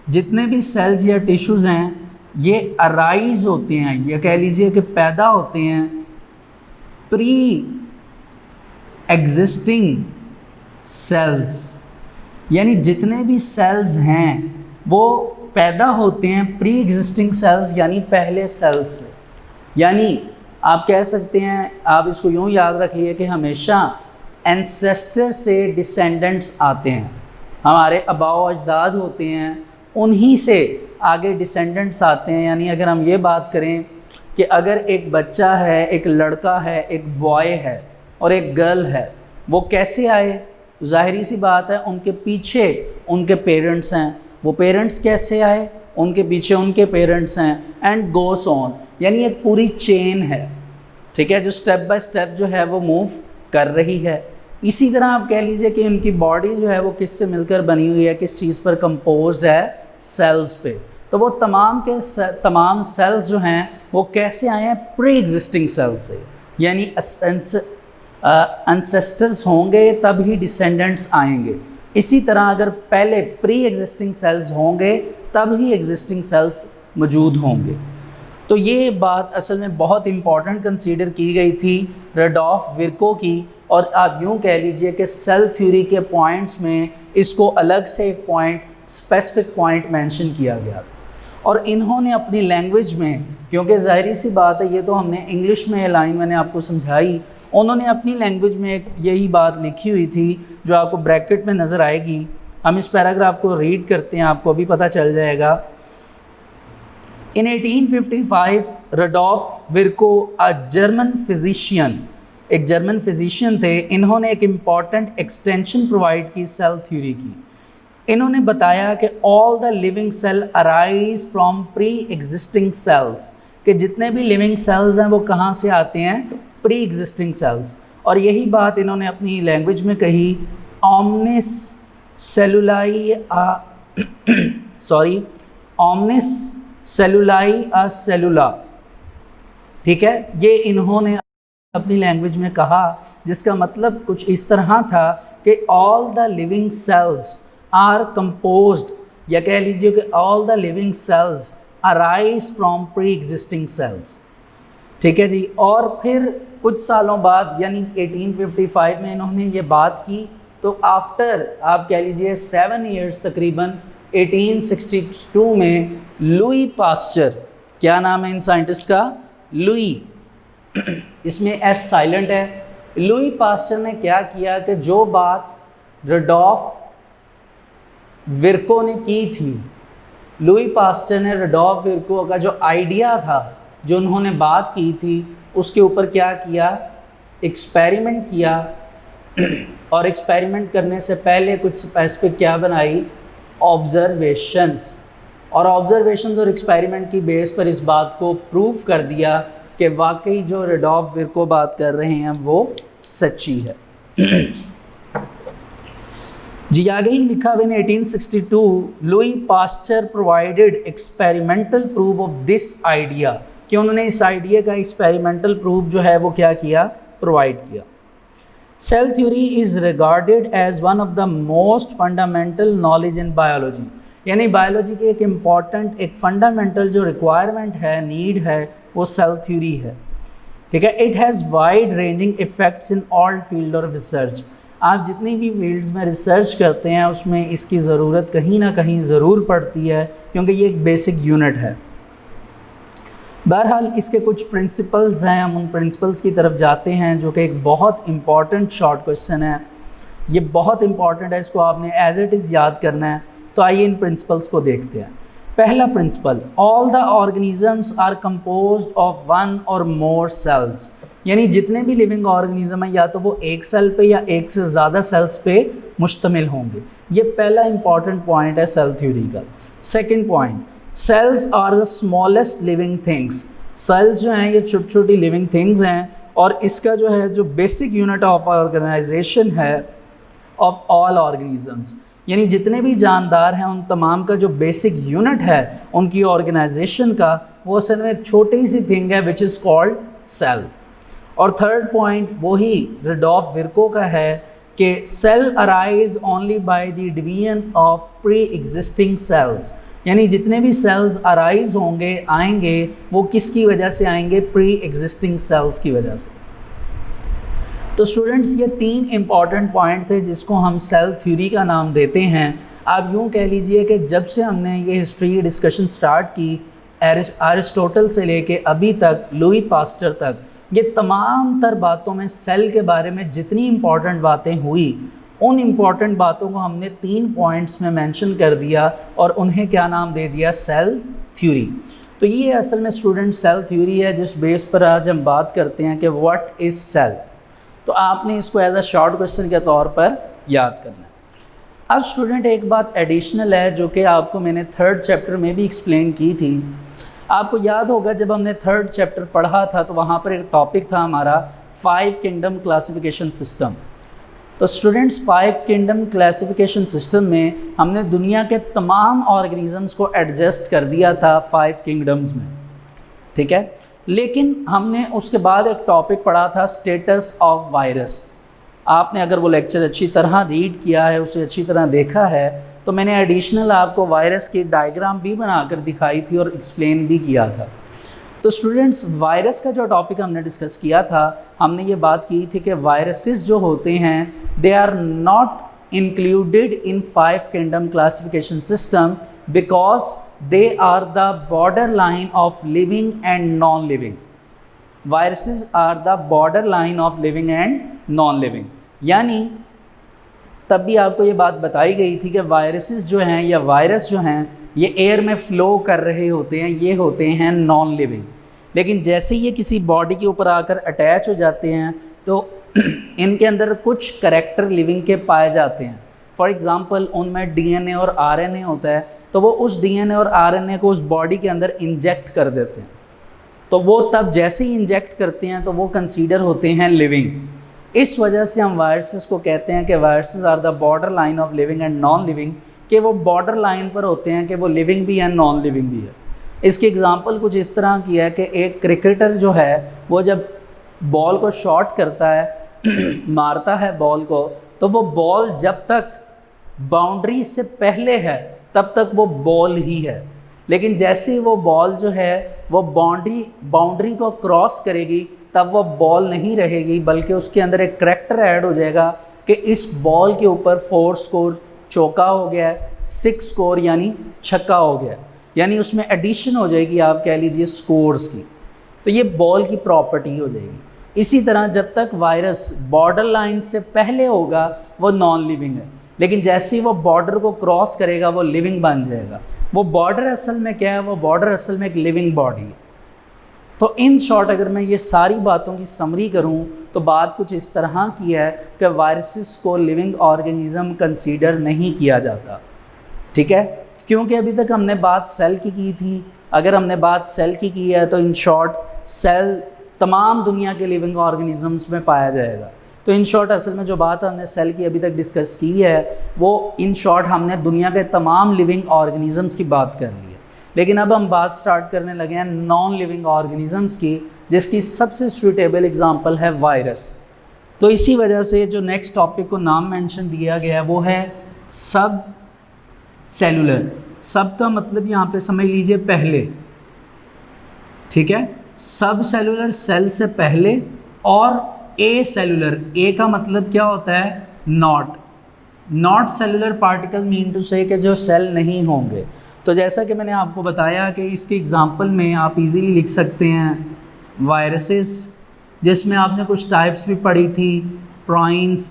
जितने भी सेल्स या टिश्यूज़ हैं ये अराइज होते हैं, या कह लीजिए कि पैदा होते हैं प्री एग्जिस्टिंग सेल्स, यानी जितने भी सेल्स हैं वो पैदा होते हैं प्री एग्जिस्टिंग सेल्स यानी पहले सेल्स से। यानी आप कह सकते हैं, आप इसको यूँ याद रख लिए कि हमेशा एंसेस्टर से डिसेंडेंट्स आते हैं, हमारे आबाओ अजदाद होते हैं, उन्हीं से आगे डिसेंडेंट्स आते हैं। यानी अगर हम ये बात करें कि अगर एक बच्चा है, एक लड़का है, एक बॉय है और एक गर्ल है, वो कैसे आए? ज़ाहिरी सी बात है उनके पीछे उनके पेरेंट्स हैं, वो पेरेंट्स कैसे आए? उनके पीछे उनके पेरेंट्स हैं, एंड गोस ऑन, यानी एक पूरी चेन है। ठीक है, जो स्टेप बाय स्टेप जो है वो मूव कर रही है। इसी तरह आप कह लीजिए कि उनकी बॉडी जो है वो किससे मिलकर बनी हुई है, किस चीज़ पर कंपोज्ड है? सेल्स पे। तो वो तमाम के तमाम सेल्स जो हैं वो कैसे आए हैं? प्री एग्जिस्टिंग सेल्स से, यानी एंसेस्टर्स होंगे तब ही डिसेंडेंट्स आएंगे। इसी तरह अगर पहले प्री एग्जिस्टिंग सेल्स होंगे तब ही एग्जिस्टिंग सेल्स मौजूद होंगे। तो ये बात असल में बहुत इंपॉर्टेंट कंसीडर की गई थी रुडोल्फ विर्को की, और आप यूँ कह लीजिए कि सेल थ्योरी के पॉइंट्स में इसको अलग से एक पॉइंट, स्पेसिफिक पॉइंट मेंशन किया गया था। और इन्होंने अपनी लैंग्वेज में, क्योंकि ज़ाहिरी सी बात है ये तो हमने इंग्लिश में ये लाइन मैंने आपको समझाई, उन्होंने अपनी लैंग्वेज में एक यही बात लिखी हुई थी जो आपको ब्रैकेट में नज़र आएगी। हम इस पैराग्राफ को रीड करते हैं, आपको अभी पता चल जाएगा। In 1855 Rudolf Virchow a German physician, एक जर्मन फिजिशियन थे, इन्होंने एक इम्पॉर्टेंट एक्सटेंशन प्रोवाइड की सेल थ्योरी की। इन्होंने बताया कि all the living cell arise from pre existing cells, कि जितने भी लिविंग सेल्स हैं वो कहाँ से आते हैं? Pre existing sales. और यही बात इन्होंने अपनी लैंग्वेज में कही, ओमनिस सेलुलाई ओमनिस सेलुलाई आ सेलुला, ठीक है, ये इन्होंने अपनी लैंग्वेज में कहा, जिसका मतलब कुछ इस तरह था कि all the living cells are composed, या कह लीजिए कि all the living cells arise from pre existing cells, ठीक है जी। और फिर कुछ सालों बाद यानी 1855 में इन्होंने ये बात की, तो आफ्टर आप कह लीजिए 7 ईयर्स तकरीबन 1862 में लुई पास्चर, क्या नाम है इन साइंटिस्ट का, लुई, इसमें एस साइलेंट है, लुई पास्चर ने क्या किया कि जो बात रुडोल्फ विर्को ने की थी, लुई पास्चर ने रुडोल्फ विर्को का जो आइडिया था, जो उन्होंने बात की थी, उसके ऊपर क्या किया, एक्सपेरिमेंट किया, और एक्सपेरिमेंट करने से पहले कुछ स्पेसिफिक क्या बनाई, ऑब्जर्वेशंस, और ऑब्जर्वेशंस और एक्सपेरिमेंट की बेस पर इस बात को प्रूव कर दिया कि वाकई जो रुडोल्फ विर्को बात कर रहे हैं वो सच्ची है। जी आगे ही लिखा हुआ, इन 1862 Louis Pasteur provided experimental proof of this idea, कि उन्होंने इस आइडिया का एक्सपेरिमेंटल प्रूफ जो है वो क्या किया, प्रोवाइड किया। Cell theory is regarded as one of the most fundamental knowledge in biology, यानी बायोलॉजी की एक इम्पॉर्टेंट, एक फंडामेंटल जो रिक्वायरमेंट है, नीड है, वो सेल थ्योरी है, ठीक है। It has wide ranging effects in all field of research, आप जितनी भी फील्ड्स में रिसर्च करते हैं उसमें इसकी ज़रूरत कहीं ना कहीं ज़रूर पड़ती है, क्योंकि ये एक बेसिक यूनिट है। बहरहाल इसके कुछ प्रिंसिपल्स हैं, हम उन प्रिंसिपल्स की तरफ जाते हैं, जो कि एक बहुत इम्पॉर्टेंट शॉर्ट क्वेश्चन है, ये बहुत इम्पॉर्टेंट है, इसको आपने एज इट इज़ याद करना है। तो आइए इन प्रिंसिपल्स को देखते हैं। पहला principle, all the organisms are composed of one or more sales, यानी जितने भी लिविंग ऑर्गेनिज्म हैं या तो वो एक सेल पे या एक से ज़्यादा सेल्स पे मुश्तमिल होंगे। ये पहला इंपॉर्टेंट पॉइंट है सेल थ्योरी का। Second point, cells are the smallest living things, cells जो हैं ये छोटी छोटी लिविंग थिंग्स हैं, और इसका जो है जो बेसिक यूनिट ऑफ ऑर्गेनाइजेशन है ऑफ ऑल ऑर्गेनिजम्स, यानी जितने भी जानदार हैं उन तमाम का जो बेसिक यूनिट है उनकी ऑर्गेनाइजेशन का, वो असल में एक छोटी सी थिंग है विच इज़ कॉल्ड सेल। और थर्ड पॉइंट वही रुडोल्फ विर्को का है कि cell arise only by the division of pre existing cells, यानी जितने भी सेल्स अराइज होंगे, आएंगे, वो किसकी वजह से आएंगे, प्री एग्जिस्टिंग सेल्स की वजह से। तो स्टूडेंट्स ये 3 इम्पॉर्टेंट पॉइंट थे जिसको हम सेल थ्योरी का नाम देते हैं। आप यूँ कह लीजिए कि जब से हमने ये हिस्ट्री डिस्कशन स्टार्ट की, एरिस्टोटल से लेके अभी तक लुई पास्चर तक, ये तमाम तर बातों में सेल के बारे में जितनी इम्पॉर्टेंट बातें हुई, उन इम्पॉर्टेंट बातों को हमने 3 पॉइंट्स में मेंशन कर दिया और उन्हें क्या नाम दे दिया, सेल थ्योरी। तो ये असल में स्टूडेंट सेल थ्योरी है जिस बेस पर आज हम बात करते हैं कि व्हाट इज़ सेल। तो आपने इसको एज अ शॉर्ट क्वेश्चन के तौर पर याद करना है। अब स्टूडेंट एक बात एडिशनल है जो कि आपको मैंने 3rd चैप्टर में भी एक्सप्लेन की थी। आपको याद होगा जब हमने 3rd चैप्टर पढ़ा था तो वहाँ पर एक टॉपिक था हमारा 5 किंगडम क्लासिफिकेशन सिस्टम। तो स्टूडेंट्स 5 किंगडम क्लासिफिकेशन सिस्टम में हमने दुनिया के तमाम ऑर्गेनिजम्स को एडजस्ट कर दिया था 5 किंगडम्स में, ठीक है। लेकिन हमने उसके बाद एक टॉपिक पढ़ा था स्टेटस ऑफ वायरस। आपने अगर वो लेक्चर अच्छी तरह रीड किया है, उसे अच्छी तरह देखा है, तो मैंने एडिशनल आपको वायरस की डायग्राम भी बनाकर दिखाई थी और एक्सप्लेन भी किया था। तो स्टूडेंट्स वायरस का जो टॉपिक हमने डिस्कस किया था, हमने ये बात की थी कि वायरसेस जो होते हैं they are not included in 5 kingdom classification system because they are the borderline of living and non-living. Viruses are the borderline of living and non-living. यानी तब भी आपको ये बात बताई गई थी कि वायरसेस जो हैं या वायरस जो हैं ये एयर में फ़्लो कर रहे होते हैं, ये होते हैं नॉन लिविंग। लेकिन जैसे ये किसी बॉडी के ऊपर आकर अटैच हो जाते हैं तो इनके अंदर कुछ करैक्टर लिविंग के पाए जाते हैं। फॉर एग्ज़ाम्पल उनमें DNA और RNA होता है, तो वो उस DNA और RNA को उस बॉडी के अंदर इंजेक्ट कर देते हैं। तो वो तब जैसे ही इंजेक्ट करते हैं तो वो कंसीडर होते हैं लिविंग। इस वजह से हम वायरसेस को कहते हैं कि viruses are the border line of living and non living, कि वो बॉर्डर लाइन पर होते हैं कि वो लिविंग भी है नॉन लिविंग भी है। इसकी एग्जांपल कुछ इस तरह की है कि एक क्रिकेटर जो है वो जब बॉल को शॉट करता है मारता है बॉल को, तो वो बॉल जब तक बाउंड्री से पहले है तब तक वो बॉल ही है, लेकिन जैसे ही वो बॉल जो है वो बाउंड्री को क्रॉस करेगी तब वो बॉल नहीं रहेगी, बल्कि उसके अंदर एक करैक्टर ऐड हो जाएगा कि इस बॉल के ऊपर 4 स्कोर चौका हो गया है, 6 स्कोर यानी छक्का हो गया, यानी उसमें एडिशन हो जाएगी, आप कह लीजिए स्कोर्स की। तो ये बॉल की प्रॉपर्टी हो जाएगी। इसी तरह जब तक वायरस बॉर्डर लाइन से पहले होगा वो नॉन लिविंग है, लेकिन जैसे ही वो बॉर्डर को क्रॉस करेगा वो लिविंग बन जाएगा। वो बॉर्डर असल में क्या है? वो बॉर्डर असल में एक लिविंग बॉडी है। तो इन शॉर्ट अगर मैं ये सारी बातों की समरी करूं तो बात कुछ इस तरह की है कि वायरसेस को लिविंग ऑर्गेनिज्म कंसीडर नहीं किया जाता, ठीक है, क्योंकि अभी तक हमने बात सेल की थी। अगर हमने बात सेल की है तो इन शॉर्ट सेल तमाम दुनिया के लिविंग ऑर्गेनिजम्स में पाया जाएगा। तो इन शॉर्ट असल में जो बात हमने सेल की अभी तक डिस्कस की है वो इन शॉर्ट हमने दुनिया के तमाम लिविंग ऑर्गेनिजम्स की बात कर ली है। लेकिन अब हम बात स्टार्ट करने लगे हैं नॉन लिविंग ऑर्गेनिजम्स की, जिसकी सबसे सूटेबल एग्जांपल है वायरस। तो इसी वजह से जो नेक्स्ट टॉपिक को नाम मेंशन दिया गया है वो है सब सेलुलर। सब का मतलब यहाँ पे समझ लीजिए पहले, ठीक है, सब सेलुलर सेल से पहले, और ए सेलुलर, ए का मतलब क्या होता है? Not cellular particle mean to say कि जो सेल नहीं होंगे। तो जैसा कि मैंने आपको बताया कि इसके एग्जांपल में आप इजीली लिख सकते हैं वायरसेस, जिसमें आपने कुछ टाइप्स भी पढ़ी थी, प्राइन्स,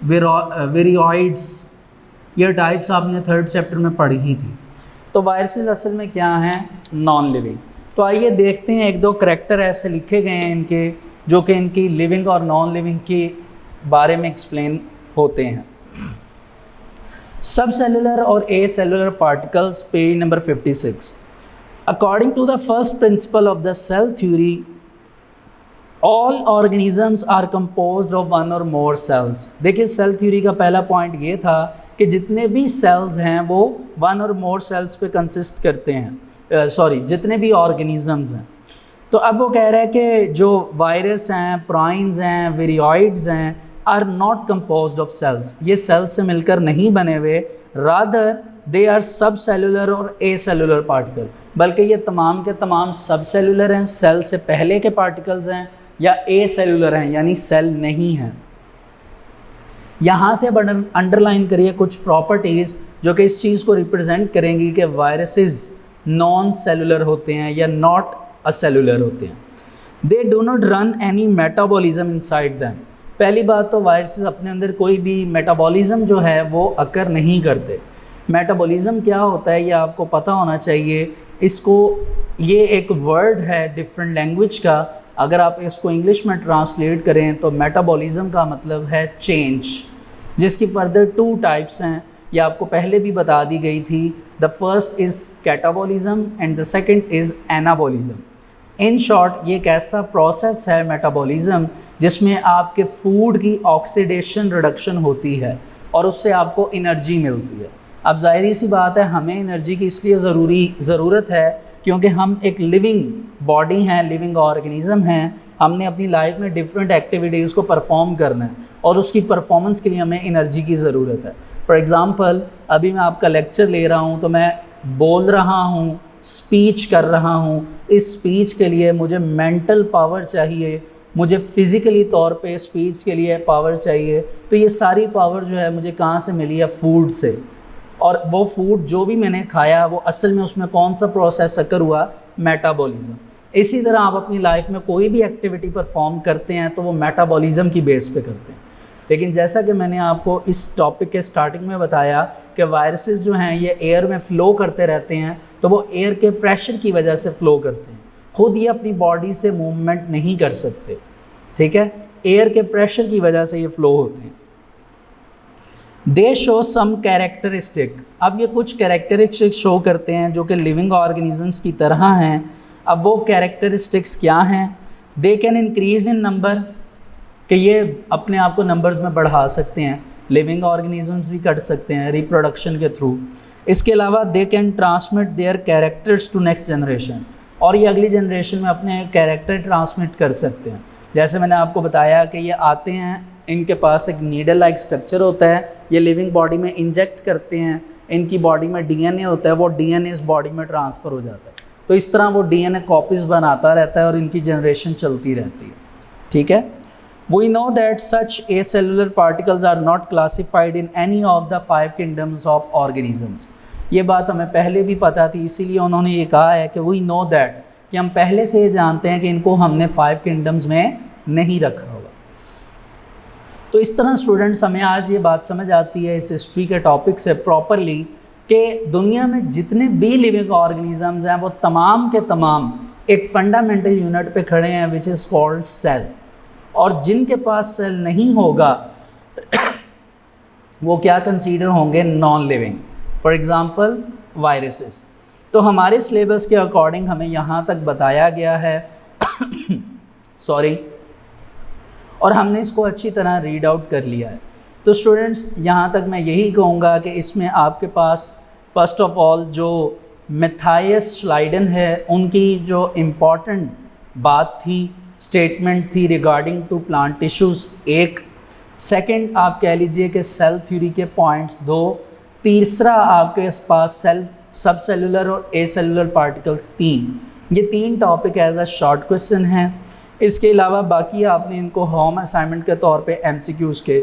वेरियोइड्स, ये टाइप्स आपने 3rd चैप्टर में पढ़ी ही थी। तो वायरसेस असल में क्या हैं? Non living. तो आइए देखते हैं, एक दो करैक्टर ऐसे लिखे गए हैं इनके जो कि इनकी लिविंग और नॉन लिविंग के बारे में एक्सप्लेन होते हैं। सब सेलुलर और ए cellular particles, page number 56। According to the first principle of the cell theory, all organisms are composed of 1 और मोर सेल्स। देखिए सेल थ्योरी का पहला पॉइंट ये था कि जितने भी सेल्स हैं वो 1 और मोर सेल्स पे कंसिस्ट करते हैं, जितने भी ऑर्गेनिजम्स हैं। तो अब वो कह रहा है कि जो वायरस हैं, प्राइन्स हैं, वेरियोइड्स हैं, are not composed of cells, ये सेल्स से मिलकर नहीं बने हुए, रादर दे आर सब सेलुलर और ए सेलुलर पार्टिकल, बल्कि ये तमाम के तमाम सब सेलुलर हैं, सेल से पहले के पार्टिकल्स हैं, या ए सेलुलर हैं यानी सेल नहीं हैं। यहाँ से अंडरलाइन करिए कुछ प्रॉपर्टीज़ जो कि इस चीज़ को रिप्रेजेंट करेंगी कि वायरसेस नॉन सेलुलर होते हैं या नॉट असेलुलर होते हैं। They do not run any metabolism inside them. पहली बात तो वायरसेस अपने अंदर कोई भी मेटाबॉलिज्म जो है वो अकर नहीं करते। मेटाबॉलिज्म क्या होता है ये आपको पता होना चाहिए। इसको ये एक वर्ड है डिफरेंट लैंग्वेज का, अगर आप इसको इंग्लिश में ट्रांसलेट करें तो मेटाबॉलिज्म का मतलब है चेंज, जिसकी फर्दर 2 टाइप्स हैं, ये आपको पहले भी बता दी गई थी। The first is catabolism and the second is anabolism. In short ये एक ऐसा प्रोसेस है मेटाबॉलिज्म जिसमें आपके फूड की ऑक्सीडेशन रिडक्शन होती है और उससे आपको एनर्जी मिलती है। अब ज़ाहिर सी बात है हमें एनर्जी की इसलिए ज़रूरत है क्योंकि हम एक लिविंग बॉडी हैं, लिविंग ऑर्गेनिज्म हैं, हमने अपनी लाइफ में डिफरेंट एक्टिविटीज़ को परफॉर्म करना है और उसकी परफॉर्मेंस के लिए हमें एनर्जी की ज़रूरत है। फॉर एग्ज़ाम्पल अभी मैं आपका लेक्चर ले रहा हूँ तो मैं बोल रहा हूँ, स्पीच कर रहा हूँ, इस स्पीच के लिए मुझे मेंटल पावर चाहिए, मुझे फ़िज़िकली तौर पे स्पीच के लिए पावर चाहिए। तो ये सारी पावर जो है मुझे कहाँ से मिली है? फूड से। और वो फूड जो भी मैंने खाया वो असल में उसमें कौन सा प्रोसेस अकर हुआ? मेटाबॉलिज्म। इसी तरह आप अपनी लाइफ में कोई भी एक्टिविटी परफॉर्म करते हैं तो वो मेटाबॉलिज्म की बेस पे करते हैं। लेकिन जैसा कि मैंने आपको इस टॉपिक के स्टार्टिंग में बताया कि वायरसेस जो हैं ये एयर में फ़्लो करते रहते हैं, तो वो एयर के प्रेशर की वजह से फ़्लो करते हैं, खुद ये अपनी बॉडी से मूवमेंट नहीं कर सकते, ठीक है, एयर के प्रेशर की वजह से ये फ़्लो होते हैं। They show some characteristic. अब ये कुछ कैरेक्टरिस्टिक शो करते हैं जो कि लिविंग ऑर्गेनिजम्स की तरह हैं। अब वो कैरेक्टरिस्टिक्स क्या हैं? They can increase in number, कि ये अपने आप को नंबर्स में बढ़ा सकते हैं, लिविंग ऑर्गेनिजम्स भी कर सकते हैं रिप्रोडक्शन के थ्रू। इसके अलावा they can transmit their characters to next generation, और ये अगली जनरेशन में अपने कैरेक्टर ट्रांसमिट कर सकते हैं। जैसे मैंने आपको बताया कि ये आते हैं, इनके पास एक नीडल लाइक स्ट्रक्चर होता है, ये लिविंग बॉडी में इंजेक्ट करते हैं, इनकी बॉडी में डीएनए होता है, वो डीएनए इस बॉडी में ट्रांसफ़र हो जाता है। तो इस तरह वो डीएनए कॉपीज़ बनाता रहता है और इनकी जनरेशन चलती रहती है। ठीक है। We know that such acellular particles are not classified in any of the 5 kingdoms of organisms. ये बात हमें पहले भी पता थी, इसीलिए उन्होंने ये कहा है कि वी नो दैट, कि हम पहले से ये जानते हैं कि इनको हमने 5 किंगडम्स में नहीं रखा होगा। तो इस तरह स्टूडेंट्स हमें आज ये बात समझ आती है इस हिस्ट्री के टॉपिक से प्रॉपरली कि दुनिया में जितने भी लिविंग ऑर्गेनिजम्स हैं वो तमाम के तमाम एक फंडामेंटल यूनिट पे खड़े हैं विच इज़ कॉल्ड सेल, और जिनके पास सेल नहीं होगा वो क्या कंसीडर होंगे, non living. For example viruses. तो हमारे सिलेबस के अकॉर्डिंग हमें यहाँ तक बताया गया है सॉरी, और हमने इसको अच्छी तरह रीड आउट कर लिया है। तो स्टूडेंट्स यहाँ तक मैं यही कहूँगा कि इसमें आपके पास फर्स्ट ऑफ ऑल जो मैथायस श्लाइडन है उनकी जो इम्पॉर्टेंट बात थी, स्टेटमेंट थी रिगार्डिंग टू प्लांट टिश्यूज़, एक। सेकंड आप कह लीजिए कि सेल थ्योरी के पॉइंट्स 2। तीसरा आपके पास सेल सब सेलुलर और एसेलुलर पार्टिकल्स 3। ये 3 topic as a short question हैं। इसके अलावा बाकी आपने इनको होम असाइनमेंट के तौर पे MCQs के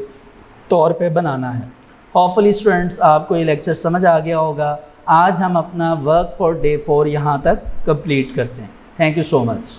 तौर पे बनाना है। होपफुली स्टूडेंट्स आपको ये लेक्चर समझ आ गया होगा। आज हम अपना वर्क फॉर डे 4 यहाँ तक कंप्लीट करते हैं। Thank you so much.